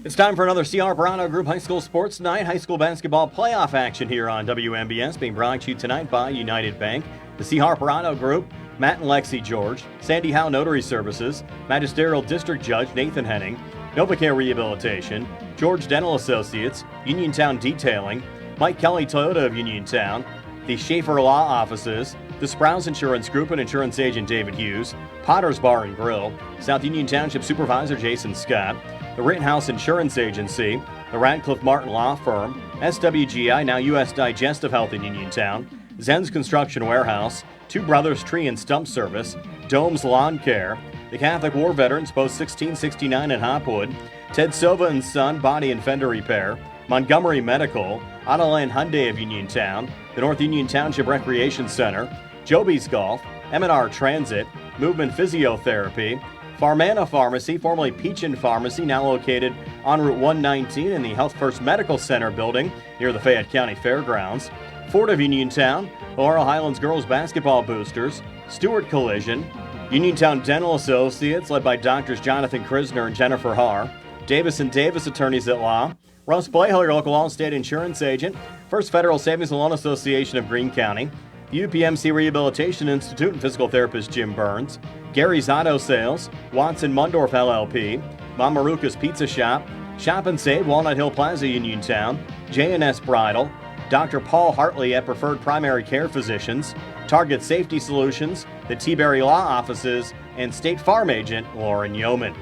It's time for another C. Harperano Group High School Sports Night. High school basketball playoff action here on WMBS, being brought to you tonight by United Bank. The C. Harperano Group, Matt and Lexi George, Sandy Howe Notary Services, Magisterial District Judge Nathan Henning, NovaCare Rehabilitation, George Dental Associates, Uniontown Detailing, Mike Kelly Toyota of Uniontown, the Schaefer Law Offices, the Sprouse Insurance Group and Insurance Agent David Hughes, Potter's Bar and Grill, South Union Township Supervisor Jason Scott, the Rittenhouse Insurance Agency, the Radcliffe Martin Law Firm, SWGI, now U.S. Digestive Health in Uniontown, Zen's Construction Warehouse, Two Brothers Tree and Stump Service, Dome's Lawn Care, the Catholic War Veterans Post 1669 in Hopwood, Ted Silva and Son Body and Fender Repair, Montgomery Medical, Autoland Hyundai of Uniontown, the North Union Township Recreation Center, Joby's Golf, M&R Transit, Movement Physiotherapy, Farmana Pharmacy, formerly Peachin Pharmacy, now located on Route 119 in the Health First Medical Center building near the Fayette County Fairgrounds, Ford of Uniontown, Laurel Highlands Girls Basketball Boosters, Stewart Collision, Uniontown Dental Associates, led by Doctors Jonathan Krisner and Jennifer Haar, Davis & Davis Attorneys at Law, Russ Playhill, your local All-State Insurance Agent, First Federal Savings and Loan Association of Greene County, UPMC Rehabilitation Institute and Physical Therapist Jim Burns, Gary's Auto Sales, Watson Mundorf LLP, Mamaruka's Pizza Shop, Shop and Save, Walnut Hill Plaza, Uniontown, J&S Bridal, Dr. Paul Hartley at Preferred Primary Care Physicians, Target Safety Solutions, the T-Berry Law Offices, and State Farm Agent Lauren Yeoman.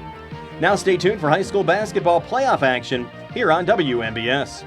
Now stay tuned for high school basketball playoff action here on WMBS.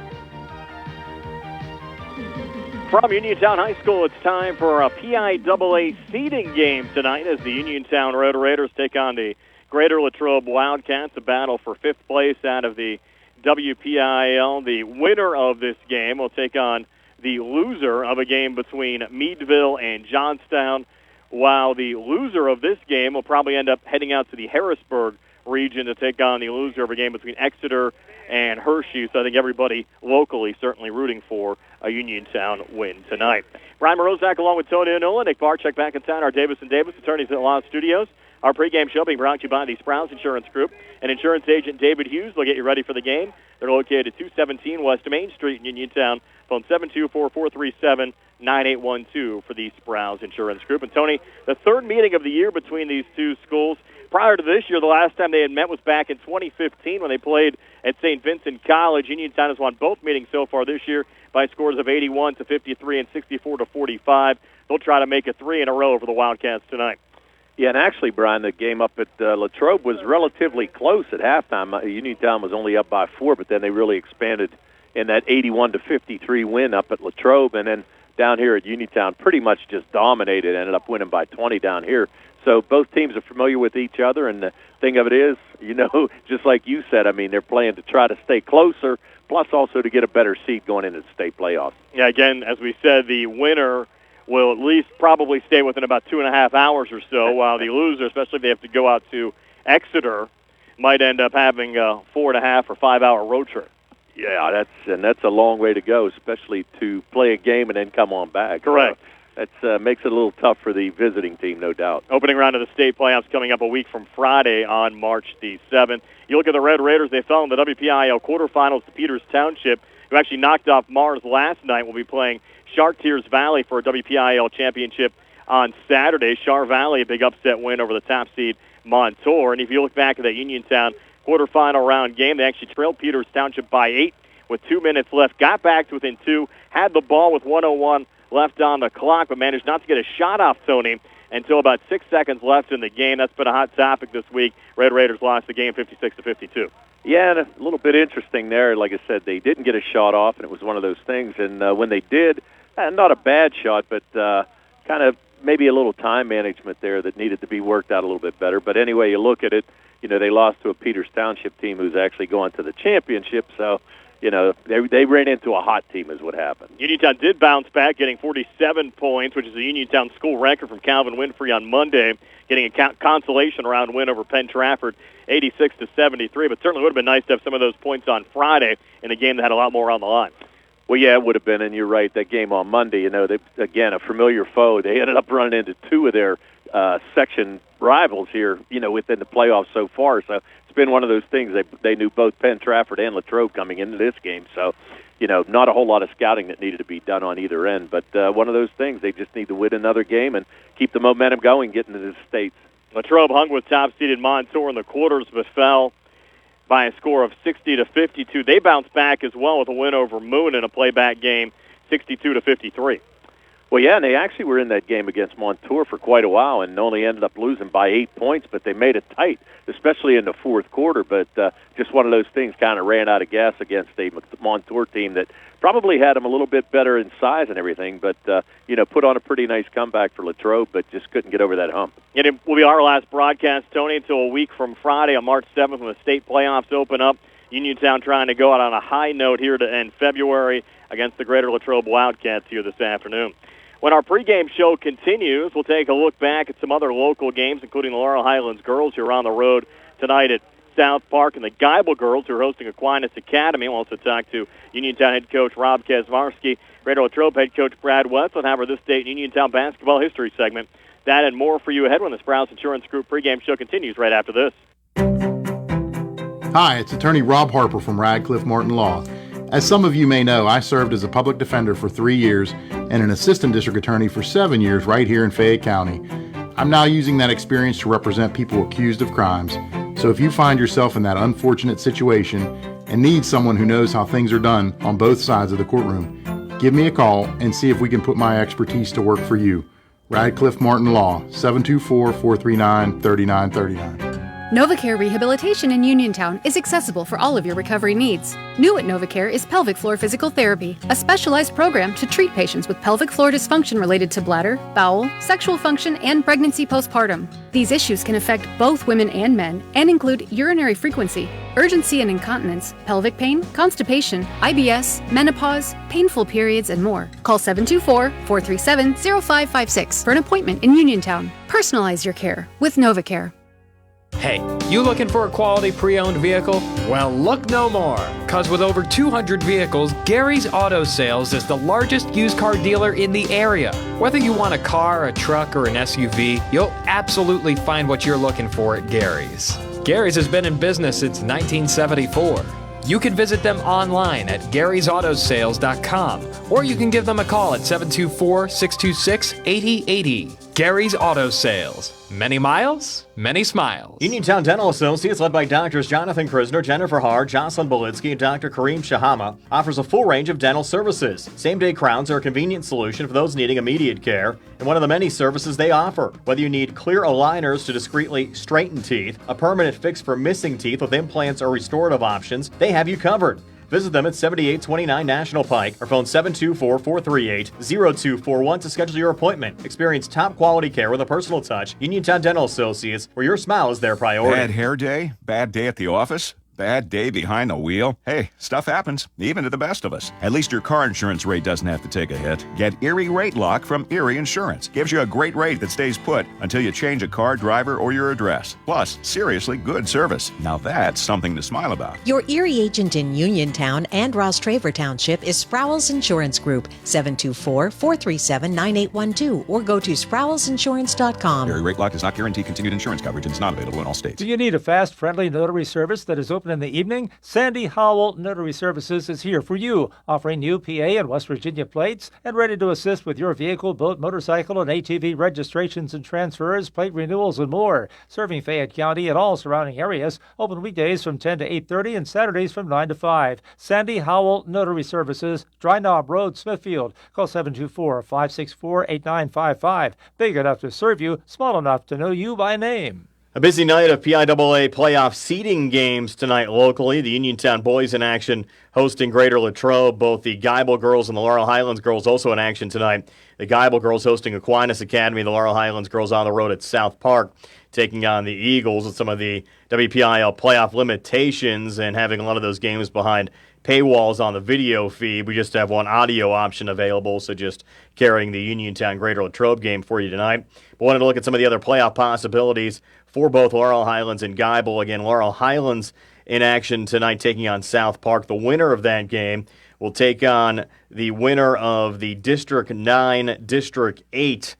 From Uniontown High School, it's time for a PIAA seeding game tonight as the Uniontown Road Raiders take on the Greater Latrobe Wildcats, a battle for fifth place out of the WPIAL. The winner of this game will take on the loser of a game between Meadville and Johnstown, while the loser of this game will probably end up heading out to the Harrisburg region to take on the loser of a game between Exeter and Hershey. So I think everybody locally certainly rooting for a Uniontown win tonight. Brian Morozak along with Tony Anola, Nick Barczyk back in town, our Davis & Davis Attorneys at Law Studios. Our pregame show being brought to you by the Sprouse Insurance Group and Insurance Agent David Hughes. They'll get you ready for the game. They're located at 217 West Main Street in Uniontown. Phone 724-437-9812 for the Sprouse Insurance Group. And Tony, the third meeting of the year between these two schools. Prior to this year, the last time they had met was back in 2015 when they played at St. Vincent College. Uniontown has won both meetings so far this year by scores of 81-53 and 64-45. They'll try to make it three in a row for the Wildcats tonight. Yeah, and actually, Brian, the game up at Latrobe was relatively close at halftime. Uniontown was only up by 4, but then they really expanded in that 81-53 win up at Latrobe, and then down here at Uniontown pretty much just dominated, ended up winning by 20 down here. So both teams are familiar with each other, and the thing of it is, just like you said, I mean, they're playing to try to stay closer, plus also to get a better seed going into the state playoffs. Yeah, again, as we said, the winner will at least probably stay within about 2.5 hours or so, while the loser, especially if they have to go out to Exeter, might end up having a 4.5 or 5 hour road trip. Yeah, that's a long way to go, especially to play a game and then come on back. Correct. That makes it a little tough for the visiting team, no doubt. Opening round of the state playoffs coming up a week from Friday on March the 7th. You look at the Red Raiders, they fell in the WPIAL quarterfinals to Peters Township, who actually knocked off Mars last night. We'll be playing Chartiers Valley for a WPIAL championship on Saturday. Char Valley, a big upset win over the top seed Montour. And if you look back at that Uniontown quarterfinal round game, they actually trailed Peters Township by 8 with 2 minutes left, got back to within 2, had the ball with 1:01 left on the clock, but managed not to get a shot off, Tony, until about 6 seconds left in the game. That's been a hot topic this week. Red Raiders lost the game 56-52. Yeah, and a little bit interesting there. Like I said, they didn't get a shot off, and it was one of those things. And when they did, not a bad shot, but kind of maybe a little time management there that needed to be worked out a little bit better. But anyway, you look at it, they lost to a Peters Township team who's actually going to the championship, so they ran into a hot team is what happened. Uniontown did bounce back, getting 47 points, which is a Uniontown school record from Calvin Winfrey on Monday, getting a consolation round win over Penn Trafford, 86-73. But certainly would have been nice to have some of those points on Friday in a game that had a lot more on the line. Well, yeah, it would have been, and you're right, that game on Monday, they, again, a familiar foe. They ended up running into two of their section rivals here, within the playoffs so far. So it's been one of those things. They knew both Penn Trafford and Latrobe coming into this game. So, not a whole lot of scouting that needed to be done on either end. But one of those things, they just need to win another game and keep the momentum going, getting into the States. Latrobe hung with top-seeded Montour in the quarters, but fell by a score of 60-52. They bounced back as well with a win over Moon in a playback game, 62-53. Well, yeah, and they actually were in that game against Montour for quite a while and only ended up losing by 8 points, but they made it tight, especially in the fourth quarter. But just one of those things, kind of ran out of gas against a Montour team that probably had them a little bit better in size and everything, but, put on a pretty nice comeback for Latrobe, but just couldn't get over that hump. And it will be our last broadcast, Tony, until a week from Friday on March 7th when the state playoffs open up. Uniontown trying to go out on a high note here to end February against the Greater Latrobe Wildcats here this afternoon. When our pregame show continues, we'll take a look back at some other local games, including the Laurel Highlands girls who are on the road tonight at South Park, and the Geibel girls who are hosting Aquinas Academy. We'll also talk to Uniontown head coach Rob Kaczmarski, Greater Latrobe head coach Brad Wetzel, and have our This Day in Uniontown basketball history segment. That and more for you ahead when the Sprouse Insurance Group pregame show continues right after this. Hi, it's attorney Rob Harper from Radcliffe Martin Law. As some of you may know, I served as a public defender for 3 years and an assistant district attorney for 7 years right here in Fayette County. I'm now using that experience to represent people accused of crimes. So if you find yourself in that unfortunate situation and need someone who knows how things are done on both sides of the courtroom, give me a call and see if we can put my expertise to work for you. Radcliffe Martin Law, 724-439-3939. NovaCare Rehabilitation in Uniontown is accessible for all of your recovery needs. New at NovaCare is pelvic floor physical therapy, a specialized program to treat patients with pelvic floor dysfunction related to bladder, bowel, sexual function, and pregnancy postpartum. These issues can affect both women and men and include urinary frequency, urgency and incontinence, pelvic pain, constipation, IBS, menopause, painful periods, and more. Call 724-437-0556 for an appointment in Uniontown. Personalize your care with NovaCare. Hey, you looking for a quality pre-owned vehicle? Well, look no more, because with over 200 vehicles, Gary's Auto Sales is the largest used car dealer in the area. Whether you want a car, a truck, or an SUV, you'll absolutely find what you're looking for at Gary's. Gary's has been in business since 1974. You can visit them online at garysautosales.com, or you can give them a call at 724-626-8080. Gary's Auto Sales. Many miles, many smiles. Uniontown Dental Associates, led by Doctors Jonathan Krisner, Jennifer Haar, Jocelyn Belitsky, and Dr. Kareem Shahama, offers a full range of dental services. Same-day crowns are a convenient solution for those needing immediate care, and one of the many services they offer. Whether you need clear aligners to discreetly straighten teeth, a permanent fix for missing teeth with implants or restorative options, they have you covered. Visit them at 7829 National Pike or phone 724-438-0241 to schedule your appointment. Experience top quality care with a personal touch. Uniontown Dental Associates, where your smile is their priority. Bad hair day? Bad day at the office? Bad day behind the wheel? Hey, stuff happens, even to the best of us. At least your car insurance rate doesn't have to take a hit. Get Erie Rate Lock from Erie Insurance. Gives you a great rate that stays put until you change a car, driver, or your address. Plus, seriously good service. Now that's something to smile about. Your Erie agent in Uniontown and Ross Traver Township is Sproul's Insurance Group, 724-437-9812, or go to SproulsInsurance.com. Erie Rate Lock does not guarantee continued insurance coverage and is not available in all states. Do you need a fast, friendly notary service that is open in the evening? Sandy Howell Notary Services is here for you, offering new PA and West Virginia plates and ready to assist with your vehicle, boat, motorcycle, and ATV registrations and transfers, plate renewals, and more. Serving Fayette County and all surrounding areas. Open weekdays from 10 to 8:30 and Saturdays from 9 to 5. Sandy Howell Notary Services, Dry Knob Road, Smithfield. Call 724-564-8955. Big enough to serve you, small enough to know you by name. A busy night of PIAA playoff seeding games tonight locally. The Uniontown boys in action hosting Greater Latrobe. Both the Geibel girls and the Laurel Highlands girls also in action tonight. The Geibel girls hosting Aquinas Academy. The Laurel Highlands girls on the road at South Park taking on the Eagles with some of the WPIAL playoff limitations and having a lot of those games behind paywalls on the video feed. We just have one audio option available, so just carrying the Uniontown Greater Latrobe game for you tonight. But wanted to look at some of the other playoff possibilities for both Laurel Highlands and Geibel. Again, Laurel Highlands in action tonight taking on South Park. The winner of that game will take on the winner of the District 9, District 8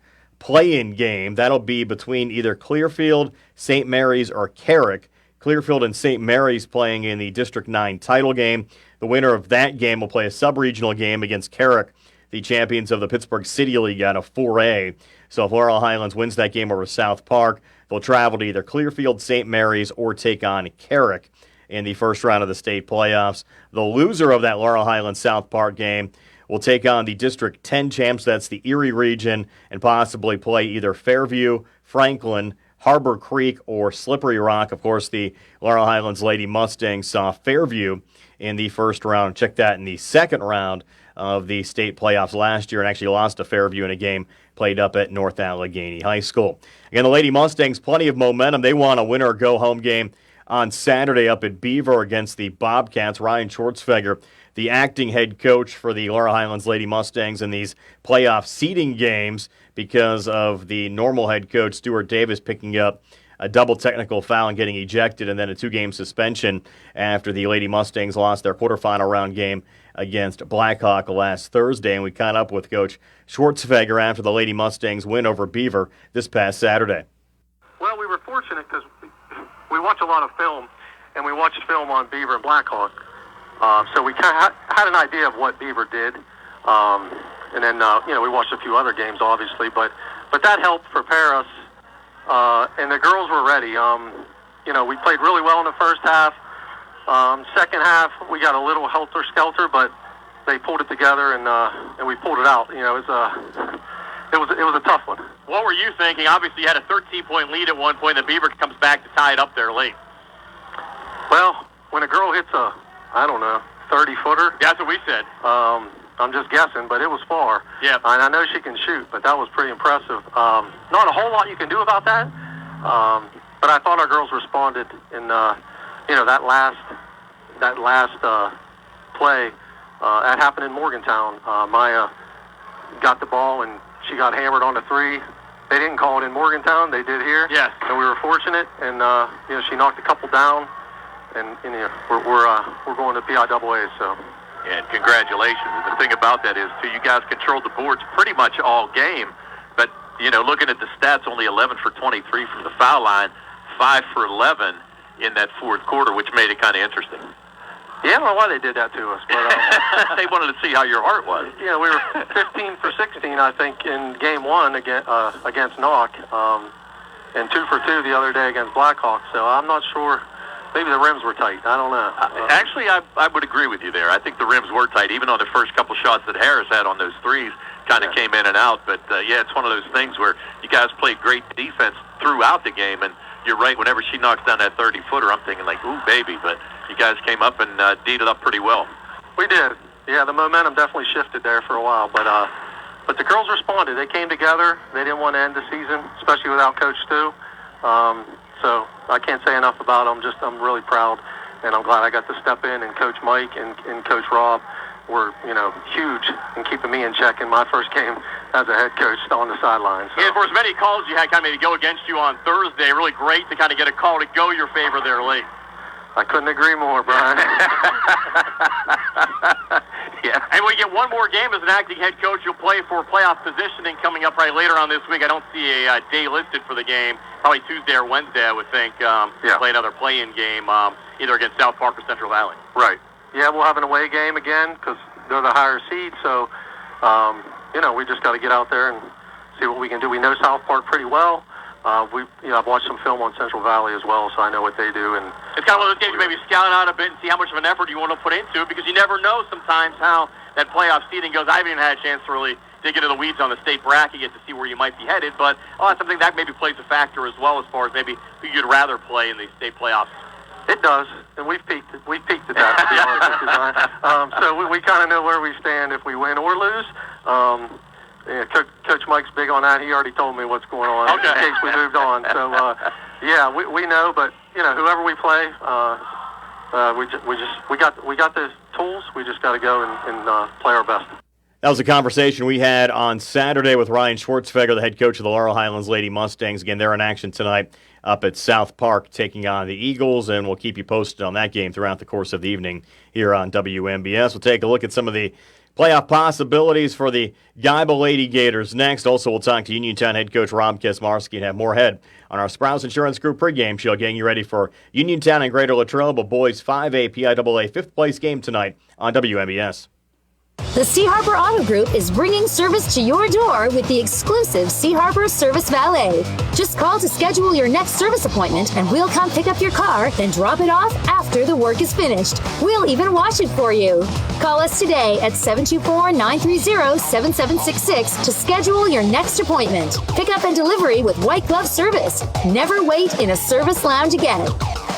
play-in game. That'll be between either Clearfield, St. Mary's, or Carrick. Clearfield and St. Mary's playing in the District 9 title game. The winner of that game will play a sub-regional game against Carrick, the champions of the Pittsburgh City League out of 4A. So if Laurel Highlands wins that game over South Park, they'll travel to either Clearfield, St. Mary's, or take on Carrick in the first round of the state playoffs. The loser of that Laurel Highlands South Park game will take on the District 10 champs, that's the Erie region, and possibly play either Fairview, Franklin, Harbor Creek, or Slippery Rock. Of course, the Laurel Highlands Lady Mustangs saw Fairview in the first round. Check that in the second round of the state playoffs last year, and actually lost to Fairview in a game played up at North Allegheny High School. Again, the Lady Mustangs, plenty of momentum. They want a winner-go-home game on Saturday up at Beaver against the Bobcats. Ryan Schwartzfeger, the acting head coach for the Laurel Highlands Lady Mustangs in these playoff seeding games because of the normal head coach, Stuart Davis, picking up a double technical foul and getting ejected, and then a 2-game suspension after the Lady Mustangs lost their quarterfinal round game against Blackhawk last Thursday. And we caught up with Coach Schwartzfeger after the Lady Mustangs win over Beaver this past Saturday. Well, we were fortunate because we watch a lot of film, and we watched film on Beaver and Blackhawk. So we kind of had an idea of what Beaver did. And then, we watched a few other games, obviously, but that helped prepare us. And the girls were ready. We played really well in the first half. Second half, we got a little helter-skelter, but they pulled it together, and we pulled it out. It was a tough one. What were you thinking? Obviously, you had a 13-point lead at one point, and Beaver comes back to tie it up there late. Well, when a girl hits a 30-footer. That's what we said. I'm just guessing, but it was far. Yeah. And I know she can shoot, but that was pretty impressive. Not a whole lot you can do about that, but I thought our girls responded in, that last play. That happened in Morgantown. Maya got the ball, and she got hammered on the 3. They didn't call it in Morgantown. They did here. Yes. And we were fortunate, and, she knocked a couple down, and we're going to PIAA, so. And congratulations. And the thing about that is, too, you guys controlled the boards pretty much all game. But, looking at the stats, only 11 for 23 from the foul line, 5 for 11 in that fourth quarter, which made it kind of interesting. Yeah, I don't know why they did that to us, but they wanted to see how your heart was. We were 15 for 16, I think, in game 1 against Knock, and 2 for 2 the other day against Blackhawk. So I'm not sure. Maybe the rims were tight. I don't know. Actually, I would agree with you there. I think the rims were tight, even on the first couple shots that Harris had on those threes. Kind of came in and out. But, it's one of those things where you guys played great defense throughout the game. And you're right, whenever she knocks down that 30-footer, I'm thinking like, ooh, baby. But you guys came up and D'd it up pretty well. We did. Yeah, the momentum definitely shifted there for a while. But the girls responded. They came together. They didn't want to end the season, especially without Coach Stu. So I can't say enough about them. I'm really proud, and I'm glad I got to step in. And Coach Mike and Coach Rob were, huge in keeping me in check in my first game as a head coach on the sidelines. So. Yeah, for as many calls you had kind of maybe go against you on Thursday, really great to kind of get a call to go your favor there late. I couldn't agree more, Brian. Yeah. And we get one more game as an acting head coach. You'll play for playoff positioning coming up right later on this week. I don't see a day listed for the game. Probably Tuesday or Wednesday, I would think. Play another play-in game, either against South Park or Central Valley. Right. Yeah, we'll have an away game again because they're the higher seed. So, we just got to get out there and see what we can do. We know South Park pretty well. I've watched some film on Central Valley as well, so I know what they do. And it's kind of one of those games you maybe scout out a bit and see how much of an effort you want to put into it, because you never know sometimes how that playoff seeding goes. I haven't even had a chance to really dig into the weeds on the state bracket yet to see where you might be headed, but that's something that maybe plays a factor as well as far as maybe who you'd rather play in the state playoffs. It does, and we've peaked at that, to be honest with you, Brian. So we kind of know where we stand if we win or lose. Coach Mike's big on that. He already told me what's going on in case we moved on. So, we know, but whoever we play, we got the tools. We just got to go and play our best. That was a conversation we had on Saturday with Ryan Schwartzfeger, the head coach of the Laurel Highlands Lady Mustangs. Again, they're in action tonight up at South Park taking on the Eagles, and we'll keep you posted on that game throughout the course of the evening here on WMBS. We'll take a look at some of the Playoff possibilities for the Guyba Lady Gators next. Also, we'll talk to Uniontown head coach Rob Kesmarski and have more ahead on our Sprouse Insurance Group pregame show, getting you ready for Uniontown and Greater Latrobe, a boys 5A PIAA fifth-place game tonight on WMBS. The C. Harper Auto Group is bringing service to your door with the exclusive C. Harper Service Valet. Just call to schedule your next service appointment and we'll come pick up your car, then drop it off after the work is finished. We'll even wash it for you. Call us today at 724-930-7766 to schedule your next appointment. Pickup and delivery with white glove service. Never wait in a service lounge again.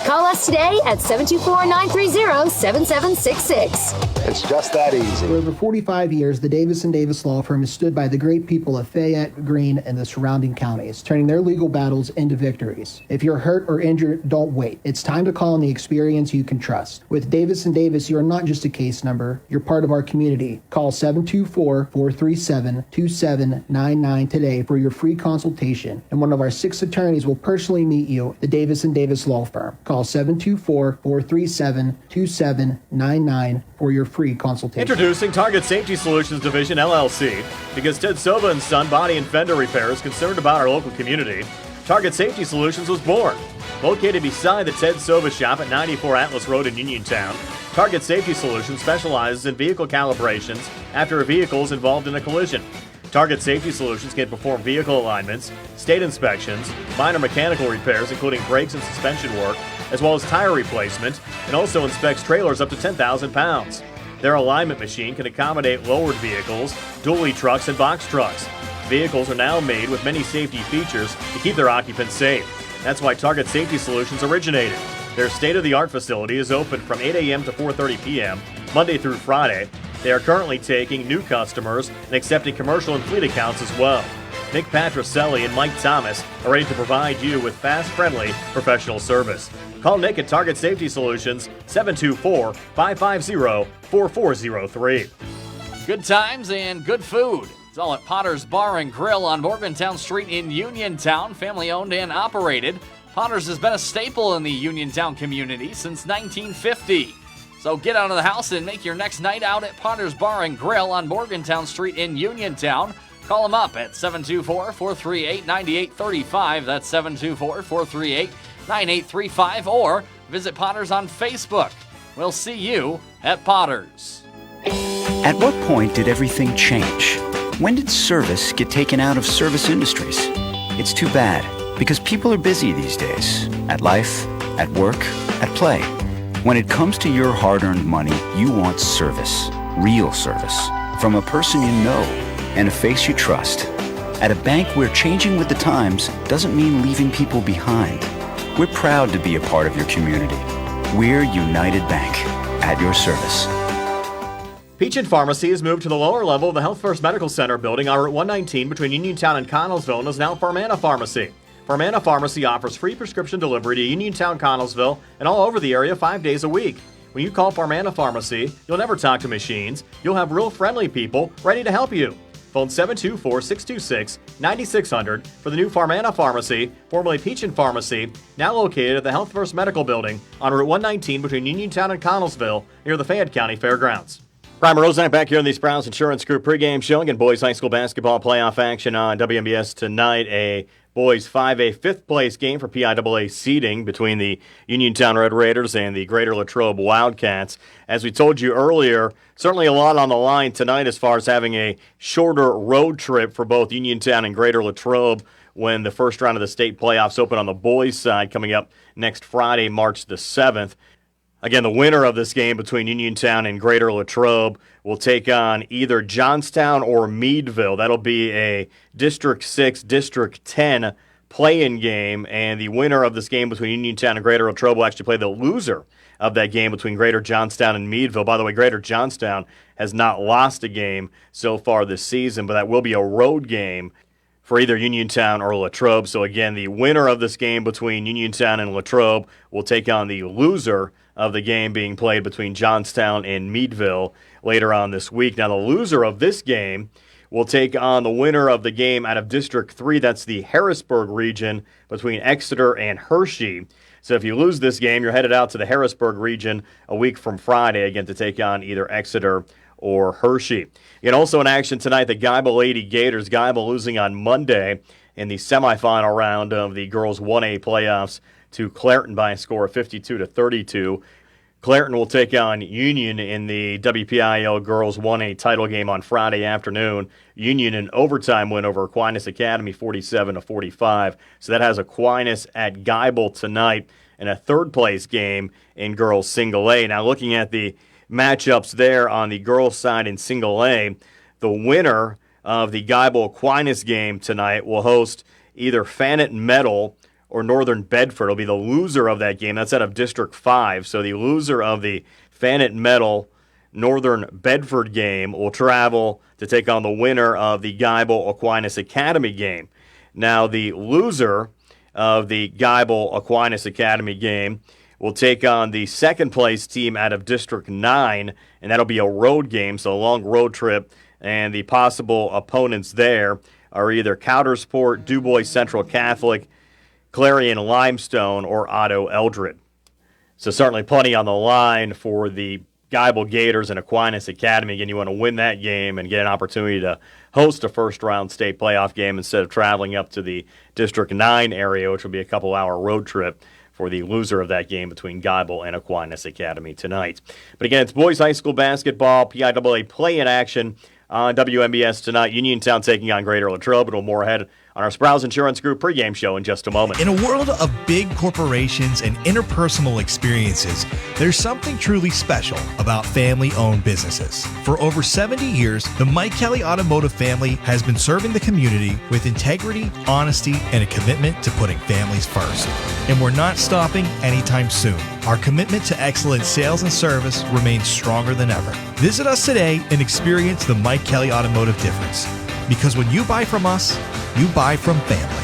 Call us today at 724-930-7766. It's just that easy. For over 45 years, the Davis & Davis Law Firm has stood by the great people of Fayette, Greene, and the surrounding counties, turning their legal battles into victories. If you're hurt or injured, don't wait. It's time to call on the experience you can trust. With Davis & Davis, you are not just a case number. You're part of our community. Call 724-437-2799 today for your free consultation, and one of our 6 attorneys will personally meet you at the Davis & Davis Law Firm. Call 724-437-2799 for your free consultation. Introducing Target Safety Solutions Division, LLC. Because Ted Sova & Son Body and Fender Repair is concerned about our local community, Target Safety Solutions was born. Located beside the Ted Sova Shop at 94 Atlas Road in Uniontown, Target Safety Solutions specializes in vehicle calibrations after a vehicle is involved in a collision. Target Safety Solutions can perform vehicle alignments, state inspections, minor mechanical repairs including brakes and suspension work, as well as tire replacement, and also inspects trailers up to 10,000 pounds. Their alignment machine can accommodate lowered vehicles, dually trucks, and box trucks. Vehicles are now made with many safety features to keep their occupants safe. That's why Target Safety Solutions originated. Their state-of-the-art facility is open from 8 a.m. to 4:30 p.m., Monday through Friday. They are currently taking new customers and accepting commercial and fleet accounts as well. Nick Patricelli and Mike Thomas are ready to provide you with fast, friendly, professional service. Call Nick at Target Safety Solutions, 724-550-4403. Good times and good food. It's all at Potter's Bar and Grill on Morgantown Street in Uniontown, family owned and operated. Potter's has been a staple in the Uniontown community since 1950. So get out of the house and make your next night out at Potter's Bar and Grill on Morgantown Street in Uniontown. Call them up at 724-438-9835. That's 724-438-9835. Or visit Potter's on Facebook. We'll see you at Potter's. At what point did everything change? When did service get taken out of service industries? It's too bad, because people are busy these days. At life, at work, at play. When it comes to your hard-earned money, you want service. Real service. From a person you know and a face you trust. At a bank where changing with the times doesn't mean leaving people behind. We're proud to be a part of your community. We're United Bank, at your service. Peach and Pharmacy has moved to the lower level of the Health First Medical Center building on Route 119 between Uniontown and Connellsville and is now Farmana Pharmacy. Farmana Pharmacy offers free prescription delivery to Uniontown, Connellsville, and all over the area 5 days a week. When you call Farmana Pharmacy, you'll never talk to machines. You'll have real friendly people ready to help you. Phone 724-626-9600 for the new Farmana Pharmacy, formerly Peach and Pharmacy, now located at the Health First Medical Building on Route 119 between Uniontown and Connellsville near the Fayette County Fairgrounds. Brian Rosenak back here on the Sprouse Insurance Group pregame show. Again, boys high school basketball playoff action on WMBS tonight. A boys 5A fifth-place game for PIAA seeding between the Uniontown Red Raiders and the Greater Latrobe Wildcats. As we told you earlier, certainly a lot on the line tonight as far as having a shorter road trip for both Uniontown and Greater Latrobe when the first round of the state playoffs open on the boys' side coming up next Friday, March the 7th. Again, the winner of this game between Uniontown and Greater Latrobe will take on either Johnstown or Meadville. That'll be a District 6, District 10 play-in game, and the winner of this game between Uniontown and Greater Latrobe will actually play the loser of that game between Greater Johnstown and Meadville. By the way, Greater Johnstown has not lost a game so far this season, but that will be a road game for either Uniontown or Latrobe. So again, the winner of this game between Uniontown and Latrobe will take on the loser of the game being played between Johnstown and Meadville later on this week. Now, the loser of this game will take on the winner of the game out of District 3. That's the Harrisburg region between Exeter and Hershey. So if you lose this game, you're headed out to the Harrisburg region a week from Friday, again, to take on either Exeter or Hershey. And also in action tonight, the Geibel Lady Gators. Geibel losing on Monday in the semifinal round of the girls 1A playoffs to Clairton by a score of 52-32. Clairton will take on Union in the WPIAL girls 1A title game on Friday afternoon. Union an overtime win over Aquinas Academy 47-45. So that has Aquinas at Geibel tonight in a third-place game in girls single A. Now looking at the matchups there on the girls' side in single A, the winner of the Geibel Aquinas game tonight will host either Fannett Metal or Northern Bedford. It'll be the loser of that game. That's out of District 5. So the loser of the Fannett Metal Northern Bedford game will travel to take on the winner of the Geibel Aquinas Academy game. Now the loser of the Geibel Aquinas Academy game will take on the second-place team out of District 9, and that'll be a road game, so a long road trip. And the possible opponents there are either Coudersport, DuBois Central Catholic, Clarion Limestone, or Otto Eldred. So certainly plenty on the line for the Geibel Gators and Aquinas Academy. Again, you want to win that game and get an opportunity to host a first-round state playoff game instead of traveling up to the District 9 area, which will be a couple-hour road trip for the loser of that game between Geibel and Aquinas Academy tonight. But again, it's boys high school basketball, PIAA play-in action on WMBS tonight. Uniontown taking on Greater Latrobe. It'll more ahead on our Sprouse Insurance Group pregame show in just a moment. In a world of big corporations and interpersonal experiences, there's something truly special about family-owned businesses. For over 70 years, the Mike Kelly Automotive family has been serving the community with integrity, honesty, and a commitment to putting families first. And we're not stopping anytime soon. Our commitment to excellent sales and service remains stronger than ever. Visit us today and experience the Mike Kelly Automotive difference. Because when you buy from us, you buy from family.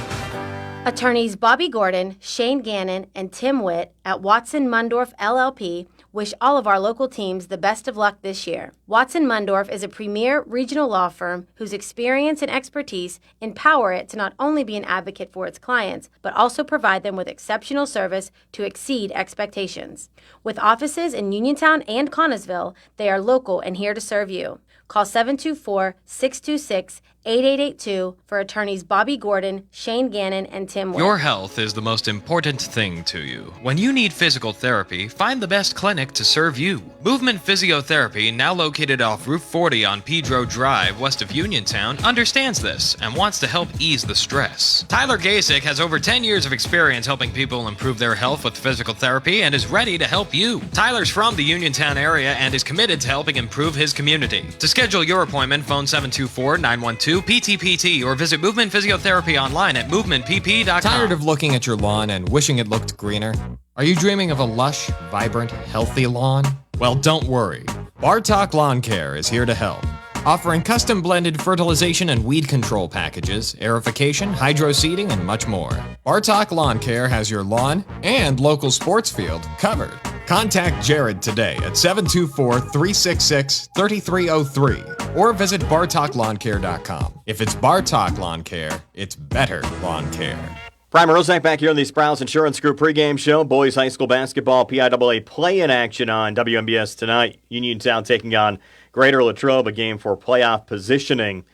Attorneys Bobby Gordon, Shane Gannon, and Tim Witt at Watson Mundorf LLP wish all of our local teams the best of luck this year. Watson Mundorf is a premier regional law firm whose experience and expertise empower it to not only be an advocate for its clients, but also provide them with exceptional service to exceed expectations. With offices in Uniontown and Connellsville, they are local and here to serve you. Call 724-626-8882 for attorneys Bobby Gordon, Shane Gannon, and Tim Witt. Your health is the most important thing to you. When you need physical therapy, find the best clinic to serve you. Movement Physiotherapy, now located off Route 40 on Pedro Drive, west of Uniontown, understands this and wants to help ease the stress. Tyler Gasick has over 10 years of experience helping people improve their health with physical therapy and is ready to help you. Tyler's from the Uniontown area and is committed to helping improve his community. To schedule your appointment, phone 724-912-PTPT or visit Movement Physiotherapy online at movementpp.com. Tired of looking at your lawn and wishing it looked greener? Are you dreaming of a lush, vibrant, healthy lawn? Well, don't worry. Bartok Lawn Care is here to help. Offering custom blended fertilization and weed control packages, aerification, hydro seeding, and much more. Bartok Lawn Care has your lawn and local sports field covered. Contact Jared today at 724-366-3303 or visit BartokLawnCare.com. If it's Bartok Lawn Care, it's better lawn care. Brian Rozak back here in the Sprouse Insurance Group pregame show. Boys high school basketball PIAA play-in action on WMBS tonight. Uniontown taking on Greater Latrobe, a game for playoff positioning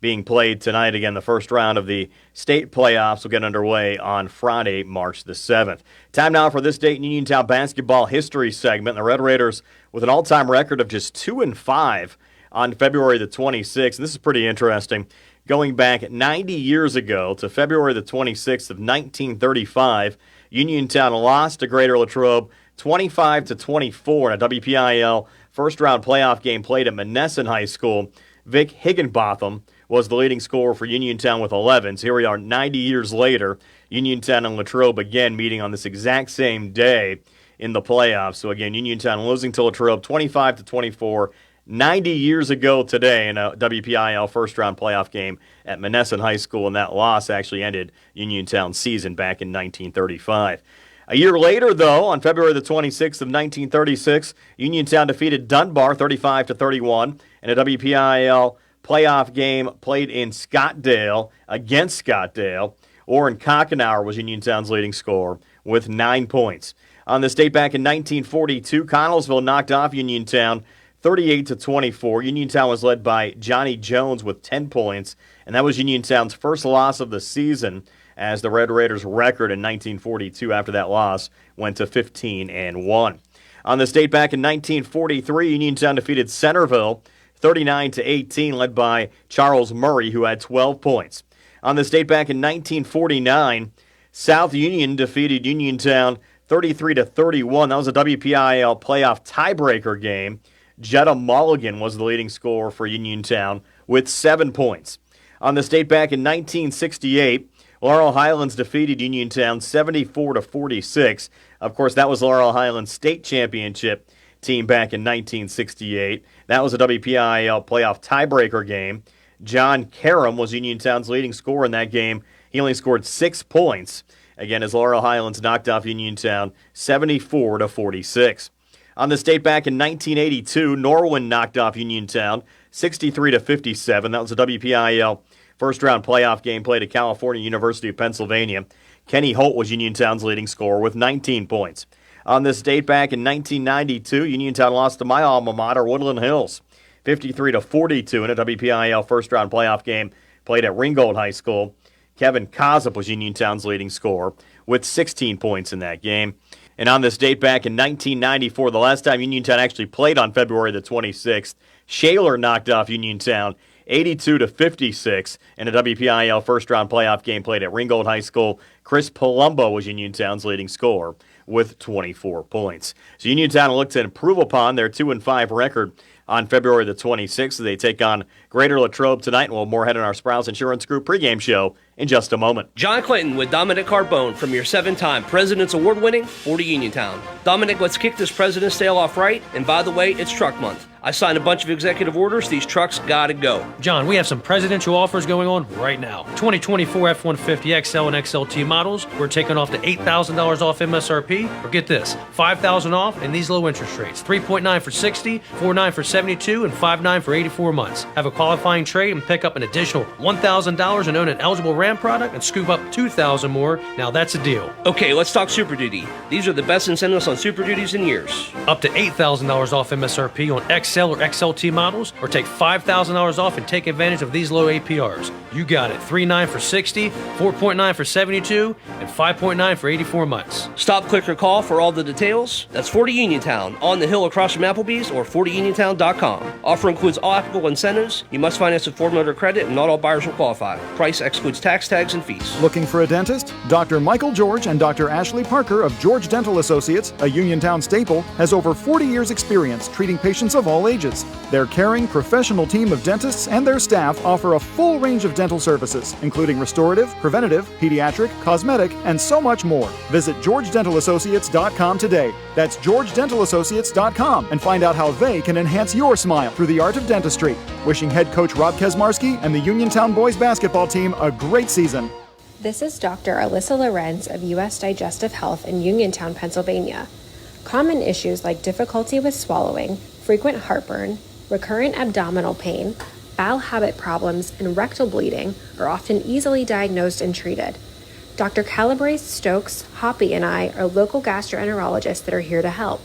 being played tonight. Again, the first round of the state playoffs will get underway on Friday, March the 7th. Time now for this date in Uniontown basketball history segment. The Red Raiders with an all-time record of just 2-5 on February the 26th. And this is pretty interesting. Going back 90 years ago to February the 26th of 1935, Uniontown lost to Greater Latrobe 25-24 in a WPIAL first-round playoff game played at Monessen High School. Vic Higginbotham was the leading scorer for Uniontown with 11. So here we are 90 years later, Uniontown and Latrobe again meeting on this exact same day in the playoffs. So again, Uniontown losing to Latrobe 25-24, 90 years ago today in a WPIAL first-round playoff game at Monessen High School, and that loss actually ended Uniontown's season back in 1935. A year later, though, on February the 26th of 1936, Uniontown defeated Dunbar 35-31 in a WPIAL playoff game played in Scottdale against Scottdale. Orrin Kochenauer was Uniontown's leading scorer with 9 points. On this date back in 1942, Connellsville knocked off Uniontown 38-24. Uniontown was led by Johnny Jones with 10 points, and that was Uniontown's first loss of the season, as the Red Raiders' record in 1942 after that loss went to 15-1. On this date back in 1943, Uniontown defeated Centerville 39-18, led by Charles Murray, who had 12 points. On this date back in 1949, South Union defeated Uniontown 33-31. That was a WPIAL playoff tiebreaker game. Jetta Mulligan was the leading scorer for Uniontown with 7 points. On this date back in 1968, Laurel Highlands defeated Uniontown 74-46. Of course, that was Laurel Highlands state championship team back in 1968. That was a WPIAL playoff tiebreaker game. John Karam was Uniontown's leading scorer in that game. He only scored 6 points, again, as Laurel Highlands knocked off Uniontown 74-46. On this date back in 1982, Norwin knocked off Uniontown 63-57. That was a WPIAL first-round playoff game played at California University of Pennsylvania. Kenny Holt was Uniontown's leading scorer with 19 points. On this date back in 1992, Uniontown lost to my alma mater, Woodland Hills, 53-42 in a WPIAL first-round playoff game played at Ringgold High School. Kevin Kozub was Uniontown's leading scorer with 16 points in that game. And on this date back in 1994, the last time Uniontown actually played on February the 26th, Shaler knocked off Uniontown 82-56 in a WPIAL first-round playoff game played at Ringgold High School. Chris Palumbo was Uniontown's leading scorer with 24 points. So Uniontown looks to improve upon their 2-5 record on February the 26th as they take on Greater Latrobe tonight, and we'll have more ahead on our Sprouse Insurance Group pregame show in just a moment. John Clinton with Dominic Carbone from your 7-time President's Award-winning 40 Uniontown. Dominic, let's kick this President's Day off right, and by the way, it's truck month. I signed a bunch of executive orders. These trucks gotta go. John, we have some presidential offers going on right now. 2024 F-150 XL and XLT models, we're taking off to $8,000 off MSRP, or get this, $5,000 off and these low interest rates. 3.9 for 60, 4.9 for 72, and 5.9 for 84 months. Have a qualifying trade and pick up an additional $1,000 and own an eligible Ram product and scoop up $2,000 more. Now that's a deal. Okay, let's talk Super Duty. These are the best incentives on Super Duties in years. Up to $8,000 off MSRP on XL or XLT models, or take $5,000 off and take advantage of these low APRs. You got it. 3.9 for 60, 4.9 for 72, and 5.9 for 84 months. Stop, click, or call for all the details. That's 40 Uniontown, on the hill across from Applebee's, or 40uniontown.com. Offer includes all applicable incentives. You must finance with Ford Motor Credit, and not all buyers will qualify. Price excludes tax, tags, and fees. Looking for a dentist? Dr. Michael George and Dr. Ashley Parker of George Dental Associates, a Uniontown staple, has over 40 years' experience treating patients of all ages. Their caring, professional team of dentists and their staff offer a full range of dental services, including restorative, preventative, pediatric, cosmetic, and so much more. Visit GeorgeDentalAssociates.com today. That's GeorgeDentalAssociates.com and find out how they can enhance your smile through the art of dentistry. Wishing head coach Rob Kesmarski and the Uniontown boys basketball team a great season. This is Dr. Alyssa Lorenz of U.S. Digestive Health in Uniontown, Pennsylvania. Common issues like difficulty with swallowing, frequent heartburn, recurrent abdominal pain, bowel habit problems, and rectal bleeding are often easily diagnosed and treated. Dr. Calabrese, Stokes, Hoppy, and I are local gastroenterologists that are here to help.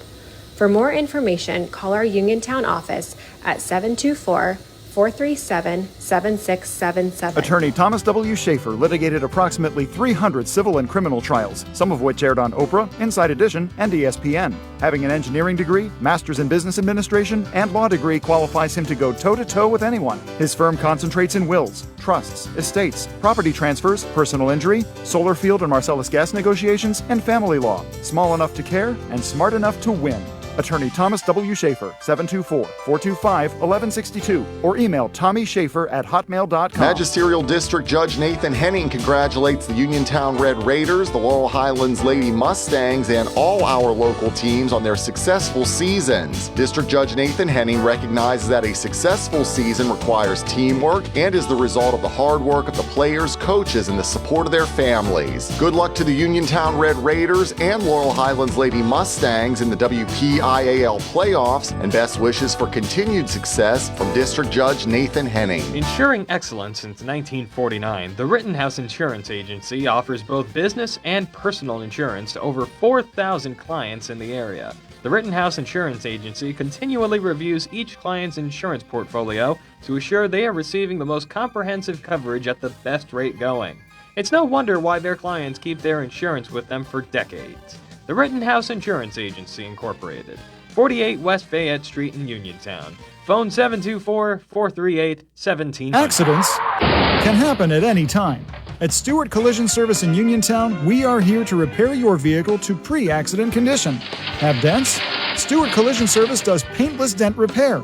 For more information, call our Uniontown office at 724-437-7677. Attorney Thomas W. Schaefer litigated approximately 300 civil and criminal trials, some of which aired on Oprah, Inside Edition, and ESPN. Having an engineering degree, master's in business administration, and law degree qualifies him to go toe-to-toe with anyone. His firm concentrates in wills, trusts, estates, property transfers, personal injury, solar field and Marcellus gas negotiations, and family law. Small enough to care and smart enough to win. Attorney Thomas W. Schaefer, 724-425-1162, or email tommyschaefer@hotmail.com. Magisterial District Judge Nathan Henning congratulates the Uniontown Red Raiders, the Laurel Highlands Lady Mustangs, and all our local teams on their successful seasons. District Judge Nathan Henning recognizes that a successful season requires teamwork and is the result of the hard work of the players, coaches, and the support of their families. Good luck to the Uniontown Red Raiders and Laurel Highlands Lady Mustangs in the PIAA playoffs, and best wishes for continued success from District Judge Nathan Henning. Ensuring excellence since 1949, the Rittenhouse Insurance Agency offers both business and personal insurance to over 4,000 clients in the area. The Rittenhouse Insurance Agency continually reviews each client's insurance portfolio to assure they are receiving the most comprehensive coverage at the best rate going. It's no wonder why their clients keep their insurance with them for decades. The Rittenhouse Insurance Agency, Incorporated, 48 West Fayette Street in Uniontown. Phone 724-438-1700. Accidents can happen at any time. At Stewart Collision Service in Uniontown, we are here to repair your vehicle to pre-accident condition. Have dents? Stewart Collision Service does paintless dent repair.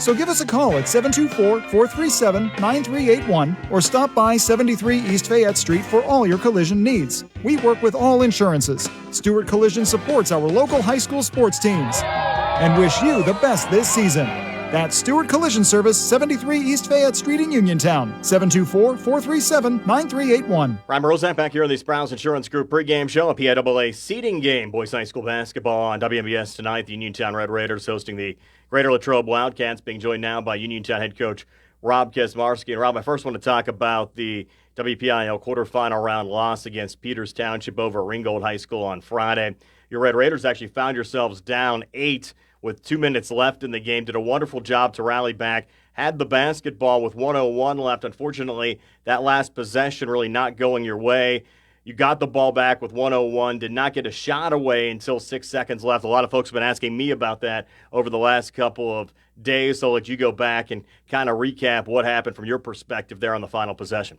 So give us a call at 724-437-9381 or stop by 73 East Fayette Street for all your collision needs. We work with all insurances. Stewart Collision supports our local high school sports teams and wish you the best this season. That's Stewart Collision Service, 73 East Fayette Street in Uniontown, 724-437-9381. Ryan Rozak back here on the Sprouse Insurance Group pregame show, a PIAA seeding game. Boys High School basketball on WMBS tonight. The Uniontown Red Raiders hosting the Greater Latrobe Wildcats, being joined now by Uniontown head coach Rob Kesmarski. And Rob, I first want to talk about the WPIAL quarterfinal round loss against Peters Township over Ringgold High School on Friday. Your Red Raiders actually found yourselves down 8 with 2 minutes left in the game. Did a wonderful job to rally back. Had the basketball with 1:01 left. Unfortunately, that last possession really not going your way. You got the ball back with 1:01, did not get a shot away until 6 seconds left. A lot of folks have been asking me about that over the last couple of days, so I'll let you go back and kind of recap what happened from your perspective there on the final possession.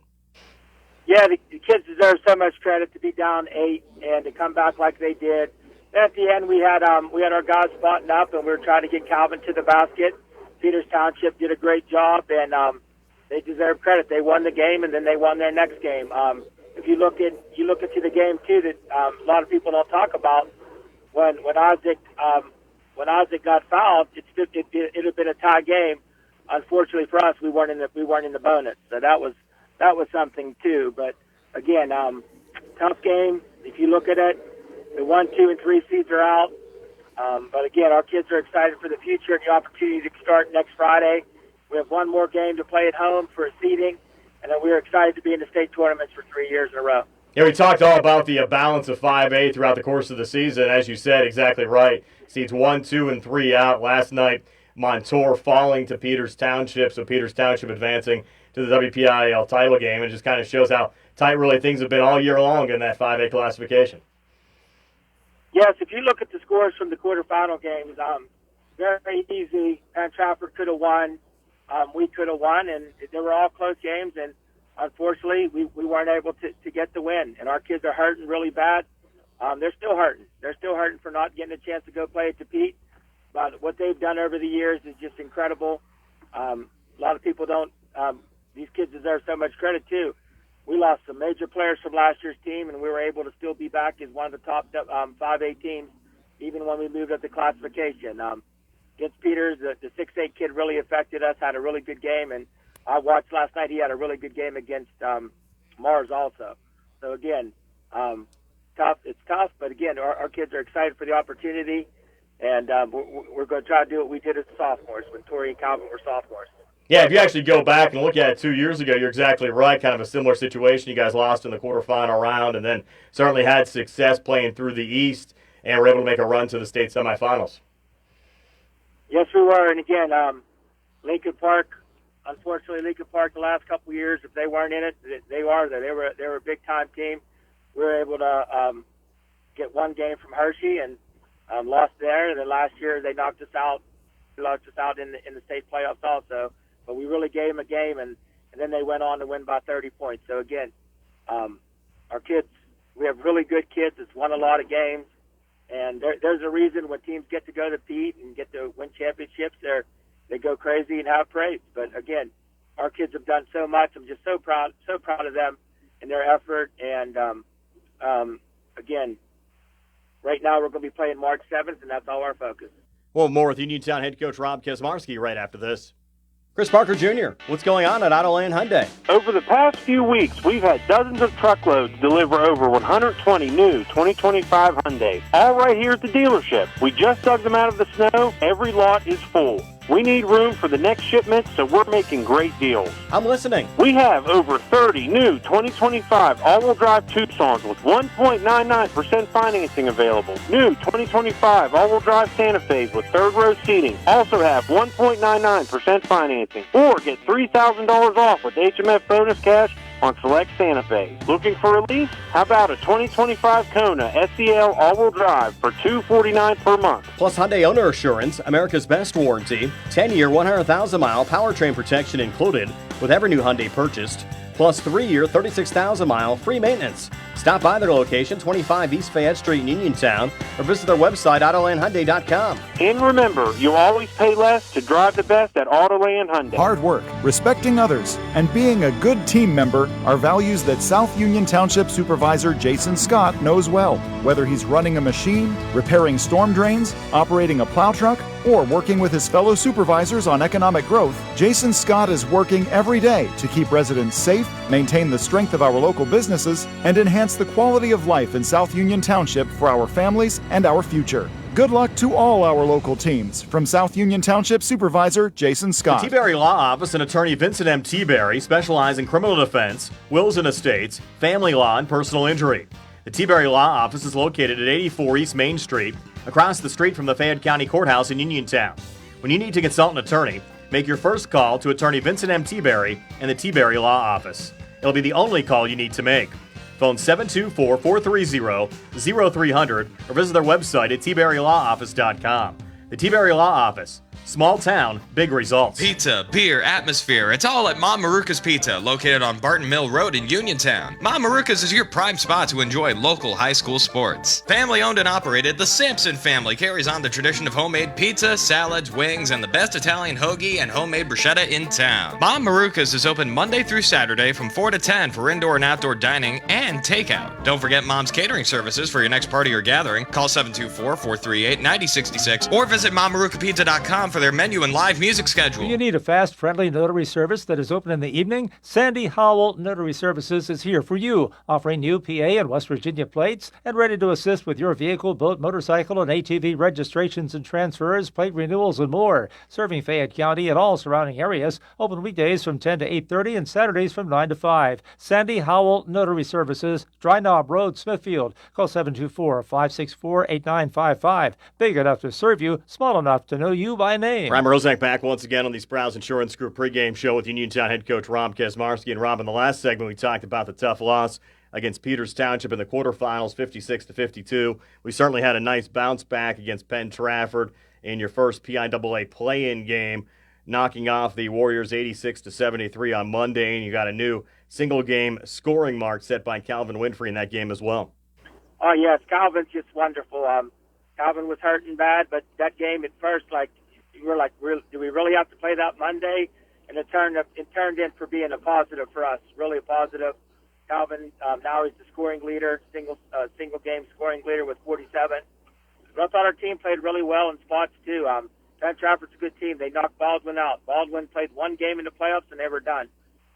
Yeah, the kids deserve so much credit to be down 8 and to come back like they did. At the end, we had our guys buttoned up, and we were trying to get Calvin to the basket. Peters Township did a great job, and they deserve credit. They won the game, and then they won their next game. If you look into the game too, that a lot of people don't talk about, when Isaac got fouled, it had been a tie game. Unfortunately for us, we weren't in the bonus, so that was something too. But again, tough game. If you look at it, the 1, 2, and 3 seeds are out. But again, our kids are excited for the future and the opportunity to start next Friday. We have one more game to play at home for a seeding, and then we're excited to be in the state tournaments for 3 years in a row. Yeah, we talked all about the balance of 5A throughout the course of the season. As you said, exactly right. Seeds 1, 2, and 3 out. Last night, Montour falling to Peters Township, so Peters Township advancing to the WPIAL title game. It just kind of shows how tight really things have been all year long in that 5A classification. Yes, if you look at the scores from the quarterfinal games, very easy. Penn Trafford could have won. We could have won, and they were all close games. And unfortunately, we weren't able to get the win. And our kids are hurting really bad. They're still hurting. They're still hurting for not getting a chance to go play at Pete. But what they've done over the years is just incredible. A lot of people don't. These kids deserve so much credit too. We lost some major players from last year's team, and we were able to still be back as one of the top 5A teams, even when we moved up the classification. Against Peters, the 6'8" kid really affected us, had a really good game, and I watched last night. He had a really good game against Mars also. So, again, tough. It's tough, but, again, our kids are excited for the opportunity, and we're going to try to do what we did as sophomores when Tori and Calvin were sophomores. Yeah, if you actually go back and look at it 2 years ago, you're exactly right. Kind of a similar situation. You guys lost in the quarterfinal round and then certainly had success playing through the East and were able to make a run to the state semifinals. Yes, we were. And again, Lincoln Park, unfortunately, Lincoln Park the last couple of years, if they weren't in it, they are there. They were a big-time team. We were able to get one game from Hershey and lost there. And then last year they knocked us out in the state playoffs also. But we really gave them a game, and then they went on to win by 30 points. So, again, our kids, we have really good kids that's won a lot of games. And there's a reason when teams get to go to Pete and get to win championships, they go crazy and have praise. But, again, our kids have done so much. I'm just so proud of them and their effort. And, again, right now we're going to be playing March 7th, and that's all our focus. Well, more with Uniontown head coach Rob Kesmarski right after this. Chris Parker Jr., what's going on at Autoland Hyundai? Over the past few weeks, we've had dozens of truckloads deliver over 120 new 2025 Hyundai, all right here at the dealership. We just dug them out of the snow. Every lot is full. We need room for the next shipment, so we're making great deals. I'm listening. We have over 30 new 2025 all-wheel drive Tucsons with 1.99% financing available. New 2025 all-wheel drive Santa Fe's with third-row seating also have 1.99% financing. Or get $3,000 off with HMF bonus cash on select Santa Fe. Looking for a lease? How about a 2025 Kona SEL all-wheel drive for $249 per month? Plus Hyundai Owner Assurance, America's best warranty, 10-year, 100,000-mile powertrain protection included with every new Hyundai purchased, plus 3-year, 36,000-mile free maintenance. Stop by their location, 25 East Fayette Street in Uniontown, or visit their website, AutolandHyundai.com. And remember, you'll always pay less to drive the best at Autoland Hyundai. Hard work, respecting others, and being a good team member are values that South Union Township Supervisor Jason Scott knows well. Whether he's running a machine, repairing storm drains, operating a plow truck, or working with his fellow supervisors on economic growth, Jason Scott is working every day to keep residents safe, maintain the strength of our local businesses, and enhance the quality of life in South Union Township for our families and our future. Good luck to all our local teams. From South Union Township Supervisor Jason Scott. The T-Berry Law Office and attorney Vincent M. T-Berry specialize in criminal defense, wills and estates, family law, and personal injury. The T-Berry Law Office is located at 84 East Main Street, across the street from the Fayette County Courthouse in Uniontown. When you need to consult an attorney, make your first call to attorney Vincent M. T-Berry and the T-Berry Law Office. It'll be the only call you need to make. Phone 724-430-0300 or visit their website at tberrylawoffice.com. The T-Berry Law Office. Small town, big results. Pizza, beer, atmosphere, it's all at Mom Maruka's Pizza, located on Barton Mill Road in Uniontown. Mom Maruka's is your prime spot to enjoy local high school sports. Family owned and operated, the Sampson family carries on the tradition of homemade pizza, salads, wings, and the best Italian hoagie and homemade bruschetta in town. Mom Maruka's is open Monday through Saturday from 4 to 10 for indoor and outdoor dining and takeout. Don't forget Mom's catering services for your next party or gathering. Call 724-438-9066 or visit MomMarukaPizza.com for their menu and live music schedule. Do you need a fast, friendly notary service that is open in the evening? Sandy Howell Notary Services is here for you, offering new PA and West Virginia plates and ready to assist with your vehicle, boat, motorcycle, and ATV registrations and transfers, plate renewals, and more. Serving Fayette County and all surrounding areas. Open weekdays from 10 to 8:30 and Saturdays from 9 to 5. Sandy Howell Notary Services, Dry Knob Road, Smithfield. Call 724-564-8955. Big enough to serve you, small enough to know you by name. Ryan Rozak back once again on the Sprouse Insurance Group pregame show with Uniontown head coach Rob Kesmarski. And Rob, in the last segment, we talked about the tough loss against Peters Township in the quarterfinals, 56-52. We certainly had a nice bounce back against Penn Trafford in your first PIAA play-in game, knocking off the Warriors 86-73 on Monday. And you got a new single-game scoring mark set by Calvin Winfrey in that game as well. Oh, yes, Calvin's just wonderful. Calvin was hurting bad, but that game at first, we were like, do we really have to play that Monday? And it turned in for being a positive for us, really a positive. Calvin, now he's the scoring leader, single game scoring leader with 47. But I thought our team played really well in spots too. Penn Trafford's a good team. They knocked Baldwin out. Baldwin played one game in the playoffs and they were done.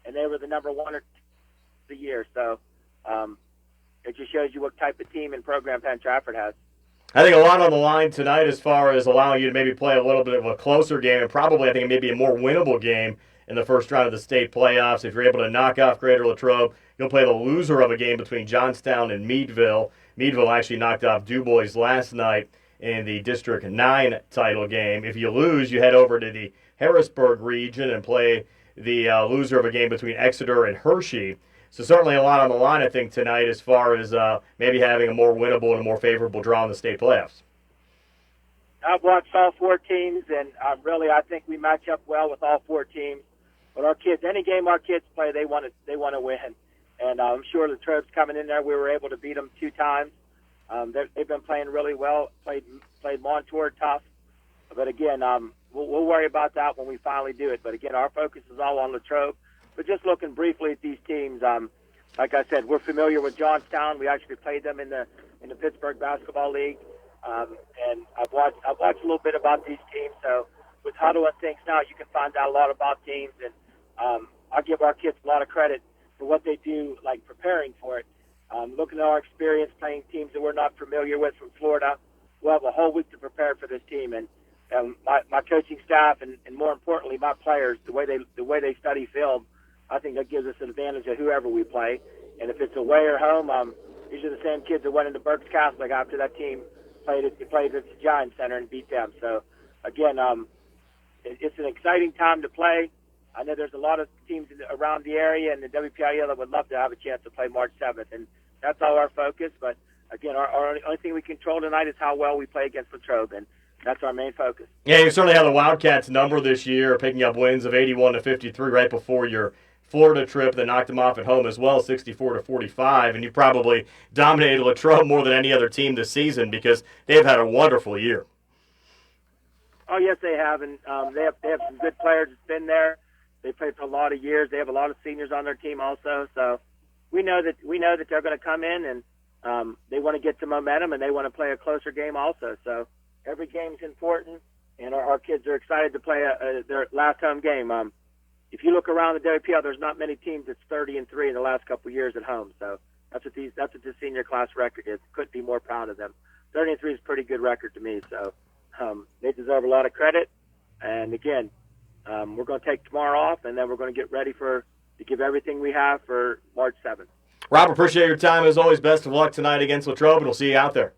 And they were the number one of the year. So it just shows you what type of team and program Penn Trafford has. I think a lot on the line tonight as far as allowing you to maybe play a little bit of a closer game, and probably I think maybe a more winnable game in the first round of the state playoffs. If you're able to knock off Greater Latrobe, you'll play the loser of a game between Johnstown and Meadville. Meadville actually knocked off DuBois last night in the District 9 title game. If you lose, you head over to the Harrisburg region and play the loser of a game between Exeter and Hershey. So certainly a lot on the line, I think, tonight as far as maybe having a more winnable and a more favorable draw in the state playoffs. I've watched all four teams, and really I think we match up well with all four teams. But our kids, any game our kids play, they want to win. And I'm sure Latrobe's coming in there. We were able to beat them 2 times. They've been playing really well, played Montour tough. But again, we'll worry about that when we finally do it. But again, our focus is all on Latrobe. But just looking briefly at these teams, like I said, we're familiar with Johnstown. We actually played them in the Pittsburgh Basketball League, and I've watched a little bit about these teams. So with Huddle and things now, you can find out a lot about teams, and I give our kids a lot of credit for what they do, like preparing for it. Looking at our experience playing teams that we're not familiar with from Florida, we'll have a whole week to prepare for this team, and my coaching staff and more importantly my players, the way they study film, I think that gives us an advantage of whoever we play. And if it's away or home, these are the same kids that went into Berks Catholic after that team played at the Giant Center and beat them. So again, it's an exciting time to play. I know there's a lot of teams around the area and the WPIAA that would love to have a chance to play March 7th, and that's all our focus. But again, our only thing we control tonight is how well we play against Latrobe, and that's our main focus. Yeah, you certainly have the Wildcats' number this year, picking up wins of 81-53 right before your Florida trip that knocked them off at home as well, 64-45, and you probably dominated Latrobe more than any other team this season because they've had a wonderful year. Oh yes, they have, and they have some good players that's been there. They played for a lot of years. They have a lot of seniors on their team also, so we know that they're going to come in and they want to get some momentum and they want to play a closer game also. So every game's important, and our kids are excited to play their last home game. If you look around the WPL, there's not many teams that's 30-3 in the last couple of years at home. So that's what the senior class record is. Couldn't be more proud of them. 30-3 is a pretty good record to me. So they deserve a lot of credit. And again, we're going to take tomorrow off, and then we're going to get ready to give everything we have for March 7th. Rob, appreciate your time as always. Best of luck tonight against Latrobe, and we'll see you out there.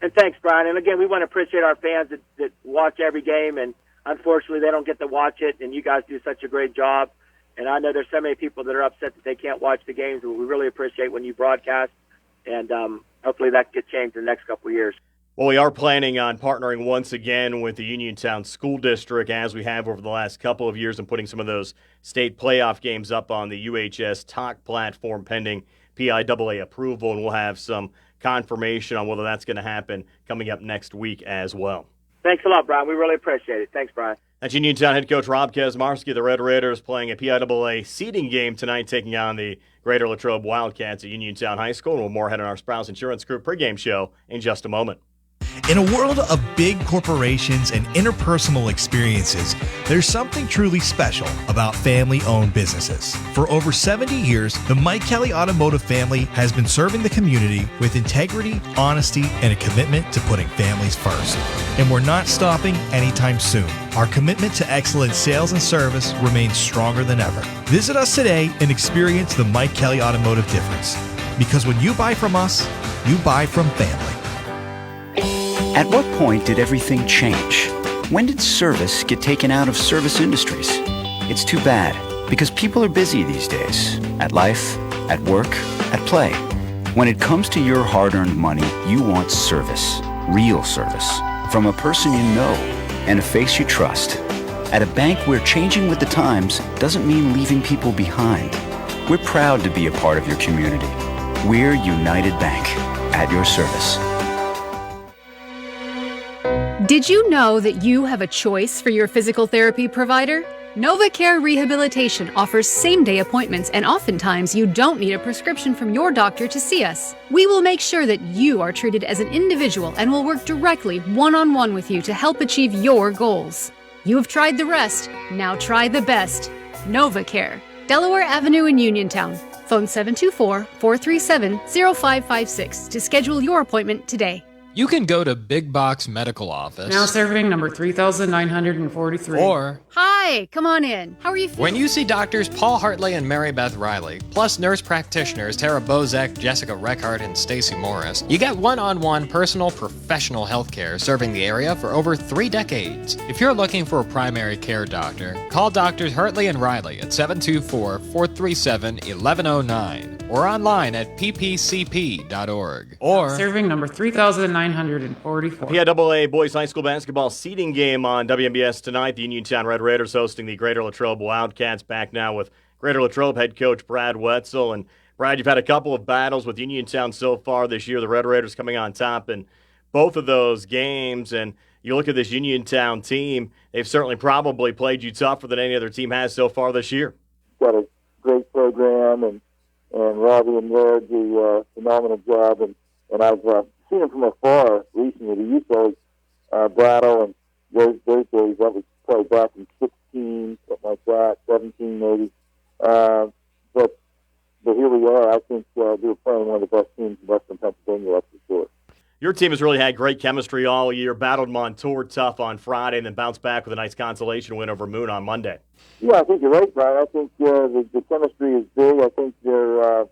And thanks, Brian. And again, we want to appreciate our fans that watch every game, and unfortunately they don't get to watch it, and you guys do such a great job. And I know there's so many people that are upset that they can't watch the games, but we really appreciate when you broadcast, and hopefully that gets changed in the next couple of years. Well, we are planning on partnering once again with the Uniontown School District as we have over the last couple of years and putting some of those state playoff games up on the UHS Talk platform pending PIAA approval, and we'll have some confirmation on whether that's going to happen coming up next week as well. Thanks a lot, Brian. We really appreciate it. Thanks, Brian. That's Uniontown head coach Rob Kaczmarski. The Red Raiders playing a PIAA seeding game tonight, taking on the Greater Latrobe Wildcats at Uniontown High School. And we'll more ahead on our Sprouse Insurance Group pregame show in just a moment. In a world of big corporations and interpersonal experiences, there's something truly special about family-owned businesses. For over 70 years, the Mike Kelly Automotive family has been serving the community with integrity, honesty, and a commitment to putting families first. And we're not stopping anytime soon. Our commitment to excellent sales and service remains stronger than ever. Visit us today and experience the Mike Kelly Automotive difference. Because when you buy from us, you buy from family. At what point did everything change? When did service get taken out of service industries? It's too bad, because people are busy these days. At life, at work, at play. When it comes to your hard-earned money, you want service. Real service. From a person you know and a face you trust. At a bank where changing with the times doesn't mean leaving people behind. We're proud to be a part of your community. We're United Bank, at your service. Did you know that you have a choice for your physical therapy provider? NovaCare Rehabilitation offers same-day appointments, and oftentimes you don't need a prescription from your doctor to see us. We will make sure that you are treated as an individual and will work directly one-on-one with you to help achieve your goals. You have tried the rest, now try the best. NovaCare, Delaware Avenue in Uniontown. Phone 724-437-0556 to schedule your appointment today. You can go to Big Box Medical Office. Now serving number 3,943. Or, Hi, come on in. How are you feeling? when you see doctors Paul Hartley and Mary Beth Riley, plus nurse practitioners Tara Bozek, Jessica Reckart, and Stacy Morris, you get one-on-one personal professional health care serving the area for over 3 decades. If you're looking for a primary care doctor, call Doctors Hartley and Riley at 724-437-1109 or online at ppcp.org. Or serving number 3,944. PIAA boys high school basketball seeding game on WMBS tonight. The Uniontown Red Raiders hosting the Greater Latrobe Wildcats, back now with Greater Latrobe head coach Brad Wetzel. And Brad, you've had a couple of battles with Uniontown so far this year. The Red Raiders coming on top in both of those games. And you look at this Uniontown team, they've certainly probably played you tougher than any other team has so far this year. Got a great program, and Robbie and Laird do a phenomenal job. And I've seen them from afar recently. They used to always battle, and those days, that was probably back in 16, something like that, 17 maybe. But here we are. I think we're playing one of the best teams in Western Pennsylvania, that's for sure. Your team has really had great chemistry all year, battled Montour tough on Friday, and then bounced back with a nice consolation win over Moon on Monday. Yeah, I think you're right, Brian. I think the chemistry is big. I think their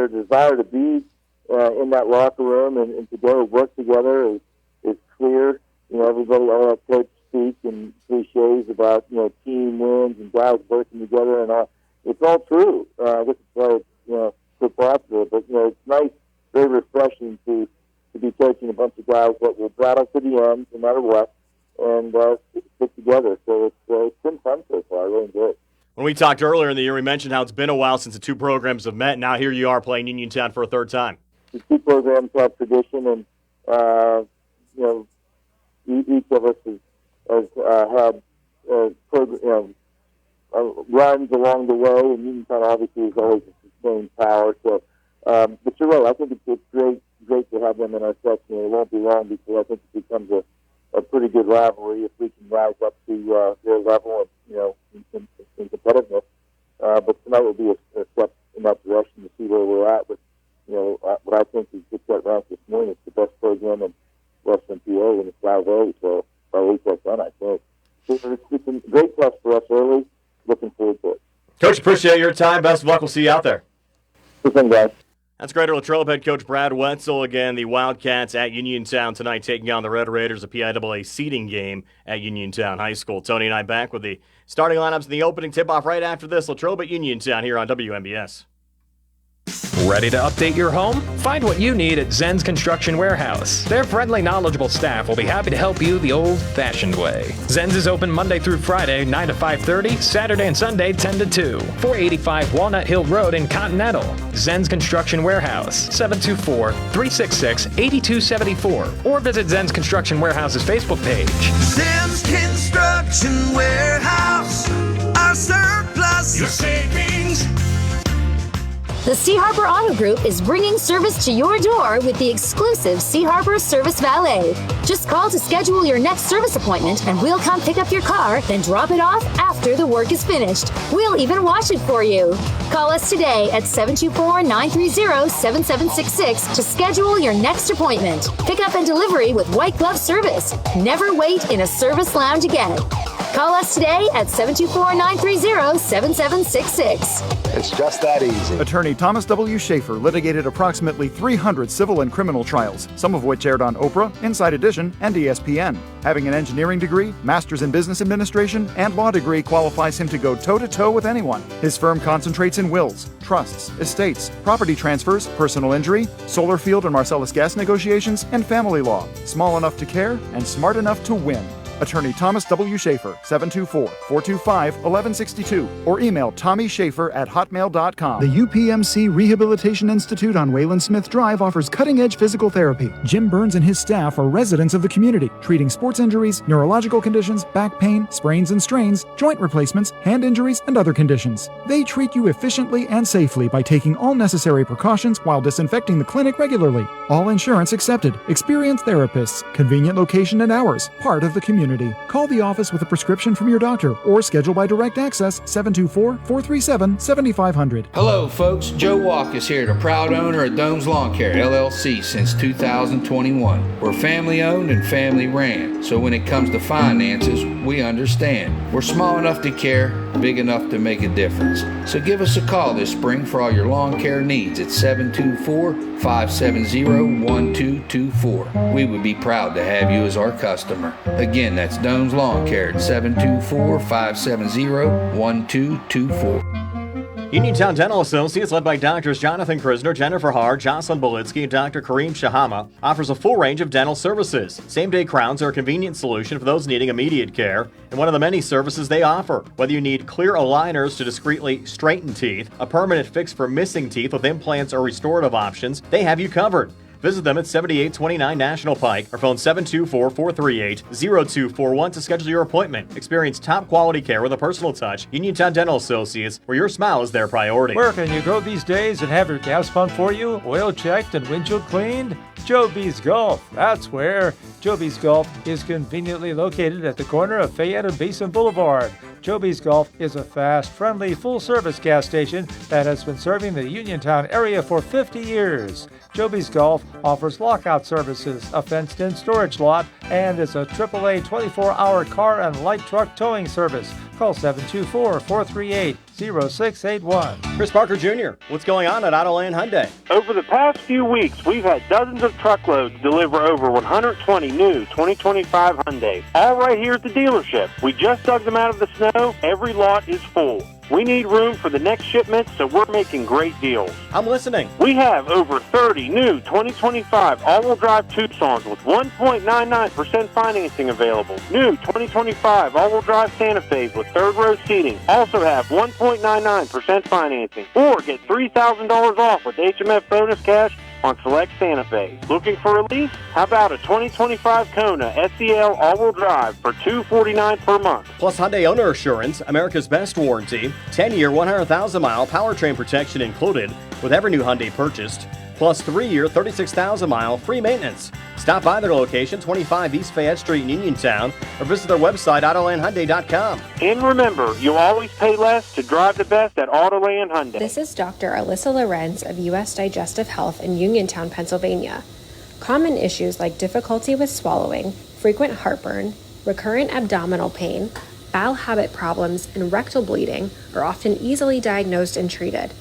desire to be in that locker room and to go work together is clear. Everybody, all that coach speak and cliches about team wins and guys working together and all. It's all true. Which is why so popular. But it's nice, very refreshing to be coaching a bunch of guys that will battle to the end, no matter what, and stick together. So it's been fun so far. I really enjoy it. When we talked earlier in the year, we mentioned how it's been a while since the two programs have met. Now here you are playing Uniontown for a third time. The two programs have tradition, and each of us has had runs along the way, and Uniontown obviously is always a sustained power. So, but you're right. I think it's great to have them in our section. It won't be long before I think it becomes a pretty good rivalry if we can rise up to their level of in competitiveness. But tonight will be a step in that direction to see where we're at with what I think is just that ranked this morning. It's the best program in Western PA, and it's Latrobe, so by 8+1, I think. So it's a great test for us early. Looking forward to it. Coach, appreciate your time. Best of luck. We'll see you out there. Good thing, guys. That's Greater Latrobe head coach Brad Wetzel. Again, the Wildcats at Uniontown tonight taking on the Red Raiders, a PIAA seeding game at Uniontown High School. Tony and I back with the starting lineups and the opening tip-off right after this. Latrobe at Uniontown here on WMBS. Ready to update your home? Find what you need at Zen's Construction Warehouse. Their friendly, knowledgeable staff will be happy to help you the old-fashioned way. Zen's is open Monday through Friday, 9 to 5:30, Saturday and Sunday, 10 to 2. 485 Walnut Hill Road in Continental. Zen's Construction Warehouse, 724-366-8274. Or visit Zen's Construction Warehouse's Facebook page. Zen's Construction Warehouse, our surplus, your savings. The C. Harper Auto Group is bringing service to your door with the exclusive C. Harper Service Valet. Just call to schedule your next service appointment and we'll come pick up your car, then drop it off after the work is finished. We'll even wash it for you. Call us today at 724-930-7766 to schedule your next appointment. Pickup and delivery with white glove service. Never wait in a service lounge again. Call us today at 724-930-7766. It's just that easy. Attorney Thomas W. Schaefer litigated approximately 300 civil and criminal trials, some of which aired on Oprah, Inside Edition, and ESPN. Having an engineering degree, master's in business administration, and law degree qualifies him to go toe-to-toe with anyone. His firm concentrates in wills, trusts, estates, property transfers, personal injury, solar field and Marcellus gas negotiations, and family law. Small enough to care and smart enough to win. Attorney Thomas W. Schaefer, 724-425-1162, or email tommyschaefer@hotmail.com. The UPMC Rehabilitation Institute on Wayland Smith Drive offers cutting-edge physical therapy. Jim Burns and his staff are residents of the community, treating sports injuries, neurological conditions, back pain, sprains and strains, joint replacements, hand injuries, and other conditions. They treat you efficiently and safely by taking all necessary precautions while disinfecting the clinic regularly. All insurance accepted. Experienced therapists. Convenient location and hours. Part of the community. Call the office with a prescription from your doctor or schedule by direct access 724-437-7500. Hello folks, Joe Walk is here, the proud owner of Dome's Lawn Care LLC since 2021. We're family owned and family ran, so when it comes to finances, we understand. We're small enough to care, big enough to make a difference. So give us a call this spring for all your lawn care needs at 724-570-1224. We would be proud to have you as our customer. Again, that's Dome's Lawn Care at 724-570-1224. Uniontown Dental Associates, led by Doctors Jonathan Krisner, Jennifer Haar, Jocelyn Belitsky, and Dr. Kareem Shahama, offers a full range of dental services. Same-day crowns are a convenient solution for those needing immediate care, and one of the many services they offer. Whether you need clear aligners to discreetly straighten teeth, a permanent fix for missing teeth with implants or restorative options, they have you covered. Visit them at 7829 National Pike or phone 724-438-0241 to schedule your appointment. Experience top quality care with a personal touch. Uniontown Dental Associates, where your smile is their priority. Where can you go these days and have your gas pumped for you, oil checked, and windshield cleaned? Joe B's Golf. That's where. Joe B's Golf is conveniently located at the corner of Fayette and Basin Boulevard. Joby's Golf is a fast, friendly, full-service gas station that has been serving the Uniontown area for 50 years. Joby's Golf offers lockout services, a fenced-in storage lot, and is a AAA 24-hour car and light truck towing service. Call 724-438-0681. Chris Parker Jr., what's going on at Autoland Hyundai? Over the past few weeks, we've had dozens of truckloads deliver over 120 new 2025 Hyundai, all right here at the dealership. We just dug them out of the snow. Every lot is full. We need room for the next shipment, so we're making great deals. I'm listening. We have over 30 new 2025 all-wheel drive Tucsons with 1.99% financing available. New 2025 all-wheel drive Santa Fe's with third-row seating. Also have 1.99% financing. Or get $3,000 off with HMF bonus cash on select Santa Fe. Looking for a lease? How about a 2025 Kona SEL all-wheel drive for $249 per month? Plus Hyundai Owner Assurance, America's best warranty, 10-year, 100,000-mile powertrain protection included with every new Hyundai purchased, plus 3-year, 36,000-mile free maintenance. Stop by their location, 25 East Fayette Street in Uniontown, or visit their website, AutolandHyundai.com. And remember, you'll always pay less to drive the best at Autoland Hyundai. This is Dr. Alyssa Lorenz of U.S. Digestive Health in Uniontown, Pennsylvania. Common issues like difficulty with swallowing, frequent heartburn, recurrent abdominal pain, bowel habit problems, and rectal bleeding are often easily diagnosed and treated.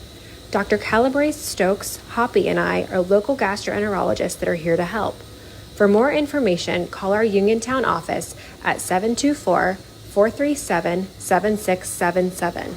Dr. Calabrese, Stokes, Hoppy, and I are local gastroenterologists that are here to help. For more information, call our Uniontown office at 724-437-7677.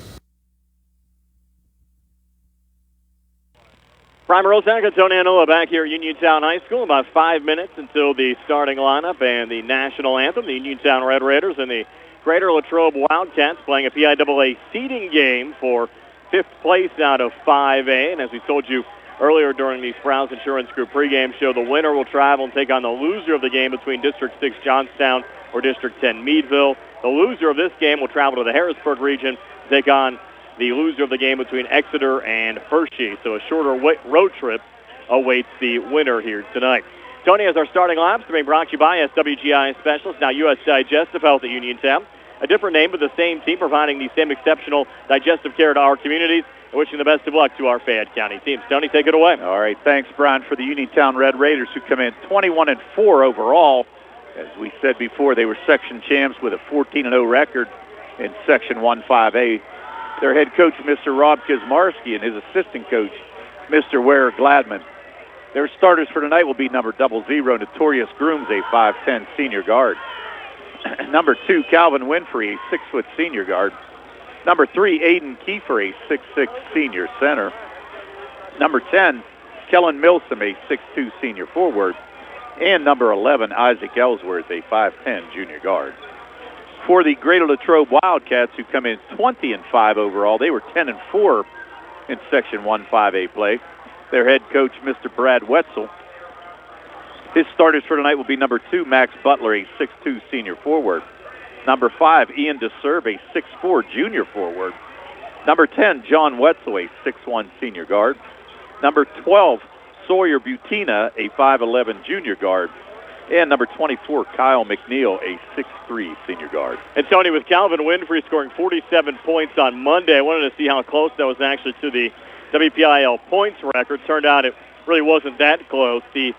Primer Osaka, Tony Anola back here at Uniontown High School. About 5 minutes until the starting lineup and the national anthem. The Uniontown Red Raiders and the Greater Latrobe Wildcats playing a PIAA seeding game for 5th place out of 5A. And as we told you earlier during the Sprouse Insurance Group pregame show, the winner will travel and take on the loser of the game between District 6 Johnstown or District 10 Meadville. The loser of this game will travel to the Harrisburg region to take on the loser of the game between Exeter and Hershey. So a shorter road trip awaits the winner here tonight. Tony, as our starting laps, being brought to you by SWGI Specialists, now U.S. Digestive Health at Uniontown. A different name, but the same team providing the same exceptional digestive care to our communities. And wishing the best of luck to our Fayette County teams. Tony, take it away. All right, thanks, Brian, for the Uniontown Red Raiders, who come in 21-4 overall. As we said before, they were section champs with a 14-0 record in Section 1-5A. Their head coach, Mr. Rob Kizmarski, and his assistant coach, Mr. Ware Gladman. Their starters for tonight will be number 00, Notorious Grooms, a 5'10 senior guard. Number 2, Calvin Winfrey, a 6-foot senior guard. Number 3, Aiden Kiefer, a 6'6 senior center. Number 10, Kellen Milsom, a 6'2 senior forward. And number 11, Isaac Ellsworth, a 5'10 junior guard. For the Greater Latrobe Wildcats, who come in 20-5 overall, they were 10-4 in Section 1-5A play. Their head coach, Mr. Brad Wetzel. His starters for tonight will be number 2, Max Butler, a 6'2 senior forward. Number 5, Ian DeServe, a 6'4 junior forward. Number 10, John Wetzel, a 6'1 senior guard. Number 12, Sawyer Butina, a 5'11 junior guard. And number 24, Kyle McNeil, a 6'3 senior guard. And Tony, with Calvin Winfrey scoring 47 points on Monday, I wanted to see how close that was actually to the WPIAA points record. Turned out it really wasn't that close. The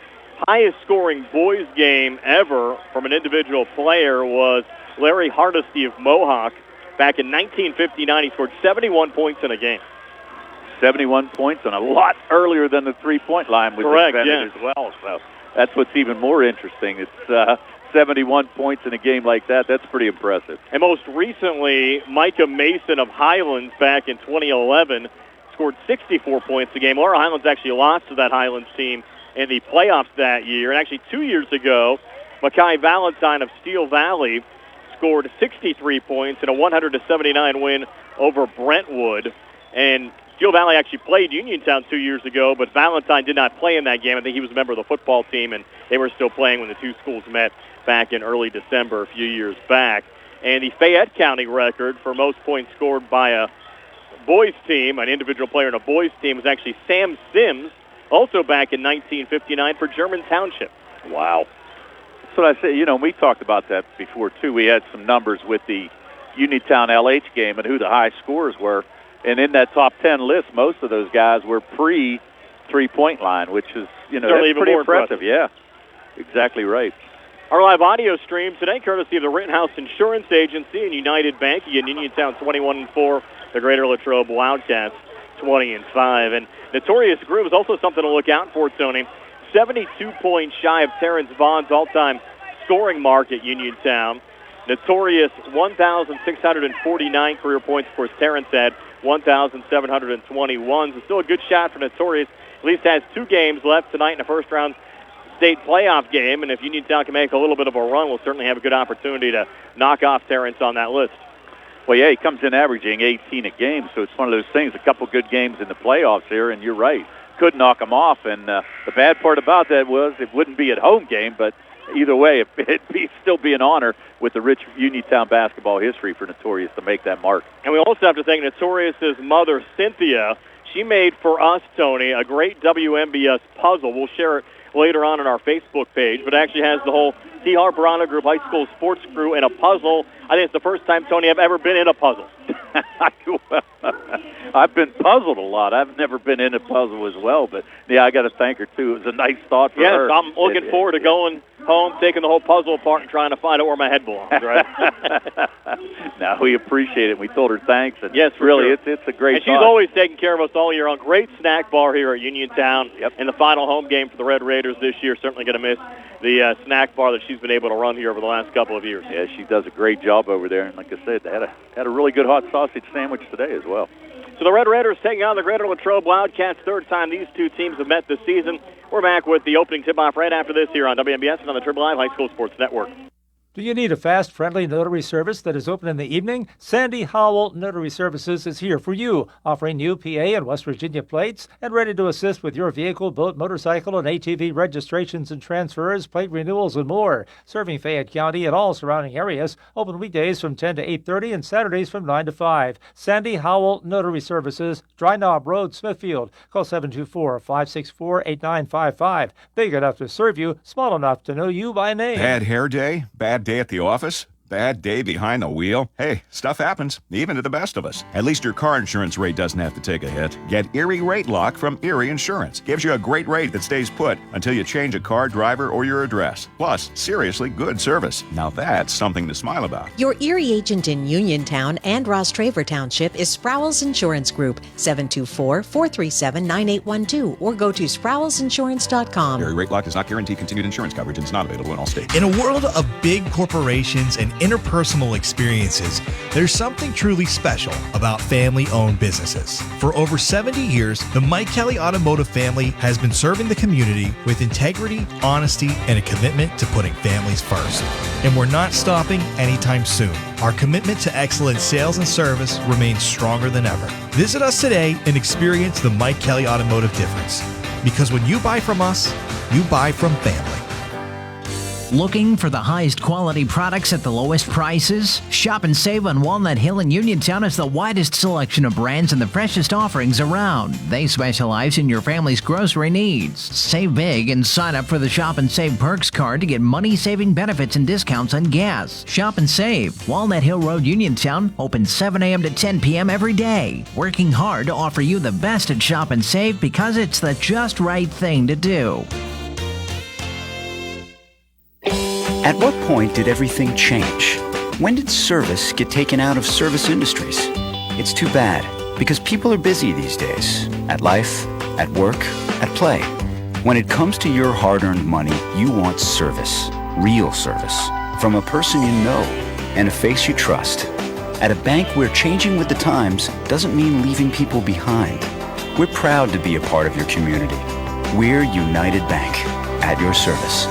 highest scoring boys game ever from an individual player was Larry Hardesty of Mohawk. Back in 1959, he scored 71 points in a game. 71 points, and a lot earlier than the three-point line was invented as well. So that's what's even more interesting. It's 71 points in a game like that. That's pretty impressive. And most recently, Micah Mason of Highlands back in 2011 scored 64 points a game. Laura Highlands actually lost to that Highlands team in the playoffs that year. And actually 2 years ago, Mackay Valentine of Steel Valley scored 63 points in a 100-79 win over Brentwood. And Steel Valley actually played Uniontown 2 years ago, but Valentine did not play in that game. I think he was a member of the football team, and they were still playing when the two schools met back in early December a few years back. And the Fayette County record for most points scored by a boys team, an individual player in a boys team, was actually Sam Sims, also back in 1959 for German Township. Wow. That's what I say. You know, we talked about that before, too. We had some numbers with the Uniontown LH game and who the high scorers were. And in that top 10 list, most of those guys were pre-3-point line, which is, that's pretty impressive. Yeah, exactly right. Our live audio stream today, courtesy of the Rittenhouse Insurance Agency and United Bank. Again, Uniontown 21-4, the Greater Latrobe Wildcats 20-5. And Notorious Groove is also something to look out for, Tony. 72 points shy of Terrence Vaughn's all-time scoring mark at Uniontown. Notorious 1,649 career points. Of course, Terrence had 1,721. So still a good shot for Notorious. At least has 2 games left tonight in a first-round state playoff game. And if Uniontown can make a little bit of a run, we'll certainly have a good opportunity to knock off Terrence on that list. Well, yeah, he comes in averaging 18 a game, so it's one of those things, a couple good games in the playoffs here, and you're right. Could knock him off, and the bad part about that was it wouldn't be at home game, but either way, it'd still be an honor with the rich Uniontown basketball history for Notorious to make that mark. And we also have to thank Notorious's mother, Cynthia. She made for us, Tony, a great WMBS puzzle. We'll share it later on our Facebook page, but it actually has the whole T. Harper Honor Group High School sports crew in a puzzle. I think it's the first time, Tony, I've ever been in a puzzle. I've been puzzled a lot. I've never been in a puzzle as well, but yeah, I got to thank her too. It was a nice thought for her. Yes, I'm looking forward to going home, taking the whole puzzle apart, and trying to find out where my head belongs. Right? No, we appreciate it. We told her thanks, and yes, really, sure. it's a great. And she's always taking care of us all year on. Great snack bar here at Uniontown. Yep. In the final home game for the Red Raiders this year. Certainly going to miss the snack bar that she's been able to run here over the last couple of years. Yeah, she does a great job over there, and like I said, they had a really good hot sausage sandwich today as well. So the Red Raiders taking on the Greater Latrobe Wildcats. Third time these two teams have met this season. We're back with the opening tip-off right after this here on WMBS and on the Triple I High School Sports Network. Do you need a fast, friendly notary service that is open in the evening? Sandy Howell Notary Services is here for you, offering new PA and West Virginia plates and ready to assist with your vehicle, boat, motorcycle, and ATV registrations and transfers, plate renewals, and more. Serving Fayette County and all surrounding areas. Open weekdays from 10 to 8:30 and Saturdays from 9 to 5. Sandy Howell Notary Services, Dry Knob Road, Smithfield. Call 724-564-8955. Big enough to serve you, small enough to know you by name. Bad hair day? Bad day at the office? Bad day behind the wheel? Hey, stuff happens, even to the best of us. At least your car insurance rate doesn't have to take a hit. Get Erie Rate Lock from Erie Insurance. Gives you a great rate that stays put until you change a car, driver, or your address. Plus, seriously good service. Now that's something to smile about. Your Erie agent in Uniontown and Ross Traver Township is Sprowell's Insurance Group, 724-437-9812, or go to sprowellsinsurance.com. Erie Rate Lock does not guarantee continued insurance coverage and is not available in all states. In a world of big corporations and interpersonal experiences, there's something truly special about family-owned businesses. For over 70 years, the Mike Kelly Automotive family has been serving the community with integrity, honesty, and a commitment to putting families first. And we're not stopping anytime soon. Our commitment to excellent sales and service remains stronger than ever. Visit us today and experience the Mike Kelly Automotive difference. Because when you buy from us, you buy from family. Looking for the highest quality products at the lowest prices? Shop and save on Walnut Hill in Uniontown has the widest selection of brands and the freshest offerings around. They specialize in your family's grocery needs. Save big and sign up for the Shop and Save Perks card to get money-saving benefits and discounts on gas. Shop and save. Walnut Hill Road, Uniontown, open 7 a.m. to 10 p.m. every day. Working hard to offer you the best at Shop and Save because it's the just right thing to do. At what point did everything change? When did service get taken out of service industries? It's too bad, because people are busy these days. At life, at work, at play. When it comes to your hard-earned money, you want service. Real service. From a person you know and a face you trust. At a bank where changing with the times doesn't mean leaving people behind. We're proud to be a part of your community. We're United Bank, at your service.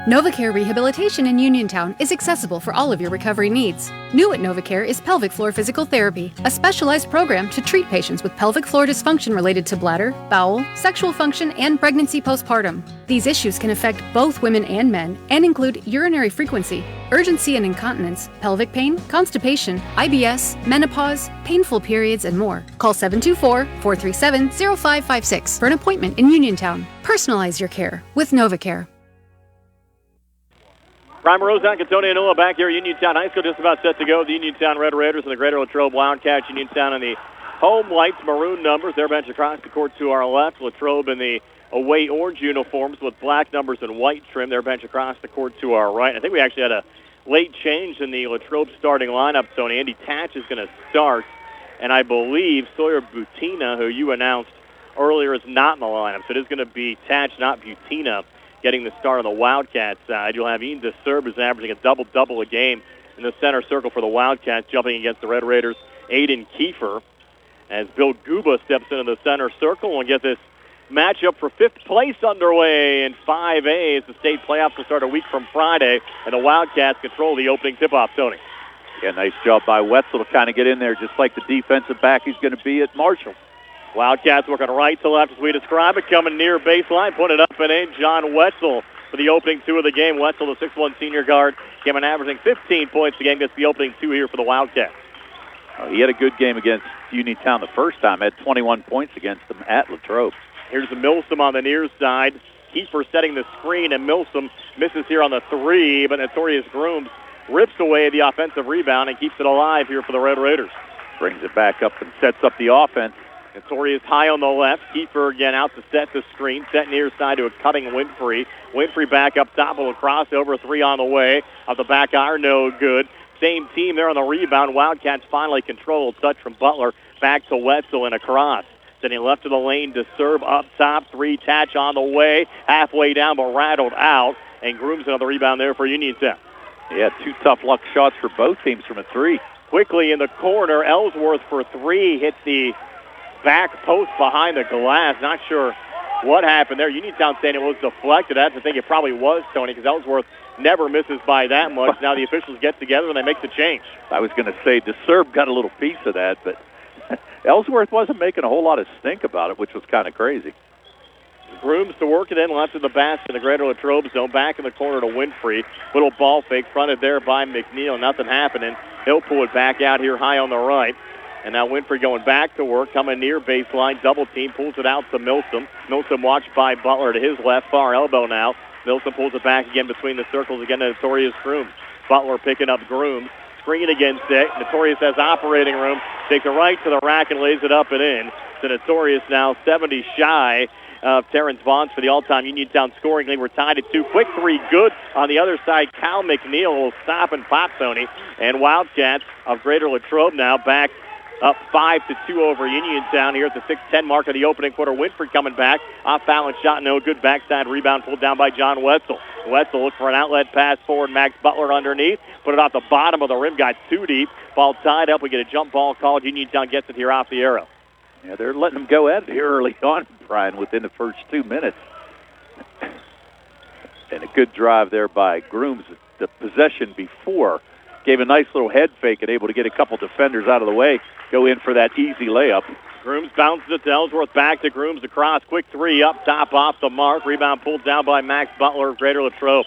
NovaCare Rehabilitation in Uniontown is accessible for all of your recovery needs. New at NovaCare is pelvic floor physical therapy, a specialized program to treat patients with pelvic floor dysfunction related to bladder, bowel, sexual function, and pregnancy postpartum. These issues can affect both women and men and include urinary frequency, urgency and incontinence, pelvic pain, constipation, IBS, menopause, painful periods, and more. Call 724-437-0556 for an appointment in Uniontown. Personalize your care with NovaCare. Brian Moroz and Antonio Nula back here at Uniontown High School, just about set to go. The Uniontown Red Raiders and the Greater Latrobe Wildcats. Uniontown in the home lights, maroon numbers. Their bench across the court to our left. Latrobe in the away orange uniforms with black numbers and white trim. Their bench across the court to our right. I think we actually had a late change in the Latrobe starting lineup, Tony. Andy Tatch is going to start, and I believe Sawyer Butina, who you announced earlier, is not in the lineup. So it is going to be Tatch, not Butina, getting the start on the Wildcats side. You'll have Ian DeSerb, who's averaging a double-double a game in the center circle for the Wildcats, jumping against the Red Raiders, Aiden Kiefer, as Bill Guba steps into the center circle and get this matchup for fifth place underway in 5A as the state playoffs will start a week from Friday, and the Wildcats control the opening tip-off, Tony. Yeah, nice job by Wetzel to kind of get in there, just like the defensive back he's going to be at Marshall. Wildcats working right to left as we describe it, coming near baseline, put it up and in. John Wetzel for the opening two of the game. Wetzel, the 6'1 senior guard, came in averaging 15 points a game, gets the opening two here for the Wildcats. He had a good game against Uniontown the first time, had 21 points against them at Latrobe. Here's the Milsom on the near side. Kiefer setting the screen, and Milsom misses here on the three, but Notorious Grooms rips away the offensive rebound and keeps it alive here for the Red Raiders. Brings it back up and sets up the offense. Notorious high on the left. Kiefer again out to set the screen. Set near side to a cutting Winfrey. Winfrey back up top of a crossover. Three on the way. Off the back iron, no good. Same team there on the rebound. Wildcats finally controlled. Touch from Butler. Back to Wetzel and a cross. Sending left to the lane to serve up top. Three Tatch on the way. Halfway down but rattled out. And Grooms another rebound there for Uniontown. Yeah, two tough luck shots for both teams from a three. Quickly in the corner. Ellsworth for three. Hits the back post behind the glass. Not sure what happened there. Uniontown saying it was deflected. That's the thing. It probably was, Tony, because Ellsworth never misses by that much. Now the officials get together and they make the change. I was going to say DeSerb got a little piece of that, but Ellsworth wasn't making a whole lot of stink about it, which was kind of crazy. Grooms to work it in left of the basket in the Greater Latrobe zone. Back in the corner to Winfrey. Little ball fake fronted there by McNeil. Nothing happening. He'll pull it back out here high on the right. And now Winfrey going back to work, coming near baseline. Double team, pulls it out to Milsom. Milsom watched by Butler to his left, far elbow now. Milsom pulls it back again between the circles again to Notorious Grooms. Butler picking up Grooms. Screen against it. Notorious has operating room. Takes it right to the rack and lays it up and in. So Notorious now 70 shy of Terrence Vaughns for the all-time Uniontown scoring lead. We're tied at 2. Quick three, good. On the other side, Cal McNeil will stop and pop, Tony. And Wildcats of Greater Latrobe now back up 5-2 over Uniontown here at the 6:10 mark of the opening quarter. Winfrey coming back. Off balance shot, no good. Backside rebound pulled down by John Wetzel. Wetzel looked for an outlet pass forward. Max Butler underneath. Put it off the bottom of the rim. Got too deep. Ball tied up. We get a jump ball called. Uniontown gets it here off the arrow. Yeah, they're letting them go at it here early on, Brian, within the first 2 minutes. And a good drive there by Grooms. The possession before gave a nice little head fake and able to get a couple defenders out of the way. Go in for that easy layup. Grooms bounces it to Ellsworth. Back to Grooms across. Quick three up top off the mark. Rebound pulled down by Max Butler of Greater Latrobe.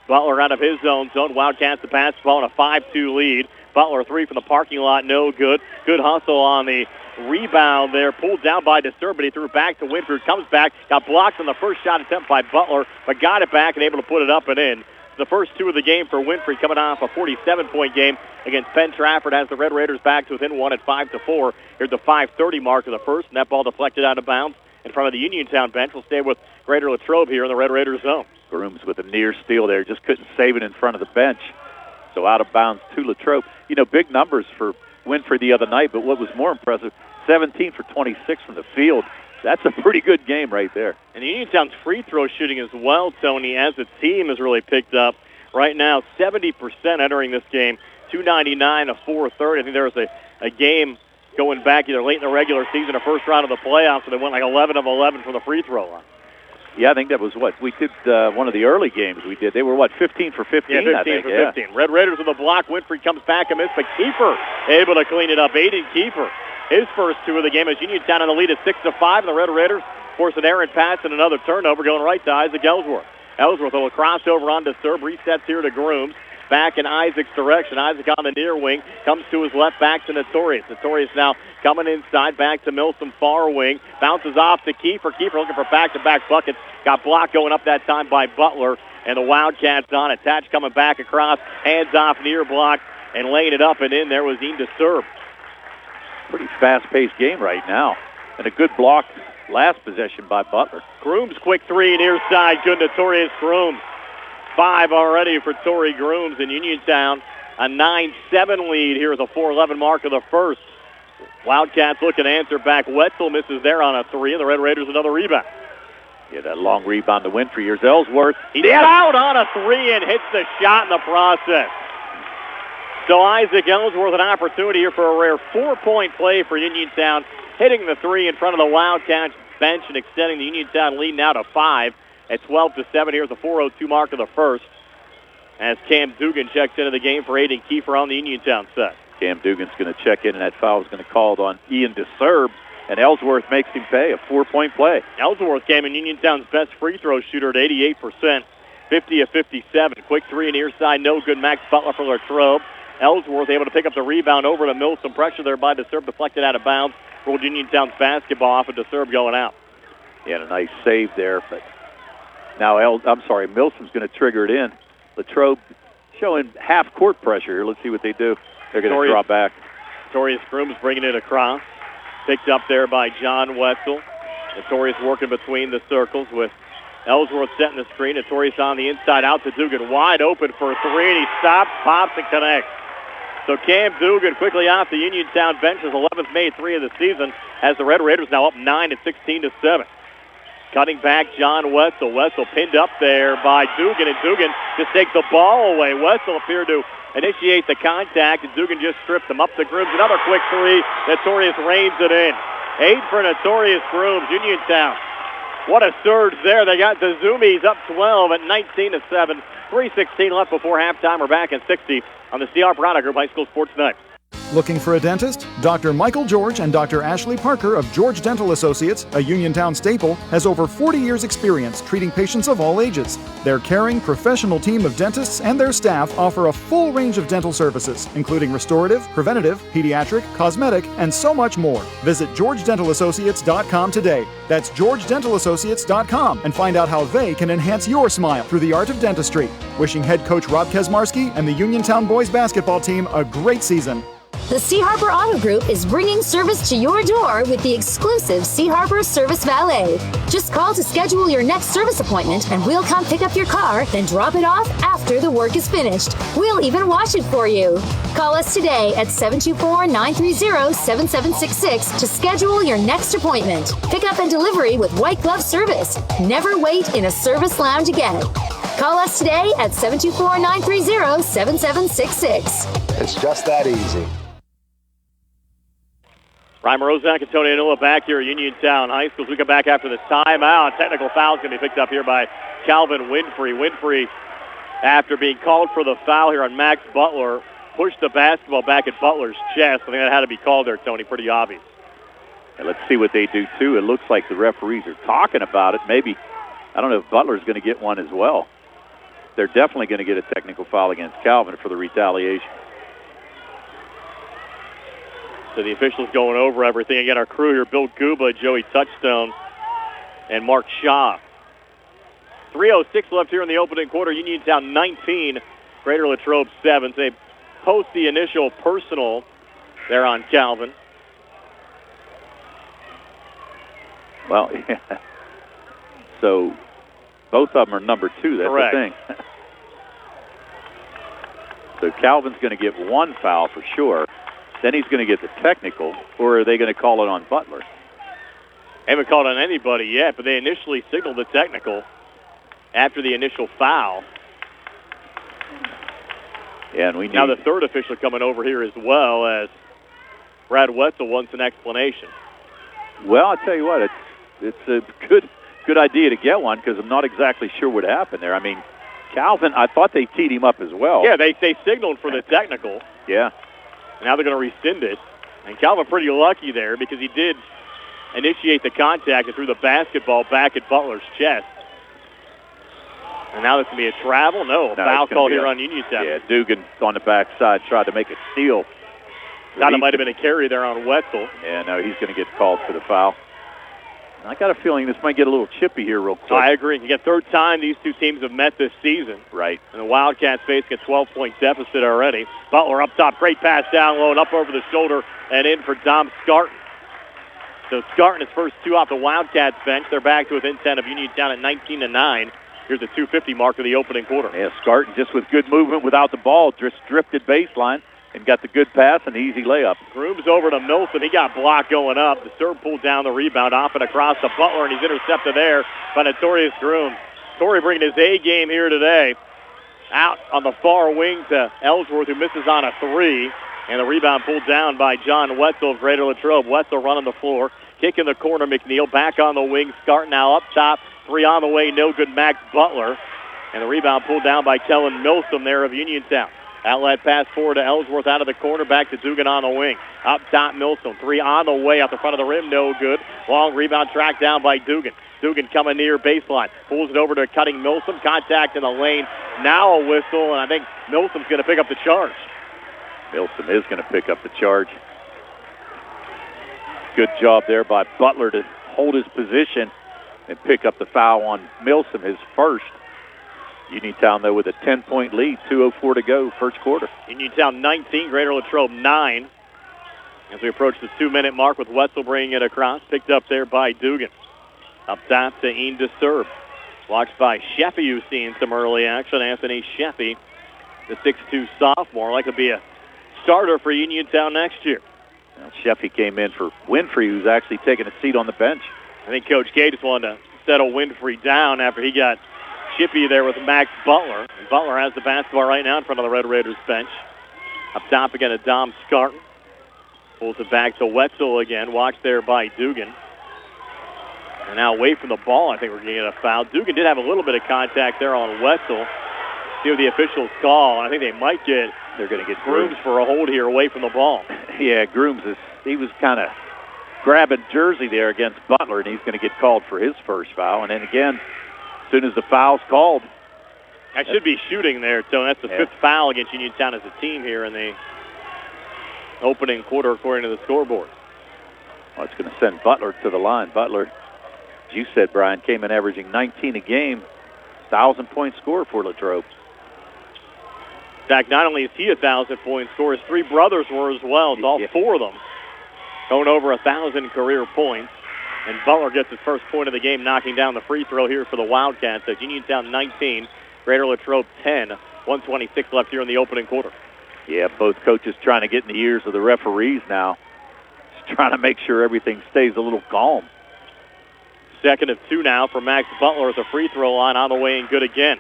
Butler out of his zone. Wildcats the pass ball in a 5-2 lead. Butler three from the parking lot. No good. Good hustle on the rebound there. Pulled down by DeSerb, but he threw it back to Winfrey. Comes back. Got blocked on the first shot attempt by Butler, but got it back and able to put it up and in. The first two of the game for Winfrey, coming off a 47-point game against Penn Trafford, has the Red Raiders back to within one at 5-4. Here's the 5:30 mark of the first, and that ball deflected out of bounds in front of the Uniontown bench. We'll stay with Greater Latrobe here in the Red Raiders zone. Grooms with a near steal there, just couldn't save it in front of the bench. So out of bounds to Latrobe. You know, big numbers for Winfrey the other night, but what was more impressive, 17 for 26 from the field. That's a pretty good game right there. And Uniontown's free throw shooting as well, Tony, as the team has really picked up. Right now, 70% entering this game, 299 to 430. I think there was a game going back either late in the regular season or first round of the playoffs, and they went like 11 of 11 from the free throw line. Yeah, I think that was what we did. One of the early games we did. They were 15 for 15. Yeah, 15 I think. for 15. Yeah. Red Raiders with the block. Winfrey comes back and missed, but Kiefer able to clean it up. Aiden Kiefer, his first two of the game as Uniontown in the lead at 6-5. And the Red Raiders force an errant pass and another turnover going right to Isaac Ellsworth. Ellsworth will crossover on to serve. Resets here to Grooms. Back in Isaac's direction. Isaac on the near wing. Comes to his left, back to Notorious. Notorious now coming inside. Back to Milsom, far wing. Bounces off to Kiefer. Kiefer looking for back-to-back buckets. Got blocked going up that time by Butler. And the Wildcats on it. Tatch coming back across, hands off near block, and laying it up and in there was Ian DeSerb. Pretty fast-paced game right now. And a good block last possession by Butler. Grooms quick three near side. Good, Notorious Grooms. 5 already for Torrey Grooms in Uniontown. A 9-7 lead here at the 4:11 mark of the first. Wildcats looking to answer back. Wetzel misses there on a 3, and the Red Raiders another rebound. Yeah, that long rebound to win for years. Ellsworth. He's out on a 3 and hits the shot in the process. So Isaac Ellsworth, an opportunity here for a rare 4-point play for Uniontown, hitting the 3 in front of the Wildcats bench and extending the Uniontown lead now to 5 at 12-7 here at the 4:02 mark of the first. As Cam Dugan checks into the game for Aiden Kiefer on the Uniontown set. Cam Dugan's going to check in, and that foul is going to be called on Ian DeSerb, and Ellsworth makes him pay a 4-point play. Ellsworth came in Uniontown's best free throw shooter at 88%, 50 of 57. Quick 3 near side, no good. Max Butler for Latrobe. Ellsworth able to pick up the rebound over to Mills. Some pressure there by DeSerb, deflected out of bounds. Rolled Uniontown's basketball off, and DeSerb going out. He had a nice save there, but now Milsom's going to trigger it in. Latrobe showing half-court pressure here. Let's see what they do. They're going to draw back. Notorious Grooms bringing it across. Picked up there by John Wetzel. Notorious working between the circles with Ellsworth setting the screen. Notorious on the inside out to Dugan. Wide open for a 3, and he stops, pops, and connects. So Cam Dugan quickly off the Uniontown bench, his 11th made 3 of the season, as the Red Raiders now up 9 at 16-7. Cutting back, John Wetzel. Wetzel pinned up there by Dugan, and Dugan just takes the ball away. Wetzel appeared to initiate the contact, and Dugan just stripped him up the Grooms. Another quick 3. Notorious reins it in. 8 for Notorious Grooms. Uniontown. What a surge there. They got the Zoomies up 12 at 19-7. 3:16 left before halftime. We're back at 60 on the C.R. Brana Group High School Sports Night. Looking for a dentist? Dr. Michael George and Dr. Ashley Parker of George Dental Associates, a Uniontown staple, has over 40 years' experience treating patients of all ages. Their caring, professional team of dentists and their staff offer a full range of dental services, including restorative, preventative, pediatric, cosmetic, and so much more. Visit GeorgeDentalAssociates.com today. That's GeorgeDentalAssociates.com and find out how they can enhance your smile through the art of dentistry. Wishing head coach Rob Kesmarski and the Uniontown boys basketball team a great season. The Sea Harbor Auto Group is bringing service to your door with the exclusive Sea Harbor Service Valet. Just call to schedule your next service appointment and we'll come pick up your car, then drop it off after the work is finished. We'll even wash it for you. Call us today at 724-930-7766 to schedule your next appointment. Pickup and delivery with white glove service. Never wait in a service lounge again. Call us today at 724-930-7766. It's just that easy. Ryan Rozak and Tony Anula back here at Uniontown High School. We come back after the timeout. Technical foul is going to be picked up here by Calvin Winfrey. Winfrey, after being called for the foul here on Max Butler, pushed the basketball back at Butler's chest. I think that had to be called there, Tony. Pretty obvious. And let's see what they do, too. It looks like the referees are talking about it. Maybe, I don't know if Butler's going to get one as well. They're definitely going to get a technical foul against Calvin for the retaliation. So the officials going over everything. Again, our crew here, Bill Guba, Joey Touchstone, and Mark Shaw. 3:06 left here in the opening quarter. Uniontown 19, Greater Latrobe 7. They post the initial personal there on Calvin. Well, yeah. So both of them are number 2. That's correct. The thing. So Calvin's going to get one foul for sure. Then he's going to get the technical, or are they going to call it on Butler? They haven't called on anybody yet, but they initially signaled the technical after the initial foul. Yeah, and now the third official coming over here as well, as Brad Wetzel wants an explanation. Well, I'll tell you what, it's a good idea to get one because I'm not exactly sure what happened there. I mean, Calvin, I thought they teed him up as well. Yeah, they signaled for the technical. Yeah. Now they're going to rescind it. And Calvin pretty lucky there because he did initiate the contact and threw the basketball back at Butler's chest. And now this going to be a travel? No, foul called here on Uniontown. Yeah, Dugan on the backside tried to make a steal. Thought it might have been a carry there on Wetzel. Yeah, no, he's going to get called for the foul. I got a feeling this might get a little chippy here real quick. I agree. You get third time these two teams have met this season. Right. And the Wildcats facing a 12-point deficit already. Butler up top. Great pass down low and up over the shoulder and in for Dom Scarton. So Scarton, his first two off the Wildcats bench. They're back to within 10 of Uniontown at 19-9. Here's the 2:50 mark of the opening quarter. Yeah, Scarton just with good movement without the ball, just drifted baseline and got the good pass and the easy layup. Grooms over to Milsom. He got blocked going up. The serve pulled down the rebound off and across to Butler, and he's intercepted there by Notorious Grooms. Torrey bringing his A game here today. Out on the far wing to Ellsworth, who misses on a three. And the rebound pulled down by John Wetzel of Greater Latrobe. Wetzel running the floor. Kick in the corner. McNeil back on the wing. Scarton now up top. Three on the way. No good. Max Butler. And the rebound pulled down by Kellen Milsom there of Uniontown. Outlet pass forward to Ellsworth out of the corner. Back to Dugan on the wing. Up top, Milsom. Three on the way. Out the front of the rim. No good. Long rebound tracked down by Dugan. Dugan coming near baseline. Pulls it over to Cutting Milsom. Contact in the lane. Now a whistle, and I think Milsom's going to pick up the charge. Milsom is going to pick up the charge. Good job there by Butler to hold his position and pick up the foul on Milsom, his first. Uniontown, though, with a 10-point lead, 2:04 to go, first quarter. Uniontown 19, Greater Latrobe 9. As we approach the 2-minute mark with Wetzel bringing it across, picked up there by Dugan. Up top to Ian DeSerb. Watched by Sheffy, who's seeing some early action. Anthony Sheffy, the 6'2 sophomore, like to be a starter for Uniontown next year. Well, Sheffy came in for Winfrey, who's actually taking a seat on the bench. I think Coach K just wanted to settle Winfrey down after he got chippy there with Max Butler. And Butler has the basketball right now in front of the Red Raiders bench. Up top again to Dom Scarton. Pulls it back to Wetzel again. Watched there by Dugan. And now away from the ball, I think we're going to get a foul. Dugan did have a little bit of contact there on Wetzel. See what the officials call. I think they might get. They're going to get Grooms for a hold here away from the ball. Yeah, Grooms he was kind of grabbing jersey there against Butler, and he's going to get called for his first foul. And then again, as soon as the foul's called, that should be shooting there, Tony. That's the fifth foul against Uniontown as a team here in the opening quarter, according to the scoreboard. Well, it's going to send Butler to the line. Butler, as you said, Brian, came in averaging 19 a game, 1,000-point scorer for Latrobe. In fact, not only is he a 1,000-point scorer, his three brothers were as well. It's all four of them going over 1,000 career points. And Butler gets his first point of the game, knocking down the free throw here for the Wildcats. At Uniontown 19, Greater Latrobe 10, 1:26 left here in the opening quarter. Yeah, both coaches trying to get in the ears of the referees now. Just trying to make sure everything stays a little calm. Second of two now for Max Butler at the free throw line, on the way and good again.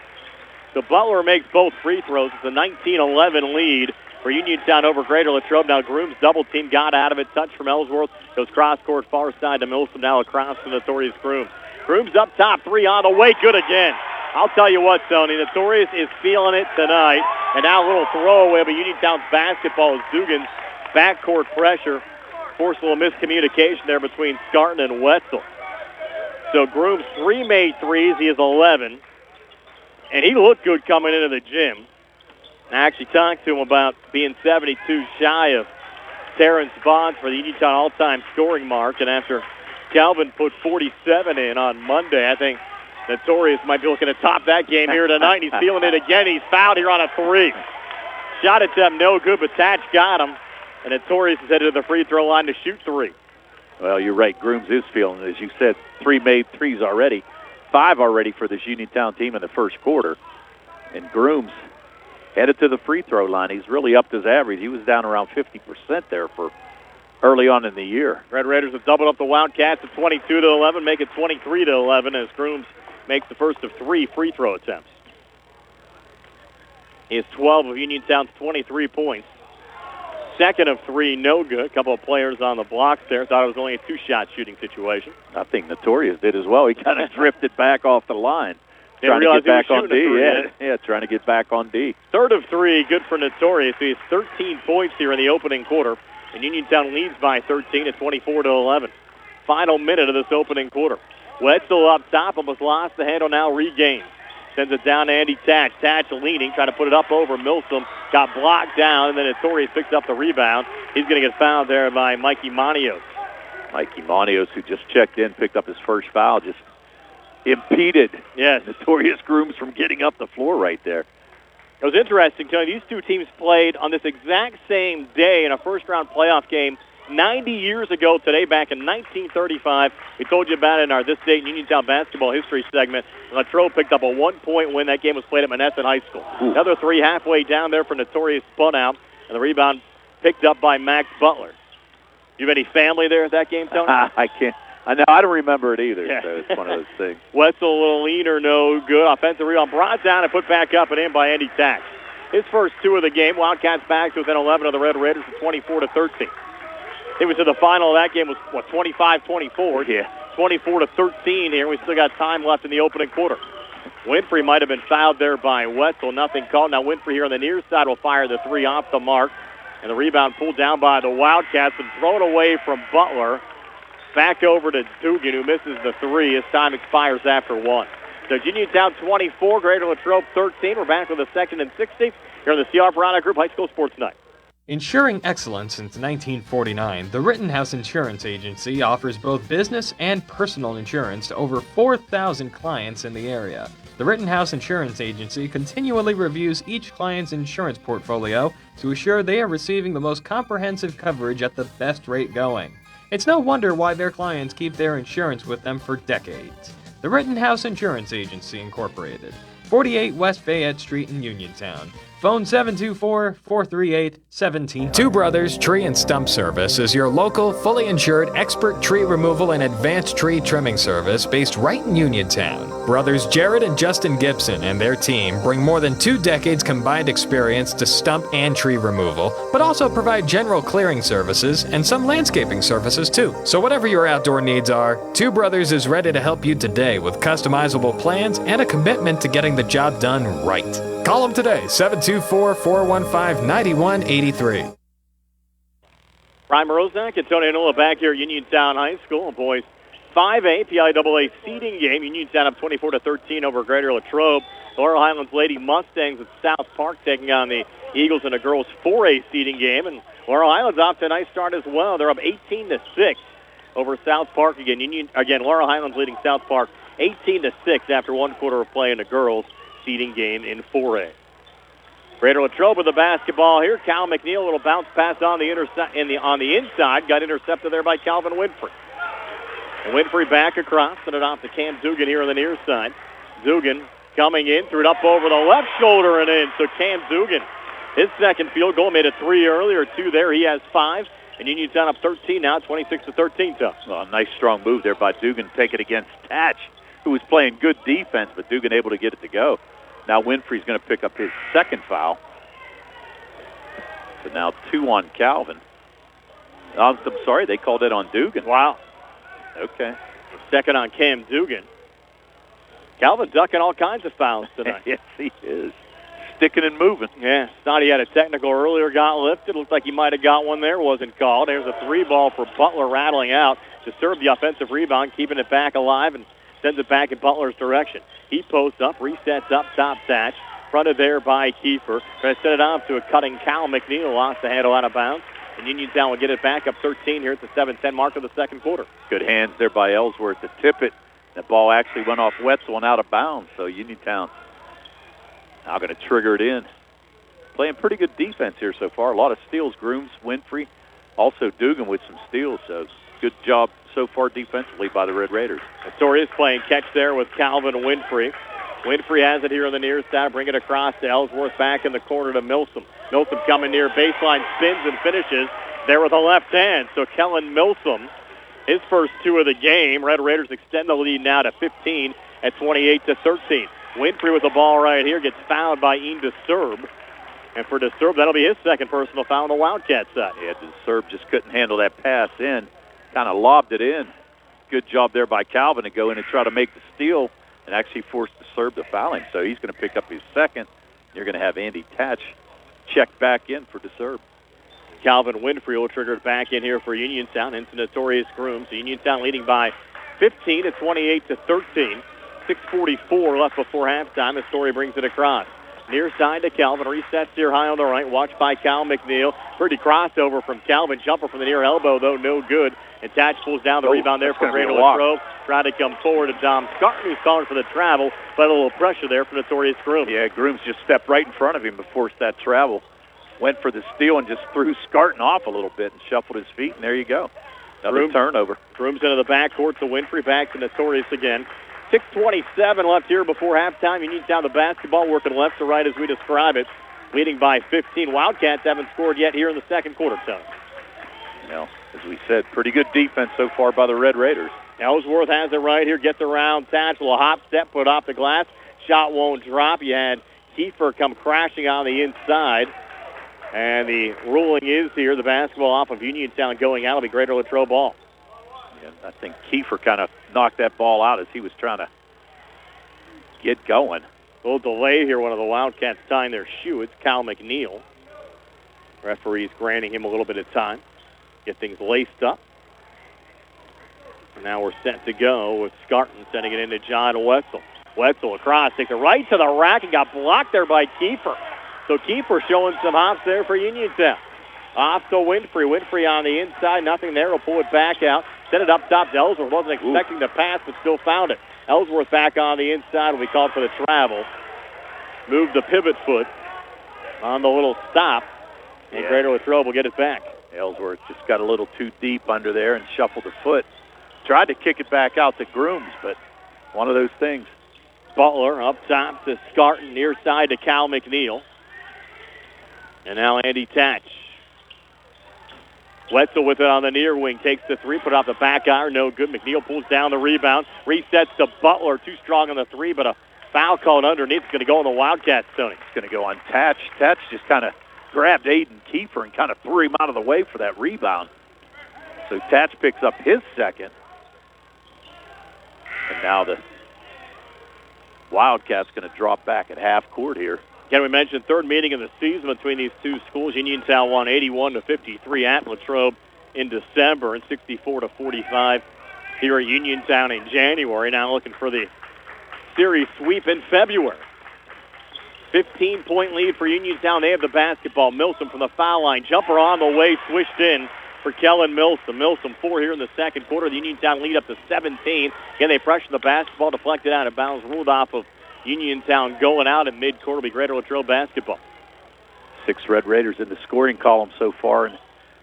So Butler makes both free throws. It's a 19-11 lead for Uniontown over Greater Latrobe. Now Grooms double team, got out of it. Touch from Ellsworth. Goes cross court far side to Milsom. Now across to Notorious Grooms. Grooms up top, three on the way, good again. I'll tell you what, Tony, Notorious is feeling it tonight. And now a little throwaway of Uniontown's basketball as Dugan's backcourt pressure. Forced a little miscommunication there between Scarton and Wetzel. So Grooms, three made threes. He is 11. And he looked good coming into the gym. I actually talked to him about being 72 shy of Terrence Bonds for the Uniontown all-time scoring mark. And after Calvin put 47 in on Monday, I think Notorious might be looking to top that game here tonight. He's feeling it again. He's fouled here on a three. Shot attempt no good, but Tatch got him. And Notorious is headed to the free throw line to shoot three. Well, you're right. Grooms is feeling it. As you said, three made threes already. 5 already for this Uniontown team in the first quarter. And Grooms headed to the free throw line. He's really upped his average. He was down around 50% there for early on in the year. Red Raiders have doubled up the Wildcats at 22-11, make it 23-11 as Grooms makes the first of 3 free throw attempts. He has 12 of Uniontown's 23 points. Second of 3, no good. A couple of players on the blocks there. Thought it was only a 2-shot shooting situation. I think Notorious did as well. He kind of drifted back off the line. Trying to get back on D. Yeah, trying to get back on D. Third of 3, good for Notorious. He has 13 points here in the opening quarter. And Uniontown leads by 13 at 24-11. Final minute of this opening quarter. Wetzel up top, almost lost the handle, now regains. Sends it down to Andy Tatch. Tatch leaning, trying to put it up over Milsom. Got blocked down, and then Notorious picks up the rebound. He's going to get fouled there by Mikey Manios. Mikey Manios, who just checked in, picked up his first foul, just impeded Notorious Grooms from getting up the floor right there. It was interesting, Tony. These two teams played on this exact same day in a first-round playoff game 90 years ago today, back in 1935. We told you about it in our This Date in Uniontown basketball history segment. Latrobe picked up a 1-point win. That game was played at Monessen High School. Ooh. Another three halfway down there for Notorious spun out, and the rebound picked up by Max Butler. You have any family there at that game, Tony? I can't. I know. I don't remember it either, so it's one of those things. Wetzel a little leaner, no good. Offensive rebound brought down and put back up and in by Andy Tax. His first two of the game. Wildcats back to within 11 of the Red Raiders at 24-13. It was to the final of that game was, 25-24. Yeah. 24-13 here. We still got time left in the opening quarter. Winfrey might have been fouled there by Wetzel. Nothing called. Now Winfrey here on the near side will fire the three off the mark. And the rebound pulled down by the Wildcats and thrown away from Butler. Back over to Dugan, who misses the three. His time expires after one. So Uniontown 24, Greater Latrobe 13. We're back with a second and 60 here on the C.R. Brana Group High School Sports Night. Ensuring excellence since 1949, the Rittenhouse Insurance Agency offers both business and personal insurance to over 4,000 clients in the area. The Rittenhouse Insurance Agency continually reviews each client's insurance portfolio to assure they are receiving the most comprehensive coverage at the best rate going. It's no wonder why their clients keep their insurance with them for decades. The Rittenhouse Insurance Agency, Incorporated, 48 West Fayette Street in Uniontown. Phone 724-438-1700. Two Brothers Tree and Stump Service is your local, fully insured, expert tree removal and advanced tree trimming service based right in Uniontown. Brothers Jared and Justin Gibson and their team bring more than 2 decades combined experience to stump and tree removal, but also provide general clearing services and some landscaping services too. So whatever your outdoor needs are, Two Brothers is ready to help you today with customizable plans and a commitment to getting the job done right. Call them today, 724-415-9183. Brian Moroznak and Tony Anola back here at Uniontown High School. Boys 5A PIAA seeding game. Uniontown up 24-13 over Greater Latrobe. Laurel Highlands Lady Mustangs at South Park taking on the Eagles in a girls 4A seeding game. And Laurel Highlands off to a nice start as well. They're up 18-6 over South Park again. Laurel Highlands leading South Park 18-6 after one quarter of play in the girls seeding game in 4A. Greater Latrobe with the basketball here. Cal McNeil, a little bounce pass on the inside. Got intercepted there by Calvin Winfrey. And Winfrey back across, sent it off to Cam Dugan here on the near side. Dugan coming in, threw it up over the left shoulder and in. So Cam Dugan, his second field goal, made it 3 earlier, 2 there. He has 5. And Uniontown up 13 now, 26-13. Well, a nice strong move there by Dugan, take it against Tatch, who was playing good defense, but Dugan able to get it to go. Now Winfrey's going to pick up his second foul. So now 2 on Calvin. I'm sorry, they called it on Dugan. Wow. Okay. Second on Cam Dugan. Calvin ducking all kinds of fouls tonight. Yes, he is. Sticking and moving. Yeah, thought he had a technical earlier, got lifted. Looked like he might have got one there, wasn't called. There's a 3 ball for Butler rattling out to serve the offensive rebound, keeping it back alive and sends it back in Butler's direction. He posts up, resets up, top Thatch. Fronted there by Kiefer. Trying to set it off to a cutting Cal McNeil. Lost the handle out of bounds. And Uniontown will get it back up 13 here at the 7:10 mark of the second quarter. Good hands there by Ellsworth to tip it. The ball actually went off Wetzel and out of bounds. So Uniontown now going to trigger it in. Playing pretty good defense here so far. A lot of steals. Grooms, Winfrey, also Dugan with some steals. So good job so far defensively by the Red Raiders. Story is playing catch there with Calvin Winfrey. Winfrey has it here on the near side. Bring it across to Ellsworth, back in the corner to Milsom. Milsom coming near baseline, spins and finishes there with a left hand. So Kellen Milsom, his first 2 of the game. Red Raiders extend the lead now to 15 at 28-13. Winfrey with the ball right here gets fouled by Ian DeSerb. And for DeSerb, that'll be his second personal foul on the Wildcat side. Yeah, DeSerb just couldn't handle that pass in. Kind of lobbed it in. Good job there by Calvin to go in and try to make the steal and actually force DeSerb to foul him. So he's going to pick up his second. You're going to have Andy Tatch check back in for DeSerb. Calvin Winfrey will trigger it back in here for Uniontown into Notorious Grooms. So Uniontown leading by 15 at 28-13. 6:44 left before halftime. The Story brings it across. Near side to Calvin. Resets here high on the right. Watched by Cal McNeil. Pretty crossover from Calvin. Jumper from the near elbow, though, no good. And Tatch pulls down the rebound there for Greater Latrobe. Trying to come forward to Dom Scarton, who's calling for the travel. But a little pressure there for Notorious Grooms. Yeah, Grooms just stepped right in front of him and forced that travel. Went for the steal and just threw Scarton off a little bit and shuffled his feet, and there you go. Another turnover. Grooms into the backcourt to Winfrey. Back to Notorious again. 6:27 left here before halftime. Uniontown the basketball working left to right as we describe it. Leading by 15. Wildcats haven't scored yet here in the second quarter, Tony. Well, as we said, pretty good defense so far by the Red Raiders. Ellsworth has it right here. Gets around Thatch. A little hop step, put off the glass. Shot won't drop. You had Kiefer come crashing on the inside. And the ruling is here, the basketball off of Uniontown going out. It'll be Greater Latrobe ball. I think Kiefer kind of knocked that ball out as he was trying to get going. A little delay here. One of the Wildcats tying their shoe. It's Cal McNeil. Referee's granting him a little bit of time. Get things laced up. And now we're set to go with Scarton sending it into John Wetzel. Wetzel across, takes it right to the rack and got blocked there by Kiefer. So Kiefer showing some hops there for Uniontown. Off to Winfrey. Winfrey on the inside. Nothing there. He'll pull it back out. Send it up top to Ellsworth. Wasn't expecting the pass, but still found it. Ellsworth back on the inside. We called for the travel. Moved the pivot foot on the little stop. And Greater Latrobe will get it back. Ellsworth just got a little too deep under there and shuffled the foot. Tried to kick it back out to Grooms, but one of those things. Butler up top to Scarton. Near side to Cal McNeil. And now Andy Tatch. Wetzel with it on the near wing. Takes the three. Put off the back iron. No good. McNeil pulls down the rebound. Resets to Butler. Too strong on the three, but a foul called underneath. It's going to go on the Wildcats, Tony. It's going to go on Tatch. Tatch just kind of grabbed Aiden Kiefer and kind of threw him out of the way for that rebound. So Tatch picks up his second. And now the Wildcats going to drop back at half court here. Again, we mentioned third meeting of the season between these two schools. Uniontown won 81-53 at Latrobe in December and 64-45 here at Uniontown in January. Now looking for the series sweep in February. 15-point lead for Uniontown. They have the basketball. Milsom from the foul line. Jumper on the way, swished in for Kellen Milsom. Milsom 4 here in the second quarter. The Uniontown lead up to 17. Again, they pressure the basketball, deflected out of bounds, ruled off of Uniontown going out at mid-court. Will be Greater Latrobe basketball. 6 Red Raiders in the scoring column so far and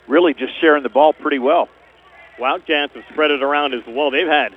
really just sharing the ball pretty well. Wildcats have spread it around as well. They've had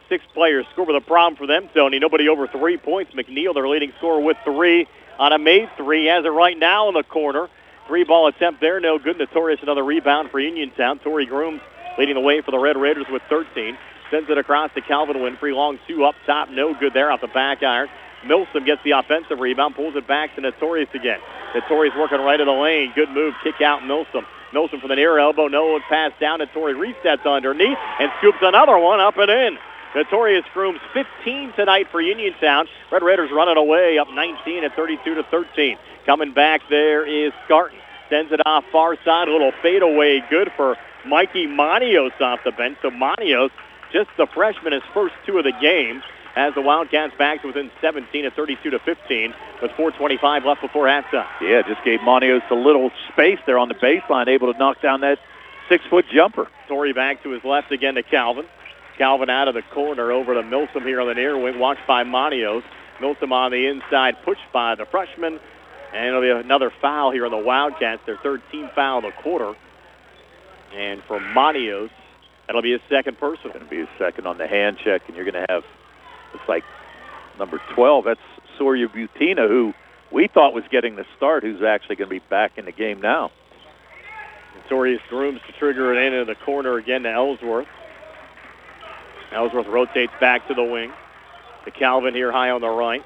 6 players score, with a problem for them, Tony. Nobody over 3 points. McNeil, their leading scorer, with 3 on a made 3. He has it right now in the corner. 3-ball attempt there, no good. Notorious, another rebound for Uniontown. Torrey Grooms leading the way for the Red Raiders with 13. Sends it across to Calvin Winfrey. Long 2 up top, no good there off the back iron. Milsom gets the offensive rebound, pulls it back to Notorious again. Notorious working right of the lane. Good move, kick out Milsom. Milsom from the near elbow, no one pass down. Notorious resets underneath and scoops another one up and in. Notorious Grooms 15 tonight for Uniontown. Red Raiders running away up 19 at 32-13. Coming back there is Scarton. Sends it off far side, a little fadeaway, good for Mikey Manios off the bench. So Manios, just the freshman, his first 2 of the game, has the Wildcats back to within 17 at 32-15 with 4:25 left before halftime. Yeah, just gave Manios a little space there on the baseline, able to knock down that 6-foot jumper. Torrey back to his left again to Calvin. Calvin out of the corner over to Milsom here on the near wing, watched by Manios. Milsom on the inside, pushed by the freshman. And it'll be another foul here on the Wildcats, their 3rd team foul of the quarter. And for Manios, that'll be his second personal. Going to be his second on the hand check, and you're going to have, it's like number 12. That's Sawyer Butina, who we thought was getting the start, who's actually going to be back in the game now. Notorious Grooms to trigger it into the corner again to Ellsworth. Ellsworth rotates back to the wing. To Calvin here high on the right.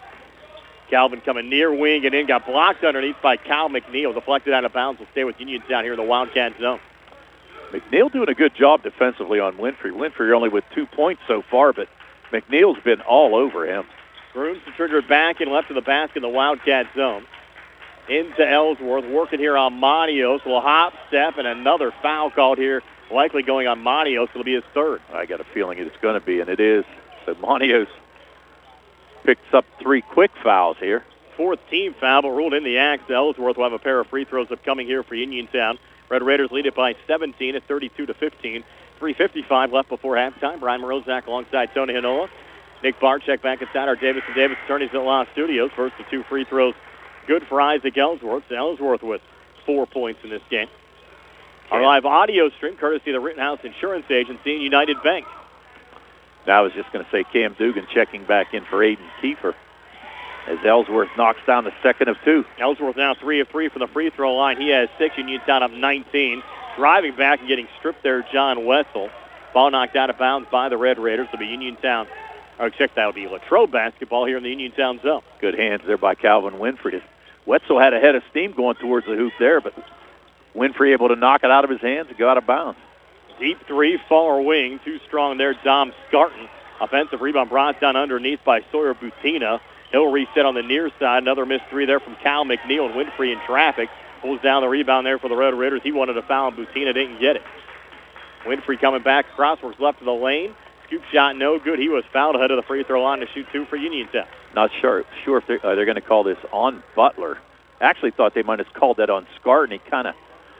Calvin coming near wing and in, got blocked underneath by Cal McNeil. Deflected out of bounds, will stay with Uniontown here in the Wildcat zone. McNeil doing a good job defensively on Winfrey. Winfrey only with 2 points so far, but McNeil's been all over him. Grooms to trigger it back and left to the basket in the Wildcat zone. Into Ellsworth, working here on Manios. Will hop, step, and another foul called here, likely going on Manios. It'll be his 3rd. I got a feeling it's going to be, and it is. So Manios picks up 3 quick fouls here. fourth team foul, but ruled in the act. Ellsworth will have a pair of free throws upcoming here for Uniontown. Red Raiders lead it by 17 at 32-15. 3:55 left before halftime. Brian Morozak alongside Tony Hinola. Nick Barczyk back inside our Davis & Davis attorneys at Law Studios. First of two free throws good for Isaac Ellsworth. Ellsworth with 4 points in this game. Our live audio stream, courtesy of the Rittenhouse Insurance Agency and United Bank. I was just going to say Cam Dugan checking back in for Aiden Kiefer as Ellsworth knocks down the second of two. Ellsworth now 3 of 3 from the free throw line. He has 6. Uniontown up 19. Driving back and getting stripped there, John Wetzel. Ball knocked out of bounds by the Red Raiders. It'll be Uniontown. Or check, that'll be Latrobe basketball here in the Uniontown zone. Good hands there by Calvin Winfrey. Wetzel had a head of steam going towards the hoop there, but Winfrey able to knock it out of his hands and go out of bounds. Deep three, far wing. Too strong there, Dom Scarton. Offensive rebound brought down underneath by Sawyer Butina. He'll reset on the near side. Another missed three there from Cal McNeil, and Winfrey in traffic. Pulls down the rebound there for the Red Raiders. He wanted a foul, and Butina didn't get it. Winfrey coming back across, works left of the lane. Scoop shot no good. He was fouled ahead of the free throw line to shoot 2 for Uniontown. Not sure if they're going to call this on Butler. Actually thought they might have called that on Scarton. He kind of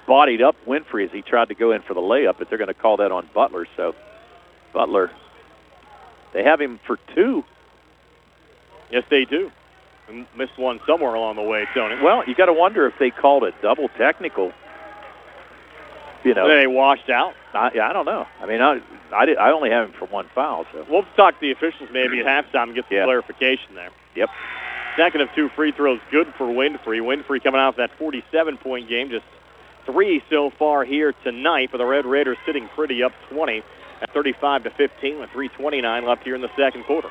bodied up Winfrey as he tried to go in for the layup, but they're going to call that on Butler. So Butler, they have him for 2. Yes, they do. Missed one somewhere along the way, Tony. Well, you got to wonder if they called it double technical. You know, they washed out. I don't know. I mean, I only have him for 1 foul. So we'll talk to the officials maybe at halftime and get some clarification there. Yep. Second of 2 free throws, good for Winfrey. Winfrey coming off that 47-point game, just 3 so far here tonight. For the Red Raiders, sitting pretty up 20 at 35-15 with 3:29 left here in the second quarter.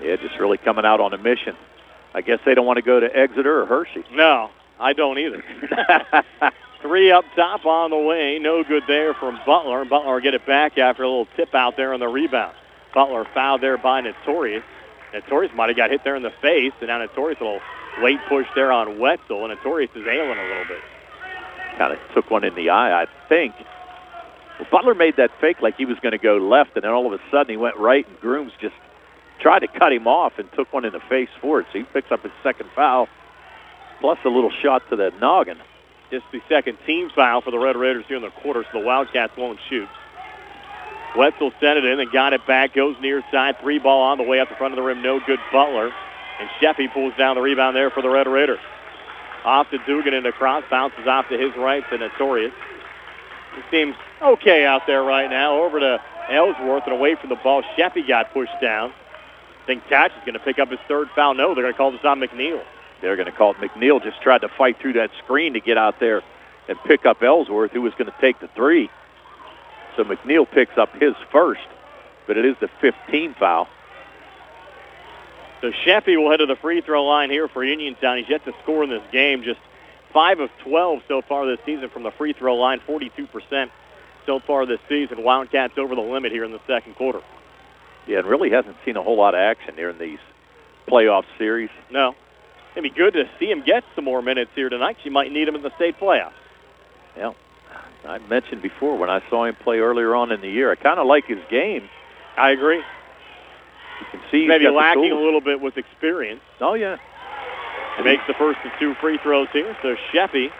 Yeah, just really coming out on a mission. I guess they don't want to go to Exeter or Hershey. No, I don't either. 3 up top on the way. No good there from Butler. Butler will get it back after a little tip out there on the rebound. Butler fouled there by Notorious. Notorious might have got hit there in the face, and now Notorious a little late push there on Wetzel, and Notorious is ailing a little bit. Kind of took one in the eye, I think. Well, Butler made that fake like he was going to go left, and then all of a sudden he went right, and Grooms just tried to cut him off and took one in the face for it. So he picks up his second foul, plus a little shot to the noggin. Just the second team foul for the Red Raiders here in the quarter, so the Wildcats won't shoot. Wetzel sent it in and got it back, goes near side, 3 ball on the way up the front of the rim, no good Butler. And Sheffy pulls down the rebound there for the Red Raiders. Off to Dugan and across, bounces off to his right to Notorious. He seems okay out there right now. Over to Ellsworth and away from the ball. Sheffy got pushed down. I think Tatch is going to pick up his 3rd foul. No, they're going to call this on McNeil. They're going to call it. McNeil just tried to fight through that screen to get out there and pick up Ellsworth, who was going to take the 3. So McNeil picks up his first, but it is the 15th foul. So Sheffy will head to the free throw line here for Uniontown. He's yet to score in this game. Just 5 of 12 so far this season from the free throw line, 42% so far this season. Wildcats over the limit here in the second quarter. Yeah, and really hasn't seen a whole lot of action here in these playoff series. No. It'd be good to see him get some more minutes here tonight. You might need him in the state playoffs. Yeah, I mentioned before when I saw him play earlier on in the year, I kind of like his game. I agree. You can see maybe lacking a little bit with experience. Oh, yeah. He makes the first of 2 free throws here. So Sheffy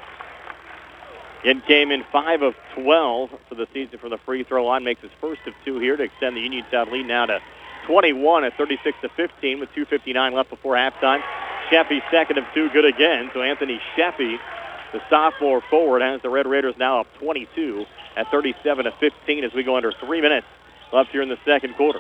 came in 5 of 12 for the season from the free throw line. Makes his first of 2 here to extend the Uniontown lead now to 21 at 36-15 with 2:59 left before halftime. Sheffy second of 2, good again. So Anthony Sheffy, the sophomore forward, has the Red Raiders now up 22 at 37-15 as we go under 3 minutes left here in the second quarter.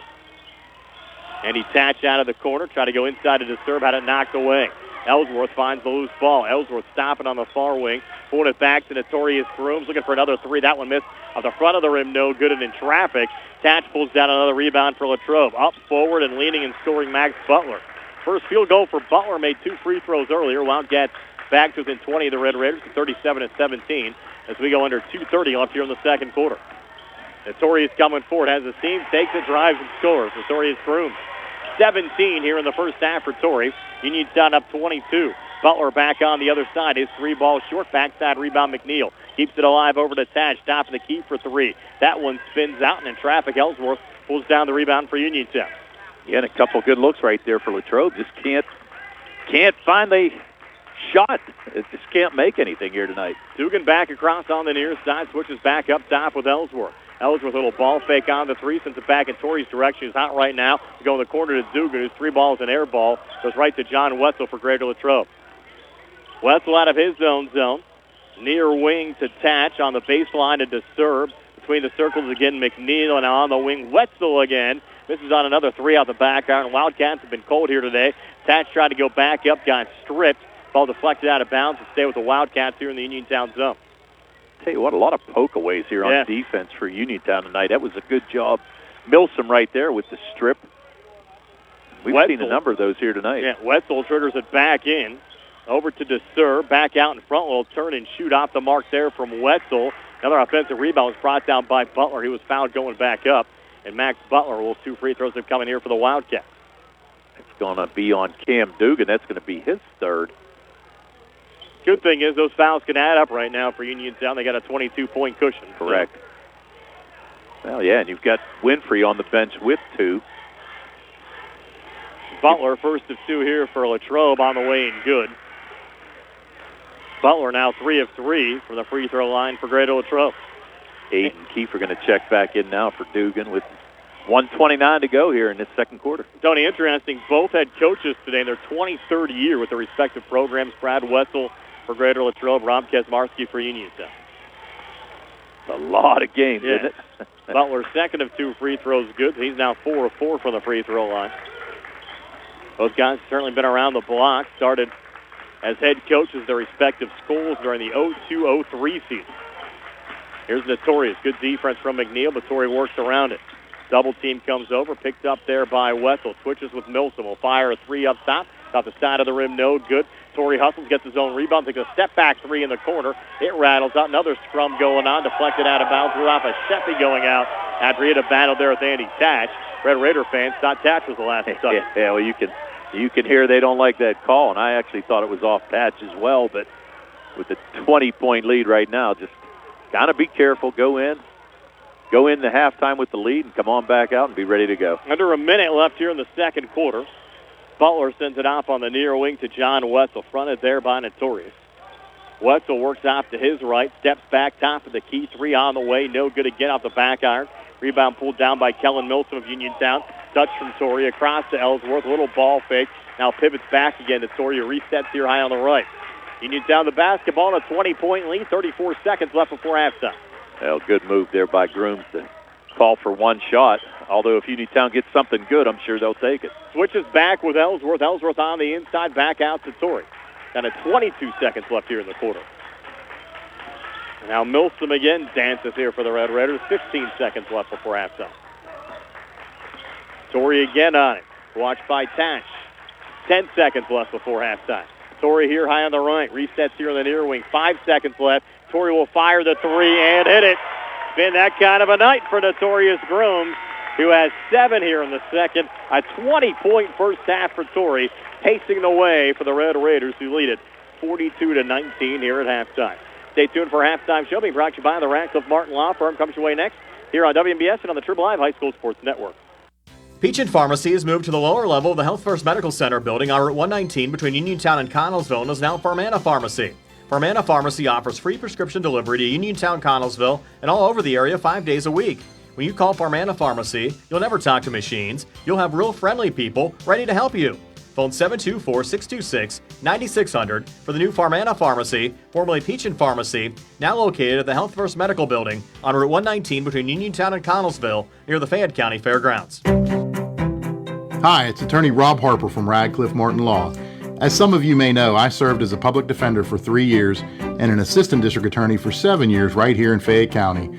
And he Tatch out of the corner, try to go inside to disturb, had it knocked away. Ellsworth finds the loose ball. Ellsworth stopping on the far wing, pulling it back to Notorious Grooms, looking for another 3. That one missed off the front of the rim, no good and in traffic. Tatch pulls down another rebound for Latrobe. Up forward and leaning and scoring Max Butler. First field goal for Butler, made 2 free throws earlier. Wildcats back to within 20 of the Red Raiders, 37-17 as we go under 2:30 left here in the second quarter. Notorious coming forward, has a seam, takes it, drives and scores. Notorious Grooms. 17 here in the first half for Torrey. Uniontown up 22. Butler back on the other side. His 3 ball short. Backside rebound McNeil. Keeps it alive over to Tatch. Top of the key for 3. That one spins out and in traffic. Ellsworth pulls down the rebound for Uniontown. Yeah, and a couple good looks right there for Latrobe. Just can't can't find the shot. It just can't make anything here tonight. Dugan back across on the near side, switches back up top with Ellsworth. Ellsworth, a little ball fake on the three, sends it back in Torrey's direction. He's hot right now. Go in the corner to Dugan, who's 3 balls and air ball. Goes right to John Wetzel for Greater Latrobe. Wetzel out of his zone. Near wing to Tatch on the baseline to DeSerb. Between the circles again, McNeil, and on the wing, Wetzel again. This is on another 3 out the back iron. Wildcats have been cold here today. Tatch tried to go back up, got stripped. Ball deflected out of bounds to stay with the Wildcats here in the Uniontown zone. Tell you what, a lot of pokeaways here on defense for Uniontown tonight. That was a good job. Milsom right there with the strip. We've seen a number of those here tonight. Yeah, Wetzel triggers it back in. Over to DeSer, back out in front. Will turn and shoot off the mark there from Wetzel. Another offensive rebound was brought down by Butler. He was fouled going back up. And Max Butler will 2 free throws have come in here for the Wildcats. It's going to be on Cam Dugan. That's going to be his 3rd. Good thing is those fouls can add up right now for Uniontown. They got a 22-point cushion. Correct. Well, yeah, and you've got Winfrey on the bench with 2. Butler, first of 2 here for Latrobe, on the way and good. Butler now 3 of 3 from the free throw line for Greater Latrobe. Aiden and Keefe are going to check back in now for Dugan with 1:29 to go here in this second quarter. Tony, interesting. Both head coaches today in their 23rd year with their respective programs. Brad Wetzel for Greater Latrobe, Rob Kesmarski for Uniontown. A lot of games, isn't it? Butler's 2nd of 2 free throws good. He's now 4 of 4 from the free throw line. Both guys have certainly been around the block. Started as head coaches of their respective schools during the 02-03 season. Here's Notorious. Good defense from McNeil, but Torrey works around it. Double team comes over, picked up there by Wetzel. Switches with Milsom. Will fire a 3 up top. Off the side of the rim, no good. Torrey hustles, gets his own rebound, takes a step back 3 in the corner. It rattles out. Another scrum going on, deflected out of bounds. Threw off a Sheffy going out after he had a battle there with Andy Tatch. Red Raider fans thought Tatch was the last to touch. Yeah, well, you can hear they don't like that call, and I actually thought it was off Tatch as well, but with the 20-point lead right now, just kind of be careful, go in the halftime with the lead and come on back out and be ready to go. Under a minute left here in the second quarter. Butler sends it off on the near wing to John Wetzel, fronted there by Notorious. Wetzel works off to his right, steps back top of the key, 3 on the way, no good again off the back iron. Rebound pulled down by Kellen Milsom of Uniontown. Touch from Torrey across to Ellsworth, a little ball fake. Now pivots back again to Torrey, resets here high on the right. Uniontown the basketball, and a 20-point lead, 34 seconds left before halftime. Well, good move there by Grooms to call for 1 shot. Although if Uniontown gets something good, I'm sure they'll take it. Switches back with Ellsworth. Ellsworth on the inside, back out to Torrey. Got 22 seconds left here in the quarter. And now Milsom again dances here for the Red Raiders. 15 seconds left before halftime. Torrey again on it. Watched by Tatch. 10 seconds left before halftime. Torrey here high on the right. Resets here in the near wing. 5 seconds left. Torrey will fire the 3 and hit it. Been that kind of a night for Notorious Grooms, who has 7 here in the second. A 20-point first half for Torrey, pacing the way for the Red Raiders, who lead it 42-19 here at halftime. Stay tuned for a halftime show being brought to you by the Radcliffe Martin Law Firm. Comes your way next here on WMBS and on the Triple Live High School Sports Network. Peachin Pharmacy has moved to the lower level of the Health First Medical Center building on Route 119 between Uniontown and Connellsville and is now Farmana Pharmacy. Farmana Pharmacy offers free prescription delivery to Uniontown, Connellsville, and all over the area 5 days a week. When you call Farmana Pharmacy, you'll never talk to machines. You'll have real friendly people ready to help you. Phone 724-626-9600 for the new Farmana Pharmacy, formerly Peachin Pharmacy, now located at the Health First Medical Building on Route 119 between Uniontown and Connellsville near the Fayette County Fairgrounds. Hi, it's attorney Rob Harper from Radcliffe Martin Law. As some of you may know, I served as a public defender for 3 years and an assistant district attorney for 7 years right here in Fayette County.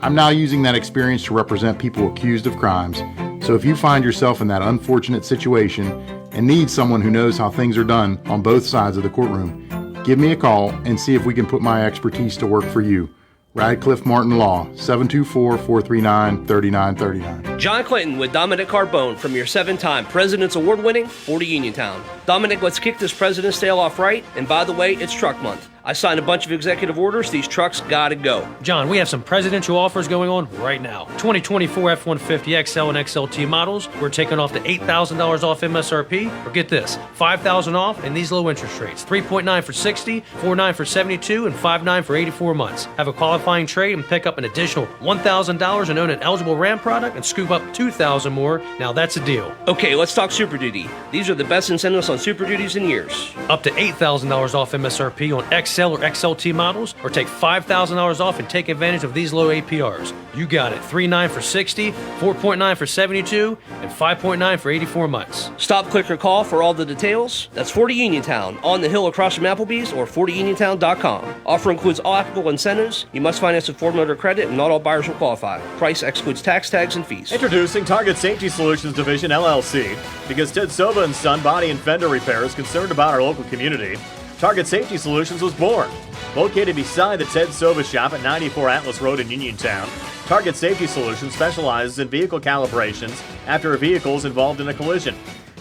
I'm now using that experience to represent people accused of crimes. So if you find yourself in that unfortunate situation and need someone who knows how things are done on both sides of the courtroom, give me a call and see if we can put my expertise to work for you. Radcliffe Martin Law, 724-439-3939. John Clinton with Dominic Carbone from your 7-time President's Award-winning 40 Uniontown. Dominic, let's kick this President's Day off right. And by the way, it's truck month. I signed a bunch of executive orders. These trucks gotta go. John, we have some presidential offers going on right now. 2024 F-150 XL and XLT models, we're taking off to $8,000 off MSRP. Or get this, $5,000 off and these low interest rates. 3.9 for 60, 4.9 for 72, and 5.9 for 84 months. Have a qualifying trade and pick up an additional $1,000 and own an eligible Ram product and scoop up $2,000 more. Now that's a deal. Okay, let's talk Super Duty. These are the best incentives on Super Duties in years. Up to $8,000 off MSRP on XL or XLT models, or take $5,000 off and take advantage of these low APRs. You got it. 3.9 for 60, 4.9 for 72, and 5.9 for 84 months. Stop, click, or call for all the details. That's 40 Uniontown, on the hill across from Applebee's, or 40uniontown.com. Offer includes all applicable incentives. You must finance with Ford Motor Credit, and not all buyers will qualify. Price excludes tax, tags, and fees. Introducing Target Safety Solutions Division, LLC. Because Ted Sova and Son Body and Fender Repair is concerned about our local community, Target Safety Solutions was born. Located beside the Ted Sova shop at 94 Atlas Road in Uniontown, Target Safety Solutions specializes in vehicle calibrations after a vehicle is involved in a collision.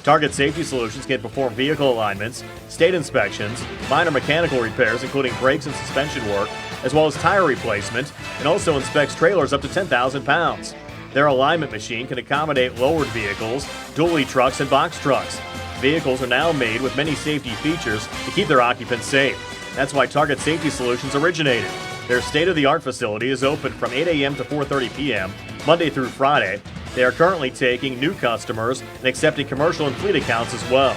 Target Safety Solutions can perform vehicle alignments, state inspections, minor mechanical repairs including brakes and suspension work, as well as tire replacement, and also inspects trailers up to 10,000 pounds. Their alignment machine can accommodate lowered vehicles, dually trucks, and box trucks. Vehicles are now made with many safety features to keep their occupants safe. That's why Target Safety Solutions originated. Their state-of-the-art facility is open from 8 a.m. to 4:30 p.m., Monday through Friday. They are currently taking new customers and accepting commercial and fleet accounts as well.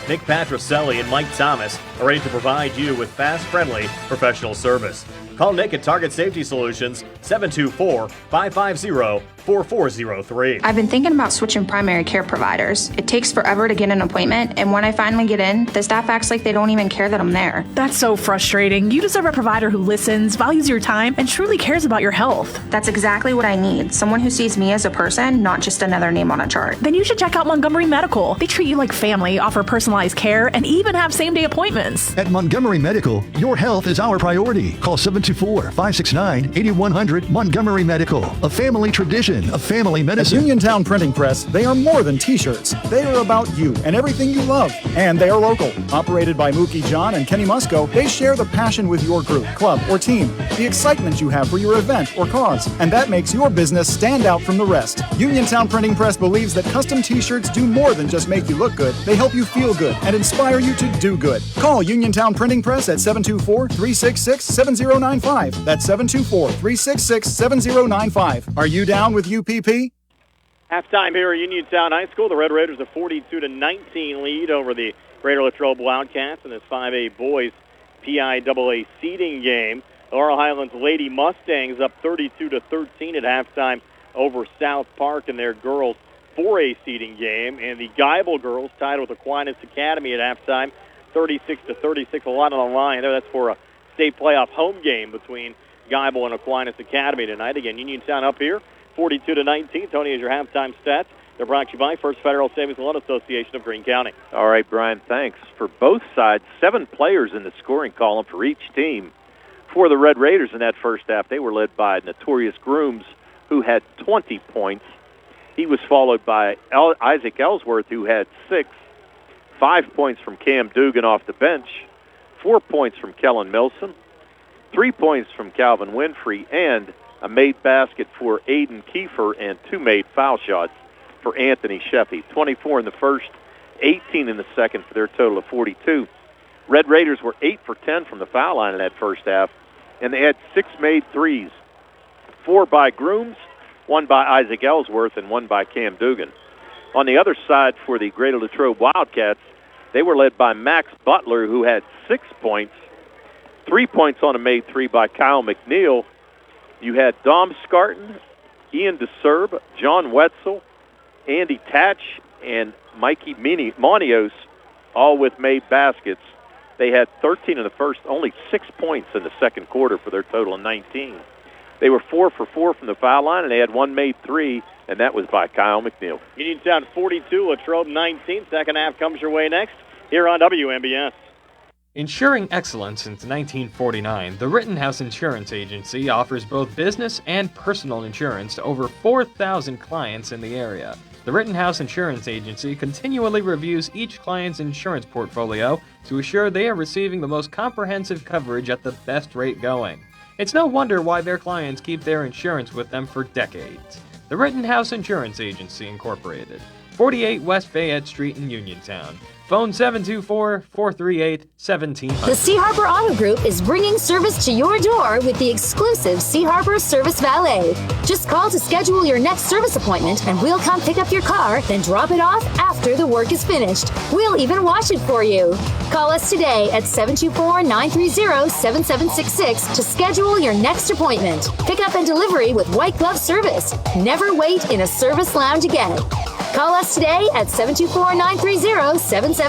Nick Patricelli and Mike Thomas are ready to provide you with fast, friendly, professional service. Call Nick at Target Safety Solutions, 724-550-4403. I've been thinking about switching primary care providers. It takes forever to get an appointment, and when I finally get in, the staff acts like they don't even care that I'm there. That's so frustrating. You deserve a provider who listens, values your time, and truly cares about your health. That's exactly what I need. Someone who sees me as a person, not just another name on a chart. Then you should check out Montgomery Medical. They treat you like family, offer personalized care, and even have same-day appointments. At Montgomery Medical, your health is our priority. Call 724-569-8100 Montgomery Medical, a family tradition of family medicine. At Uniontown Printing Press, they are more than t-shirts. They are about you and everything you love. And they are local. Operated by Mookie John and Kenny Musco, they share the passion with your group, club, or team, the excitement you have for your event or cause, and that makes your business stand out from the rest. Uniontown Printing Press believes that custom t-shirts do more than just make you look good. They help you feel good and inspire you to do good. Call Uniontown Printing Press at 724-366-7095. That's 724-366-7095. Are you down with UPP? Halftime here at Uniontown High School. The Red Raiders a 42-19 lead over the Greater Latrobe Wildcats in this 5A boys PIAA seeding game. Laurel Highlands Lady Mustangs up 32-13 at halftime over South Park in their girls 4A seeding game. And the Geibel girls tied with Aquinas Academy at halftime 36-36. A lot on the line there. That's for a state playoff home game between Geibel and Aquinas Academy tonight. Again, Uniontown up here, 42-19. Tony, has your halftime stats. They're brought to you by First Federal Savings Loan Association of Greene County. All right, Brian, thanks. For both sides, 7 players in the scoring column for each team. For the Red Raiders in that first half, they were led by Notorious Grooms, who had 20 points. He was followed by Isaac Ellsworth, who had 6. 5 points from Cam Dugan off the bench. 4 points from Kellen Milson. 3 points from Calvin Winfrey, and a made basket for Aiden Kiefer and 2 made foul shots for Anthony Sheffy. 24 in the first, 18 in the second for their total of 42. Red Raiders were 8 for 10 from the foul line in that first half, and they had 6 made threes. 4 by Grooms, 1 by Isaac Ellsworth, and 1 by Cam Dugan. On the other side for the Greater Latrobe Wildcats, they were led by Max Butler, who had 6 points. 3 points on a made 3 by Kyle McNeil. You had Dom Scarton, Ian DeSerb, John Wetzel, Andy Tatch, and Mikey Monios, all with made baskets. They had 13 in the first, only 6 points in the second quarter for their total of 19. They were 4 for 4 from the foul line, and they had 1 made 3, and that was by Kyle McNeil. Uniontown 42, Latrobe 19. Second half comes your way next here on WMBS. Ensuring excellence since 1949, the Rittenhouse Insurance Agency offers both business and personal insurance to over 4,000 clients in the area. The Rittenhouse Insurance Agency continually reviews each client's insurance portfolio to assure they are receiving the most comprehensive coverage at the best rate going. It's no wonder why their clients keep their insurance with them for decades. The Rittenhouse Insurance Agency, Incorporated, 48 West Fayette Street in Uniontown. Phone 724-438-1700. The Sea Harbor Auto Group is bringing service to your door with the exclusive Sea Harbor Service Valet. Just call to schedule your next service appointment and we'll come pick up your car, then drop it off after the work is finished. We'll even wash it for you. Call us today at 724-930-7766 to schedule your next appointment. Pickup and delivery with white glove service. Never wait in a service lounge again. Call us today at 724-930-7766.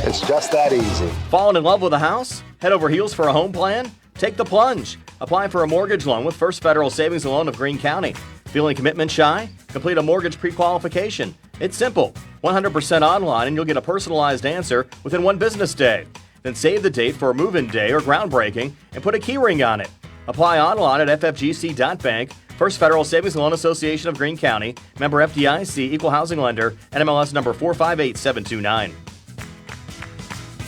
It's just that easy. Falling in love with a house? Head over heels for a home plan? Take the plunge. Apply for a mortgage loan with First Federal Savings and Loan of Greene County. Feeling commitment shy? Complete a mortgage pre-qualification. It's simple. 100% online and you'll get a personalized answer within 1 business day. Then save the date for a move-in day or groundbreaking and put a key ring on it. Apply online at ffgc.bank. First Federal Savings and Loan Association of Greene County, member FDIC, equal housing lender, NMLS number 458729.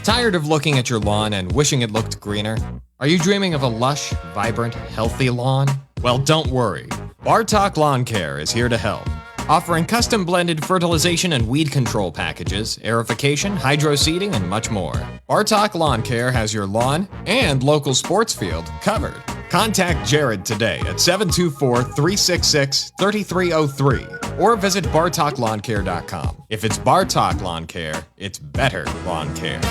Tired of looking at your lawn and wishing it looked greener? Are you dreaming of a lush, vibrant, healthy lawn? Well, don't worry. Bartok Lawn Care is here to help. Offering custom blended fertilization and weed control packages, aerification, hydro seeding, and much more. Bartok Lawn Care has your lawn and local sports field covered. Contact Jared today at 724-366-3303 or visit BartokLawnCare.com. If it's Bartok Lawn Care, it's better lawn care.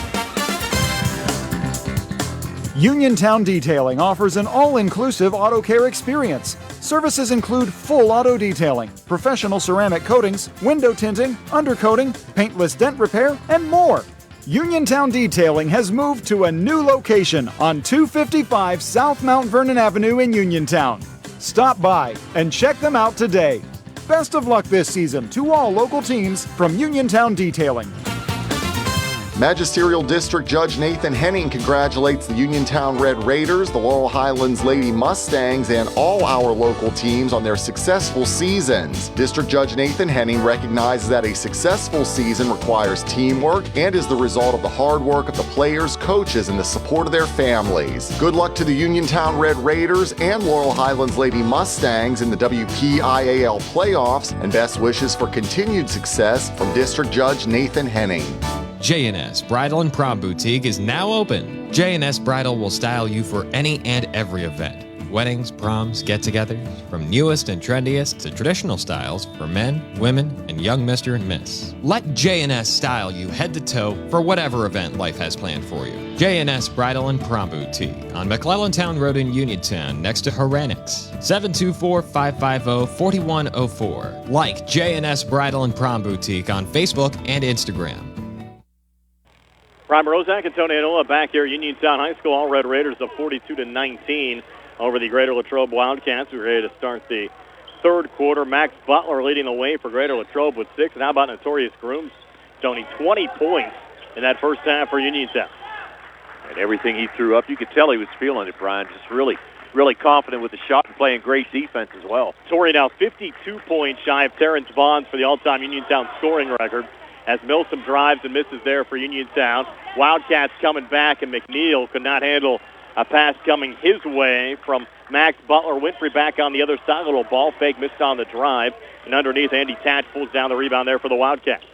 Uniontown Detailing offers an all-inclusive auto care experience. Services include full auto detailing, professional ceramic coatings, window tinting, undercoating, paintless dent repair, and more. Uniontown Detailing has moved to a new location on 255 South Mount Vernon Avenue in Uniontown. Stop by and check them out today. Best of luck this season to all local teams from Uniontown Detailing. Magisterial District Judge Nathan Henning congratulates the Uniontown Red Raiders, the Laurel Highlands Lady Mustangs, and all our local teams on their successful seasons. District Judge Nathan Henning recognizes that a successful season requires teamwork and is the result of the hard work of the players, coaches, and the support of their families. Good luck to the Uniontown Red Raiders and Laurel Highlands Lady Mustangs in the WPIAL playoffs, and best wishes for continued success from District Judge Nathan Henning. J&S Bridal and Prom Boutique is now open. J&S Bridal will style you for any and every event. Weddings, proms, get-togethers, from newest and trendiest to traditional styles for men, women, and young Mr. and Miss. Let J&S style you head to toe for whatever event life has planned for you. J&S Bridal and Prom Boutique on McClellantown Road in Uniontown next to Herenix. 724-550-4104. Like J&S Bridal and Prom Boutique on Facebook and Instagram. Brian Rozak and Tony Anola back here at Uniontown High School. All Red Raiders up 42-19 over the Greater Latrobe Wildcats. We're ready to start the third quarter. Max Butler leading the way for Greater Latrobe with 6. And how about Notorious Grooms? Tony, 20 points in that first half for Uniontown. And everything he threw up, you could tell he was feeling it, Brian. Just really confident with the shot and playing great defense as well. Torrey now 52 points shy of Terrence Bonds for the all-time Uniontown scoring record, as Milsom drives and misses there for Uniontown. Wildcats coming back, and McNeil could not handle a pass coming his way from Max Butler. Winfrey back on the other side. A little ball fake, missed on the drive. And underneath, Andy Tatch pulls down the rebound there for the Wildcats.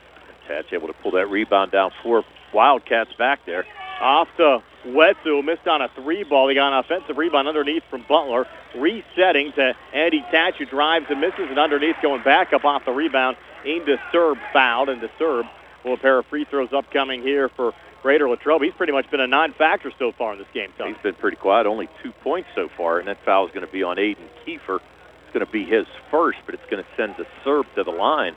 Tatch able to pull that rebound down for Wildcats back there. Off to Wetzel, missed on a 3-ball. He got an offensive rebound underneath from Butler. Resetting to Andy Tatch, who drives and misses, and underneath going back up off the rebound. Aim to Serb fouled, and to Serb will a pair of free throws upcoming here for Greater Latrobe. He's pretty much been a non-factor so far in this game, Tom. He's been pretty quiet, only 2 points so far, and that foul is going to be on Aiden Kiefer. It's going to be his first, but it's going to send the Serb to the line.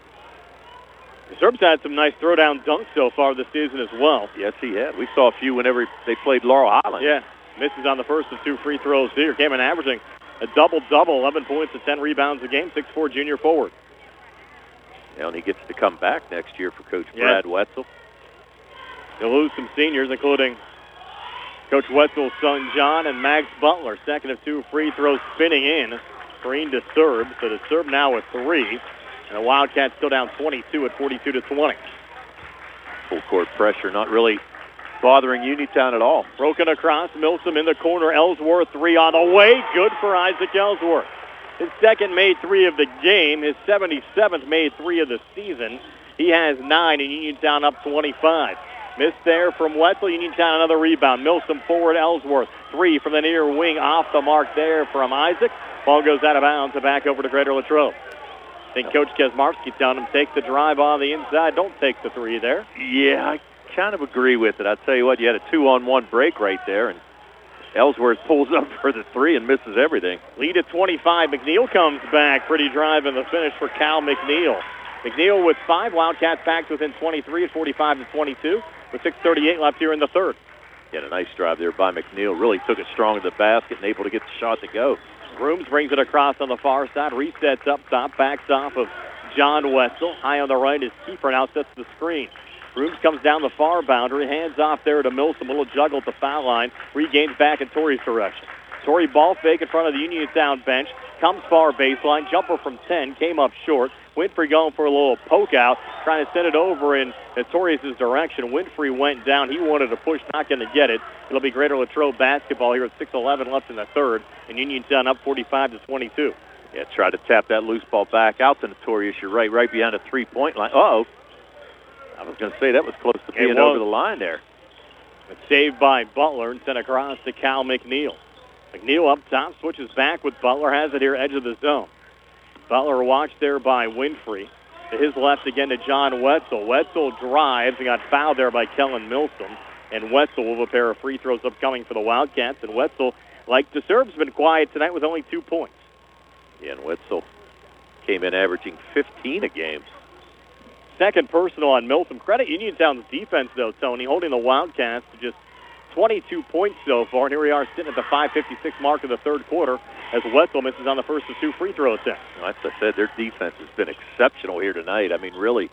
The Serb's had some nice throwdown dunks so far this season as well. Yes, he had. We saw a few whenever they played Laurel Highlands. Yeah, misses on the first of 2 free throws here. Came in averaging a double-double, 11 points and 10 rebounds a game, 6'4" junior forward. Yeah, and he gets to come back next year for Coach Brad Wetzel. They'll lose some seniors, including Coach Wetzel's son, John, and Max Butler. Second of 2 free throws spinning in. Screen to Serb. So the Serb now with 3. And the Wildcats still down 22 at 42-20. Full court pressure, not really bothering Uniontown at all. Broken across, Milsom in the corner. Ellsworth, three on the way. Good for Isaac Ellsworth. His second made three of the game. His 77th made three of the season. He has 9, and Uniontown up 25. Missed there from Wetzel. Uniontown another rebound. Milsom forward, Ellsworth. Three from the near wing, off the mark there from Isaac. Ball goes out of bounds and back over to Greater Latrobe. I think Coach Kesmarski telling him take the drive on the inside. Don't take the three there. Yeah, I kind of agree with it. I'll tell you what, you had a 2-on-1 break right there, and Ellsworth pulls up for the three and misses everything. Lead at 25. McNeil comes back. Pretty drive in the finish for Cal McNeil. McNeil with 5. Wildcats back within 23 at 45-22 with 6:38 left here in the third. Had a nice drive there by McNeil. Really took it strong to the basket and able to get the shot to go. Grooms brings it across on the far side. Resets up top. Backs off of John Wetzel. High on the right is Keeper. Now sets the screen. Grooms comes down the far boundary. Hands off there to Milsom. A little juggle at the foul line. Regains back in Torrey's direction. Torrey ball fake in front of the Uniontown bench. Comes far baseline. Jumper from 10. Came up short. Winfrey going for a little poke out. Trying to send it over in Torrey's direction. Winfrey went down. He wanted to push. Not going to get it. It'll be Greater Latrobe basketball here at 6:11 left in the third. And Uniontown up 45-22. Yeah, tried to tap that loose ball back out to Notorious. You're right behind the three-point line. Uh-oh. I was going to say that was close to being over the line there. It's saved by Butler and sent across to Cal McNeil. McNeil up top, switches back with Butler, has it here, edge of the zone. Butler watched there by Winfrey. To his left again to John Wetzel. Wetzel drives and got fouled there by Kellen Milsom. And Wetzel will have a pair of free throws upcoming for the Wildcats. And Wetzel, like the Serbs, been quiet tonight with only 2 points. Yeah, and Wetzel came in averaging 15 a game. Second personal on Milsom. Credit Uniontown's defense, though, Tony, holding the Wildcats to just 22 points so far. And here we are sitting at the 5:56 mark of the third quarter as Wetzel misses on the first of 2 free throw attempts. As I said, their defense has been exceptional here tonight. I mean, really,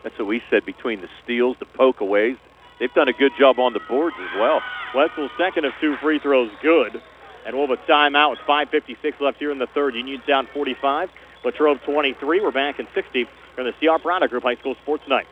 that's what we said between the steals, the poke-aways. They've done a good job on the boards as well. Wetzel's second of 2 free throws good. And we'll have a timeout with 5:56 left here in the third. Uniontown 45, Latrobe 23. We're back in 60 from the C. Harper Auto Group High School Sports Night.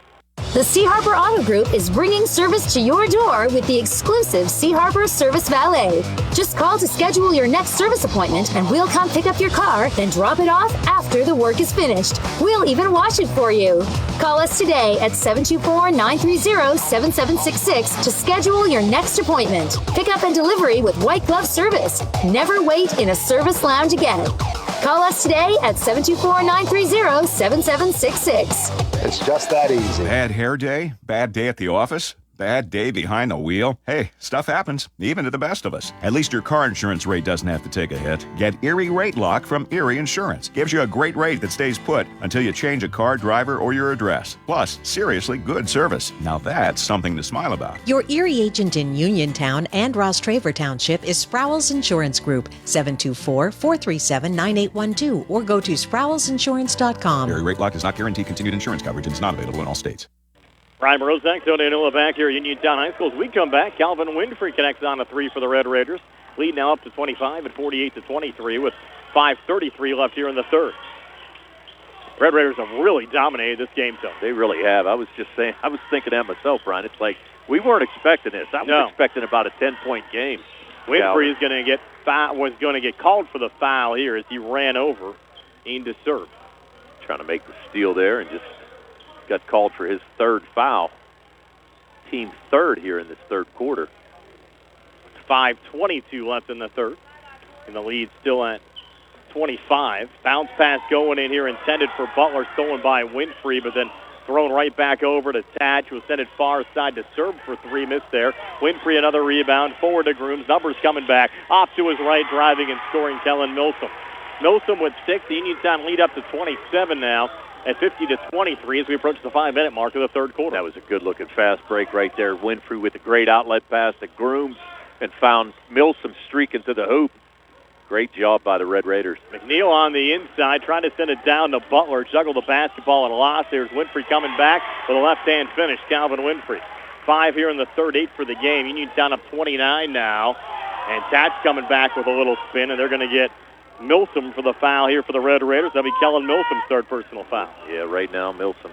The C. Harper Auto Group is bringing service to your door with the exclusive C. Harper Service Valet. Just call to schedule your next service appointment and we'll come pick up your car, then drop it off after the work is finished. We'll even wash it for you. Call us today at 724-930-7766 to schedule your next appointment. Pickup and delivery with white glove service. Never wait in a service lounge again. Call us today at 724-930-7766. It's just that easy. Bad hair day? Bad day at the office? Bad day behind the wheel? Hey, stuff happens, even to the best of us. At least your car insurance rate doesn't have to take a hit. Get Erie Rate Lock from Erie Insurance. Gives you a great rate that stays put until you change a car, driver, or your address. Plus, seriously good service. Now that's something to smile about. Your Erie agent in Uniontown and Ross Traver Township is Sprowls Insurance Group, 724-437-9812, or go to sprowlsinsurance.com. Erie Rate Lock does not guarantee continued insurance coverage and is not available in all states. Brian Rozak, Tony Anula back here at Uniontown High School. As we come back, Calvin Winfrey connects on a 3 for the Red Raiders. Lead now up to 25 at 48-23 with 5:33 left here in the third. Red Raiders have really dominated this game, Tony. They really have. I was thinking that myself, Brian. It's like we weren't expecting this. I was expecting about a 10-point game. Winfrey is going to get called for the foul here as he ran over Ian DeServe. Trying to make the steal there and just got called for his third foul. Team third here in this third quarter. 5:22 left in the third. And the lead still at 25. Bounce pass going in here intended for Butler, stolen by Winfrey, but then thrown right back over to Tatch, who was sent it far side to serve for 3, missed there. Winfrey another rebound, forward to Grooms. Numbers coming back. Off to his right, driving and scoring Kellen Milsom. Milsom with 6. The Uniontown lead up to 27 now at 50-23 as we approach the 5-minute mark of the third quarter. That was a good-looking fast break right there. Winfrey with a great outlet pass to Grooms and found Milsom streaking to the hoop. Great job by the Red Raiders. McNeil on the inside, trying to send it down to Butler. Juggled the basketball and lost. There's Winfrey coming back with a left-hand finish. Calvin Winfrey. 5 here in the third, 8 for the game. Uniontown up 29 now. And Tatch coming back with a little spin, and they're going to get Milsom for the foul here for the Red Raiders. That'll be Kellen Milsom's third personal foul. Yeah, right now Milsom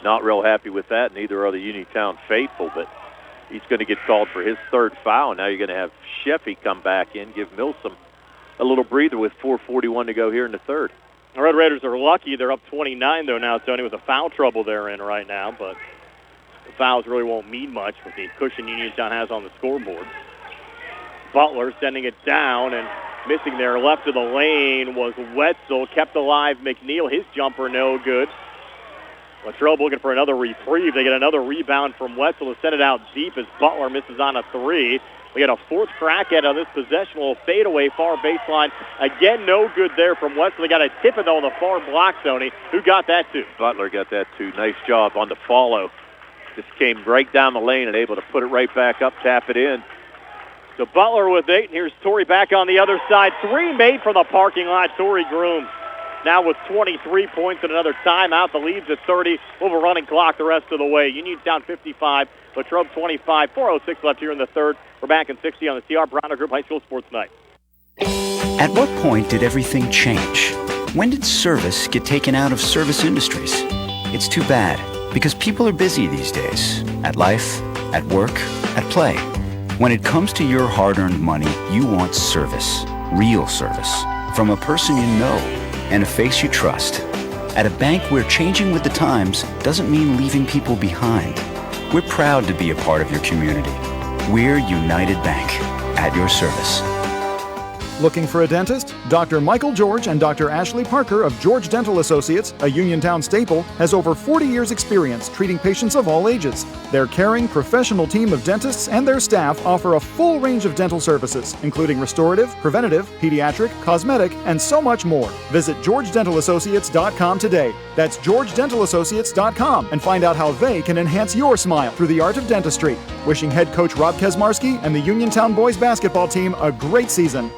not real happy with that. Neither are the Uniontown faithful, but he's going to get called for his third foul. Now you're going to have Sheffy come back in, give Milsom a little breather with 4:41 to go here in the third. The Red Raiders are lucky. They're up 29, though, now, Tony, with the foul trouble they're in right now. But the fouls really won't mean much with the cushion Uniontown has on the scoreboard. Butler sending it down, and missing there left of the lane was Wetzel. Kept alive McNeil. His jumper no good. Latrobe looking for another reprieve. They get another rebound from Wetzel to send it out deep as Butler misses on a three. We got a fourth crack at on this possession. Will fade away far baseline. Again, no good there from Wetzel. They got a tip it on the far block, Tony. Who got that too? Butler got that too. Nice job on the follow. Just came right down the lane and able to put it right back up, tap it in. So Butler with 8, and here's Torrey back on the other side. Three made from the parking lot. Torrey Grooms now with 23 points and another timeout. The lead's at 30. We'll have a running clock the rest of the way. Uniontown 55, Latrobe 25. 4:06 left here in the third. We're back in 60 on the CR Browner Group High School Sports Night. At what point did everything change? When did service get taken out of service industries? It's too bad, because people are busy these days. At life, at work, at play. When it comes to your hard-earned money, you want service. Real service. From a person you know and a face you trust. At a bank where changing with the times doesn't mean leaving people behind. We're proud to be a part of your community. We're United Bank, at your service. Looking for a dentist? Dr. Michael George and Dr. Ashley Parker of George Dental Associates, a Uniontown staple, has over 40 years' experience treating patients of all ages. Their caring, professional team of dentists and their staff offer a full range of dental services, including restorative, preventative, pediatric, cosmetic, and so much more. Visit GeorgeDentalAssociates.com today. That's GeorgeDentalAssociates.com and find out how they can enhance your smile through the art of dentistry. Wishing head coach Rob Kesmarski and the Uniontown boys basketball team a great season.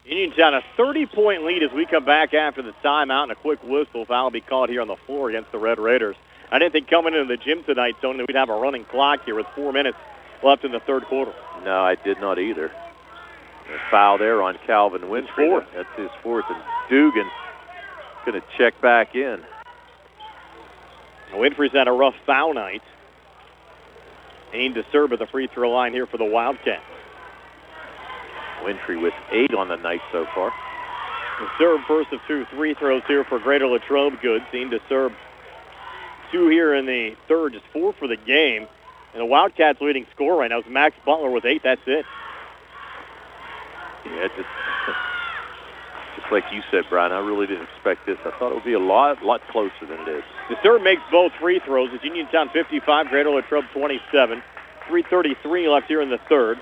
Uniontown a 30-point lead as we come back after the timeout, and a quick whistle. Foul will be called here on the floor against the Red Raiders. I didn't think coming into the gym tonight, Tony, that we'd have a running clock here with 4 minutes left in the third quarter. No, I did not either. A foul there on Calvin Winfrey. That's his fourth, and Dugan going to check back in. Winfrey's had a rough foul night. Aimed to serve at the free throw line here for the Wildcats. Winfrey with 8 on the night so far. The serve first of 2 free throws here for Greater Latrobe Goods. Seemed to serve 2 here in the third, just 4 for the game. And the Wildcats' leading scorer right now is Max Butler with 8. That's it. Yeah, just like you said, Brian, I really didn't expect this. I thought it would be a lot closer than it is. The serve makes both free throws. It's Uniontown 55, Greater Latrobe 27. 3:33 left here in the third.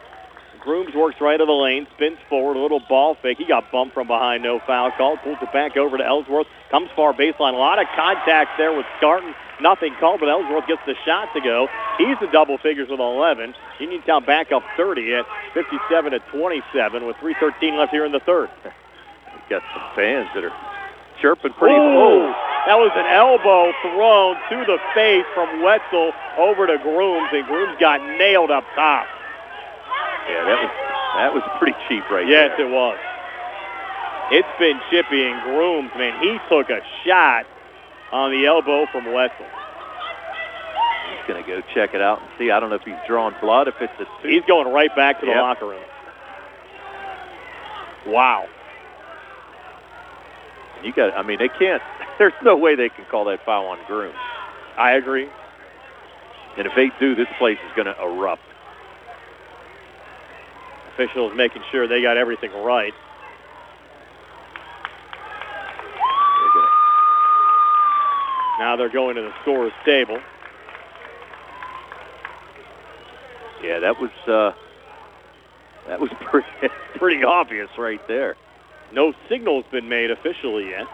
Grooms works right of the lane, spins forward, a little ball fake. He got bumped from behind, no foul call. Pulls it back over to Ellsworth. Comes far baseline. A lot of contact there with Scarton. Nothing called, but Ellsworth gets the shot to go. He's in double figures with 11. Uniontown back up 30 at 57-27 with 3:13 left here in the third. We've got some fans that are chirping pretty. Oh, that was an elbow thrown to the face from Wetzel over to Grooms, and Grooms got nailed up top. Yeah, that was pretty cheap right there. Yes, there. it was. It's been chippy, and Grooms, man, he took a shot on the elbow from Wetzel. He's going to go check it out and see. I don't know if he's drawing blood, if it's a... He's going right back to the locker room. Wow. They can't... There's no way they can call that foul on Grooms. I agree. And if they do, this place is going to erupt. Officials making sure they got everything right. Now they're going to the scorer's table. Yeah, that was pretty obvious right there. No signal's been made officially yet.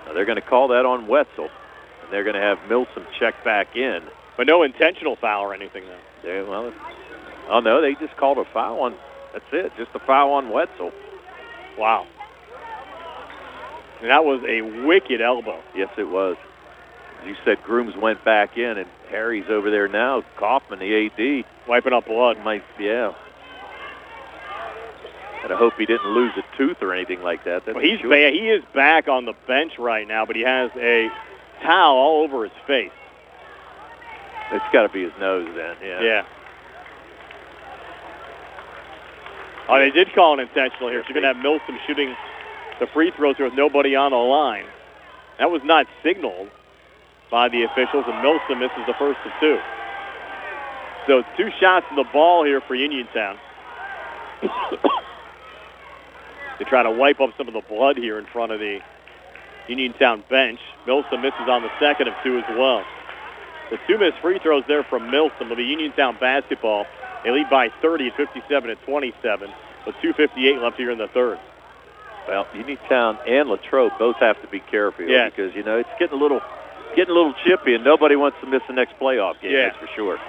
Now they're going to call that on Wetzel, and they're going to have Milsom check back in. But no intentional foul or anything, though. Oh, no, they just called a foul on, that's it, just a foul on Wetzel. Wow. And that was a wicked elbow. Yes, it was. As you said, Grooms went back in, and Harry's over there now. Kaufman, the AD. Wiping up blood. Yeah. And I hope he didn't lose a tooth or anything like that. Well, he is back on the bench right now, but he has a towel all over his face. It's got to be his nose then, Yeah. Oh, they did call an intentional here. So you're going to have Milsom shooting the free throws here with nobody on the line. That was not signaled by the officials, and Milsom misses the first of two. So it's 2 shots in the ball here for Uniontown. They try to wipe up some of the blood here in front of the Uniontown bench. Milsom misses on the second of 2 as well. The 2 missed free throws there from Milsom will be Uniontown basketball. They lead by 30 at 57-27, with 2:58 left here in the third. Well, Uniontown and Latrobe both have to be careful because it's getting a little chippy, and nobody wants to miss the next playoff game. That's for sure.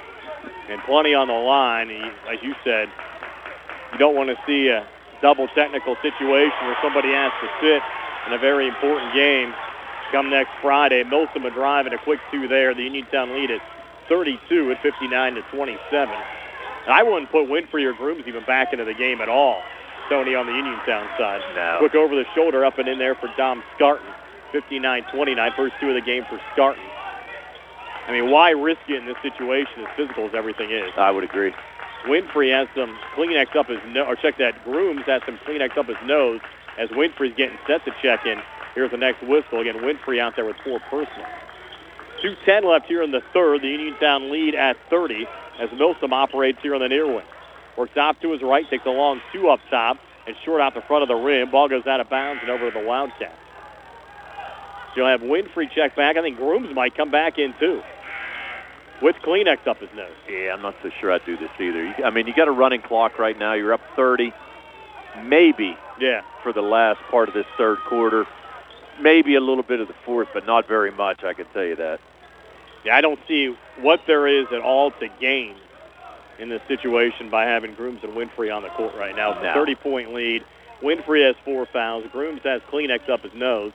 And plenty on the line. As you said, you don't want to see a double technical situation where somebody has to sit in a very important game come next Friday. Milsom a drive and a quick 2 there. The Uniontown lead at 32 at 59-27. And I wouldn't put Winfrey or Grooms even back into the game at all, Tony, on the Uniontown side. No. Quick over the shoulder up and in there for Dom Scarton. 59-29, first 2 of the game for Scarton. I mean, why risk it in this situation as physical as everything is? I would agree. Winfrey has some Kleenex up his nose, or check that, Grooms has some Kleenex up his nose as Winfrey's getting set to check in. Here's the next whistle. Again, Winfrey out there with 4 personal. 2:10 left here in the third. The Uniontown lead at 30 as Milsom operates here on the near wing. Works off to his right, takes a long 2 up top, and short out the front of the rim. Ball goes out of bounds and over to the Wildcats. So you'll have Winfrey check back. I think Grooms might come back in too, with Kleenex up his nose. Yeah, I'm not so sure I'd do this either. You got a running clock right now. You're up 30. Maybe for the last part of this third quarter. Maybe a little bit of the fourth, but not very much, I can tell you that. Yeah, I don't see what there is at all to gain in this situation by having Grooms and Winfrey on the court right now. It's a 30-point lead. Winfrey has 4 fouls. Grooms has Kleenex up his nose.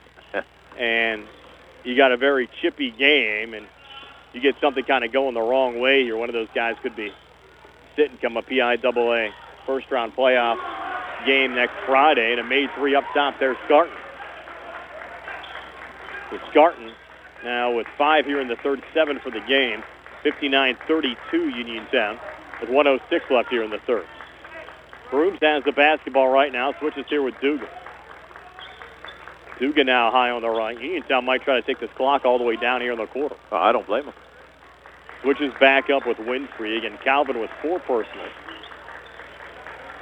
And you got a very chippy game, and you get something kind of going the wrong way here. One of those guys could be sitting come a PIAA first-round playoff game next Friday, and a made 3 up top there, Scarton. So Scarton now with 5 here in the third, 7 for the game. 59-32 Uniontown with 1:06 left here in the third. Grooms has the basketball right now, switches here with Dugan. Dugan now high on the right. Uniontown might try to take this clock all the way down here in the quarter. Oh, I don't blame him. Switches back up with Winfrey. Again, Calvin with 4 personals.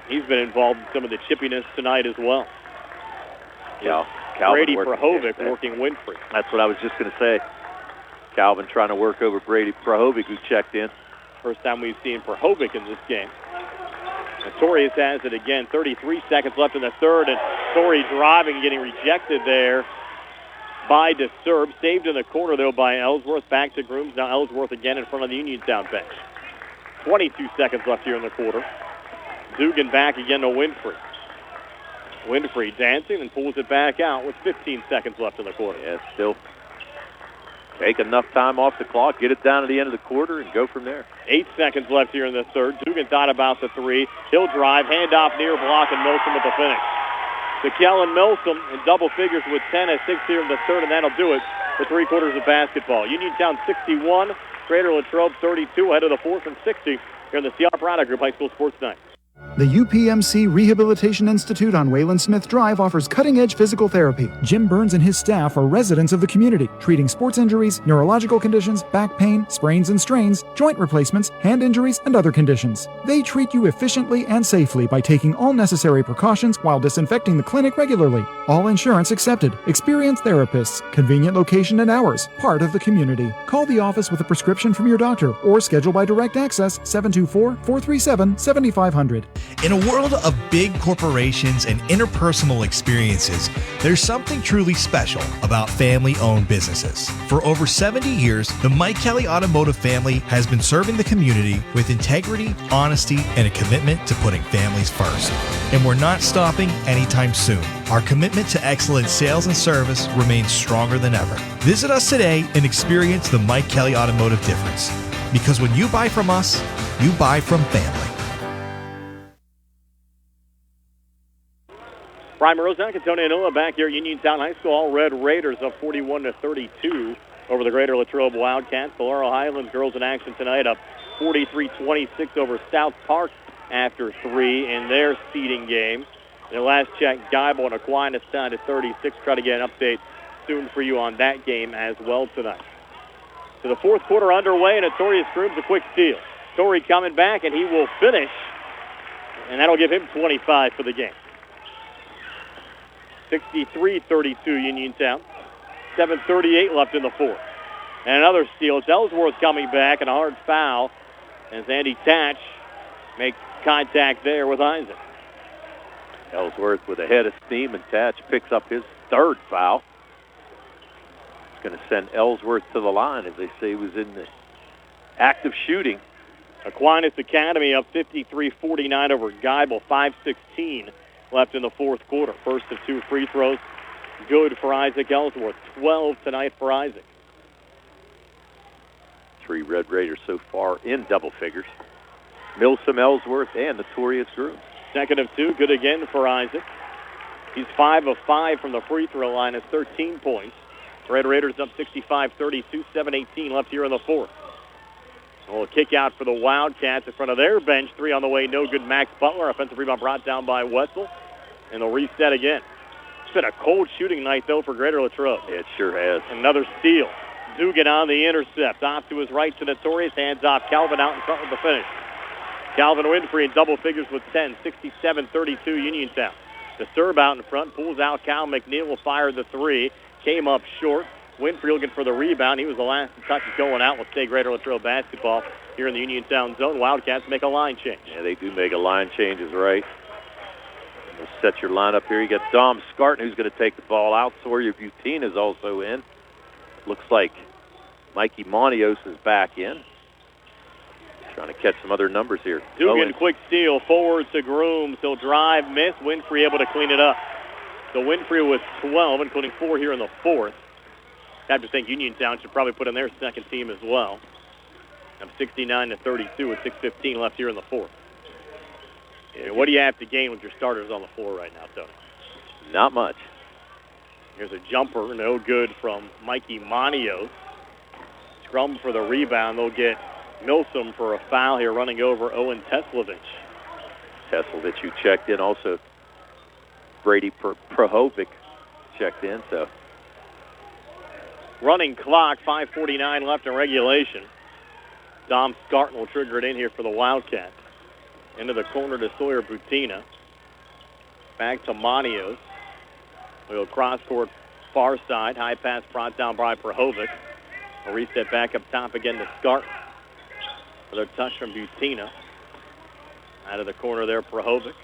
He's been involved in some of the chippiness tonight as well. Yeah, Calvin Brady Prahovic working Winfrey. That's what I was just going to say. Calvin trying to work over Brady Prahovic, who checked in. First time we've seen Prahovic in this game. And Torres has it again. 33 seconds left in the third, and Torrey driving, getting rejected there by DeSerb. Saved in the corner, though, by Ellsworth. Back to Grooms. Now Ellsworth again in front of the Uniontown bench. 22 seconds left here in the quarter. Dugan back again to Winfrey. Winfrey dancing and pulls it back out with 15 seconds left in the quarter. Yeah, still take enough time off the clock, get it down to the end of the quarter, and go from there. 8 seconds left here in the third. Dugan thought about the 3. He'll drive, handoff near block, and Milsom with the finish. So Kellen Milsom in double figures with 10 at 6 here in the third, and that'll do it for 3 quarters of basketball. Uniontown 61, Greater Latrobe 32, ahead of the fourth and 60 here in the C.R. Prada Group High School Sports Night. The UPMC Rehabilitation Institute on Wayland Smith Drive offers cutting-edge physical therapy. Jim Burns and his staff are residents of the community, treating sports injuries, neurological conditions, back pain, sprains and strains, joint replacements, hand injuries, and other conditions. They treat you efficiently and safely by taking all necessary precautions while disinfecting the clinic regularly. All insurance accepted. Experienced therapists. Convenient location and hours. Part of the community. Call the office with a prescription from your doctor or schedule by direct access 724-437-7500. In a world of big corporations and interpersonal experiences, there's something truly special about family-owned businesses. For over 70 years, the Mike Kelly Automotive family has been serving the community with integrity, honesty, and a commitment to putting families first. And we're not stopping anytime soon. Our commitment to excellent sales and service remains stronger than ever. Visit us today and experience the Mike Kelly Automotive difference. Because when you buy from us, you buy from family. Brian Morozak and Tony Anula back here at Uniontown High School. All Red Raiders up 41-32 over the Greater Latrobe Wildcats. The Laurel Highlands girls in action tonight up 43-26 over South Park after 3 in their seeding game. In the last check, Geibel and Aquinas down to 36. Try to get an update soon for you on that game as well tonight. So the fourth quarter underway, and Notorious Grooms a quick steal. Torrey coming back, and he will finish, and that'll give him 25 for the game. 63-32 Uniontown. 7:38 left in the fourth. And another steal. It's Ellsworth coming back, and a hard foul as Andy Tatch makes contact there with Isaac. Ellsworth with a head of steam, and Tatch picks up his third foul. It's going to send Ellsworth to the line, as they say he was in the act of shooting. Aquinas Academy up 53-49 over Geibel. 5:16 left in the fourth quarter. First of 2 free throws. Good for Isaac Ellsworth. 12 tonight for Isaac. 3 Red Raiders so far in double figures. Milsom, Ellsworth, and Notorious Grooms. Second of 2. Good again for Isaac. He's 5 of 5 from the free throw line. Has 13 points. Red Raiders up 65-32. 7:18 left here in the fourth. A little kick out for the Wildcats in front of their bench. 3 on the way. No good. Max Butler. Offensive rebound brought down by Wetzel. And they'll reset again. It's been a cold shooting night, though, for Greater Latrobe. It sure has. Another steal. Dugan on the intercept. Off to his right to Notorious. Hands off. Calvin out in front with the finish. Calvin Winfrey in double figures with 10. 67-32 Uniontown. The serve out in front. Pulls out. Cal McNeil will fire the 3. Came up short. Winfrey looking for the rebound. He was the last to touch it going out. Will stay Greater Latrobe basketball here in the Uniontown zone. Wildcats make a line change. Yeah, they do make a line change, is right. We'll set your lineup here. You got Dom Scarton, who's going to take the ball out. Sawyer Butine is also in. Looks like Mikey Montios is back in. Trying to catch some other numbers here. Dugan, quick steal. Forward to Grooms. He'll drive, miss. Winfrey able to clean it up. So Winfrey with 12, including 4 here in the fourth. I have to think Uniontown should probably put in their second team as well. I'm 69-32 with 6:15 left here in the fourth. Yeah, what do you have to gain with your starters on the floor right now, Tony? Not much. Here's a jumper, no good from Mikey Manios. Scrum for the rebound. They'll get Milsom for a foul here, running over Owen Teslovich. Teslovich, who checked in, also Brady Prohovic checked in. So running clock, 5:49 left in regulation. Dom Scarton will trigger it in here for the Wildcats. Into the corner to Sawyer Butina. Back to Manios. We'll cross court far side. High pass brought down by Prohovic. A reset back up top again to Scarton. Another touch from Butina. Out of the corner there, Prohovic.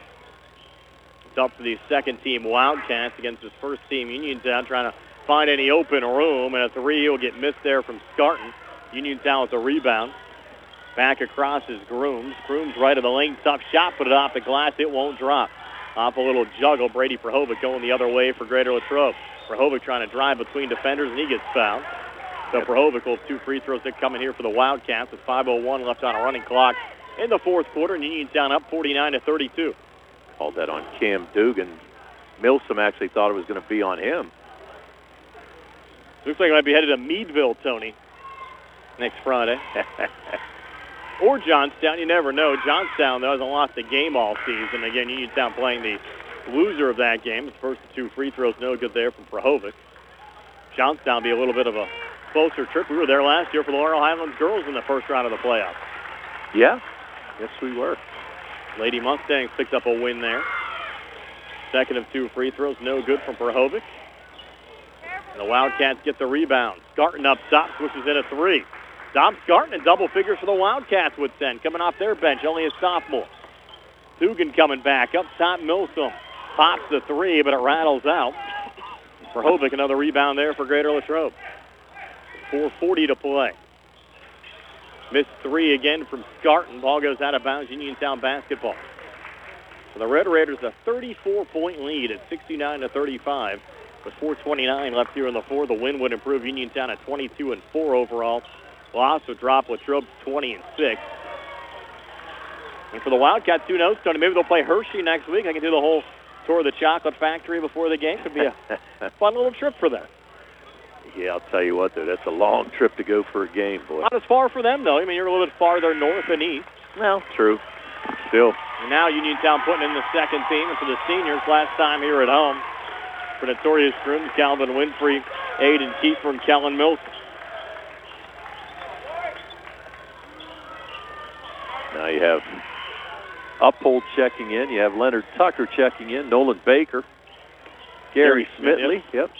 It's up for the second team Wildcats against his first team Uniontown, trying to find any open room. And a 3 will get missed there from Scarton. Uniontown with a rebound. Back across is Grooms. Grooms right of the lane. Tough shot. Put it off the glass. It won't drop. Off a little juggle. Brady Prohovic going the other way for Greater Latrobe. Prohovic trying to drive between defenders, and he gets fouled. So Prohovic will have 2 free throws that come in here for the Wildcats with 5:01 left on a running clock in the fourth quarter. And Uniontown up 49-32. Called that on Cam Dugan. Milsom actually thought it was going to be on him. Looks like I might be headed to Meadville, Tony, next Friday. Or Johnstown, you never know. Johnstown, though, hasn't lost a game all season. Again, Uniontown playing the loser of that game. His first 2 free throws, no good there from Prohovic. Johnstown will be a little bit of a closer trip. We were there last year for the Laurel Highlands girls in the first round of the playoffs. Yeah, yes we were. Lady Mustangs picked up a win there. Second of 2 free throws, no good from Prohovic. And the Wildcats get the rebound. Scarton up top, switches in a 3. Dom Scarton in double figures for the Wildcats with 10. Coming off their bench, only a sophomore. Dugan coming back. Up top, Milsom pops the 3, but it rattles out. Prohovic, another rebound there for Greater Latrobe. 4:40 to play. Missed 3 again from Scarton. Ball goes out of bounds. Uniontown basketball. For the Red Raiders, a 34-point lead at 69-35. With 4:29 left here in the fourth. The win would improve Uniontown at 22-4 overall. Loss would drop Latrobe to 20-6. And for the Wildcats, who knows, Tony, maybe they'll play Hershey next week. I can do the whole tour of the chocolate factory before the game. Could be a fun little trip for them. Yeah, I'll tell you what, though, that's a long trip to go for a game, boy. Not as far for them, though. I mean, you're a little bit farther north and east. Well, true. Still. And now Uniontown putting in the second team, and for the seniors, last time here at home, for Notorious Grooms, Calvin Winfrey, Aiden Kiefer, and Kellen Mills. Now you have Uphold checking in. You have Leonard Tucker checking in. Nolan Baker. Gary Smitley. Yep.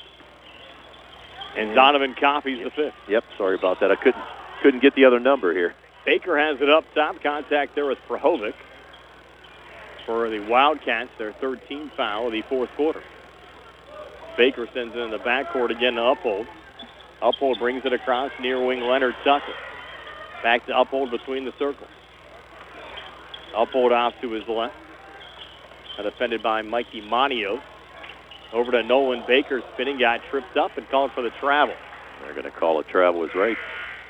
And Donovan Coffey's the fifth. Yep, sorry about that. I couldn't get the other number here. Baker has it up top. Contact there with Prahovic for the Wildcats, their 13th foul of the fourth quarter. Baker sends it in the backcourt again to Uphold. Uphold brings it across near wing Leonard Tucker. Back to Uphold between the circles. Uphold off to his left. Defended by Mikey Manios. Over to Nolan Baker, spinning, got tripped up and called for the travel. They're going to call a travel, was right.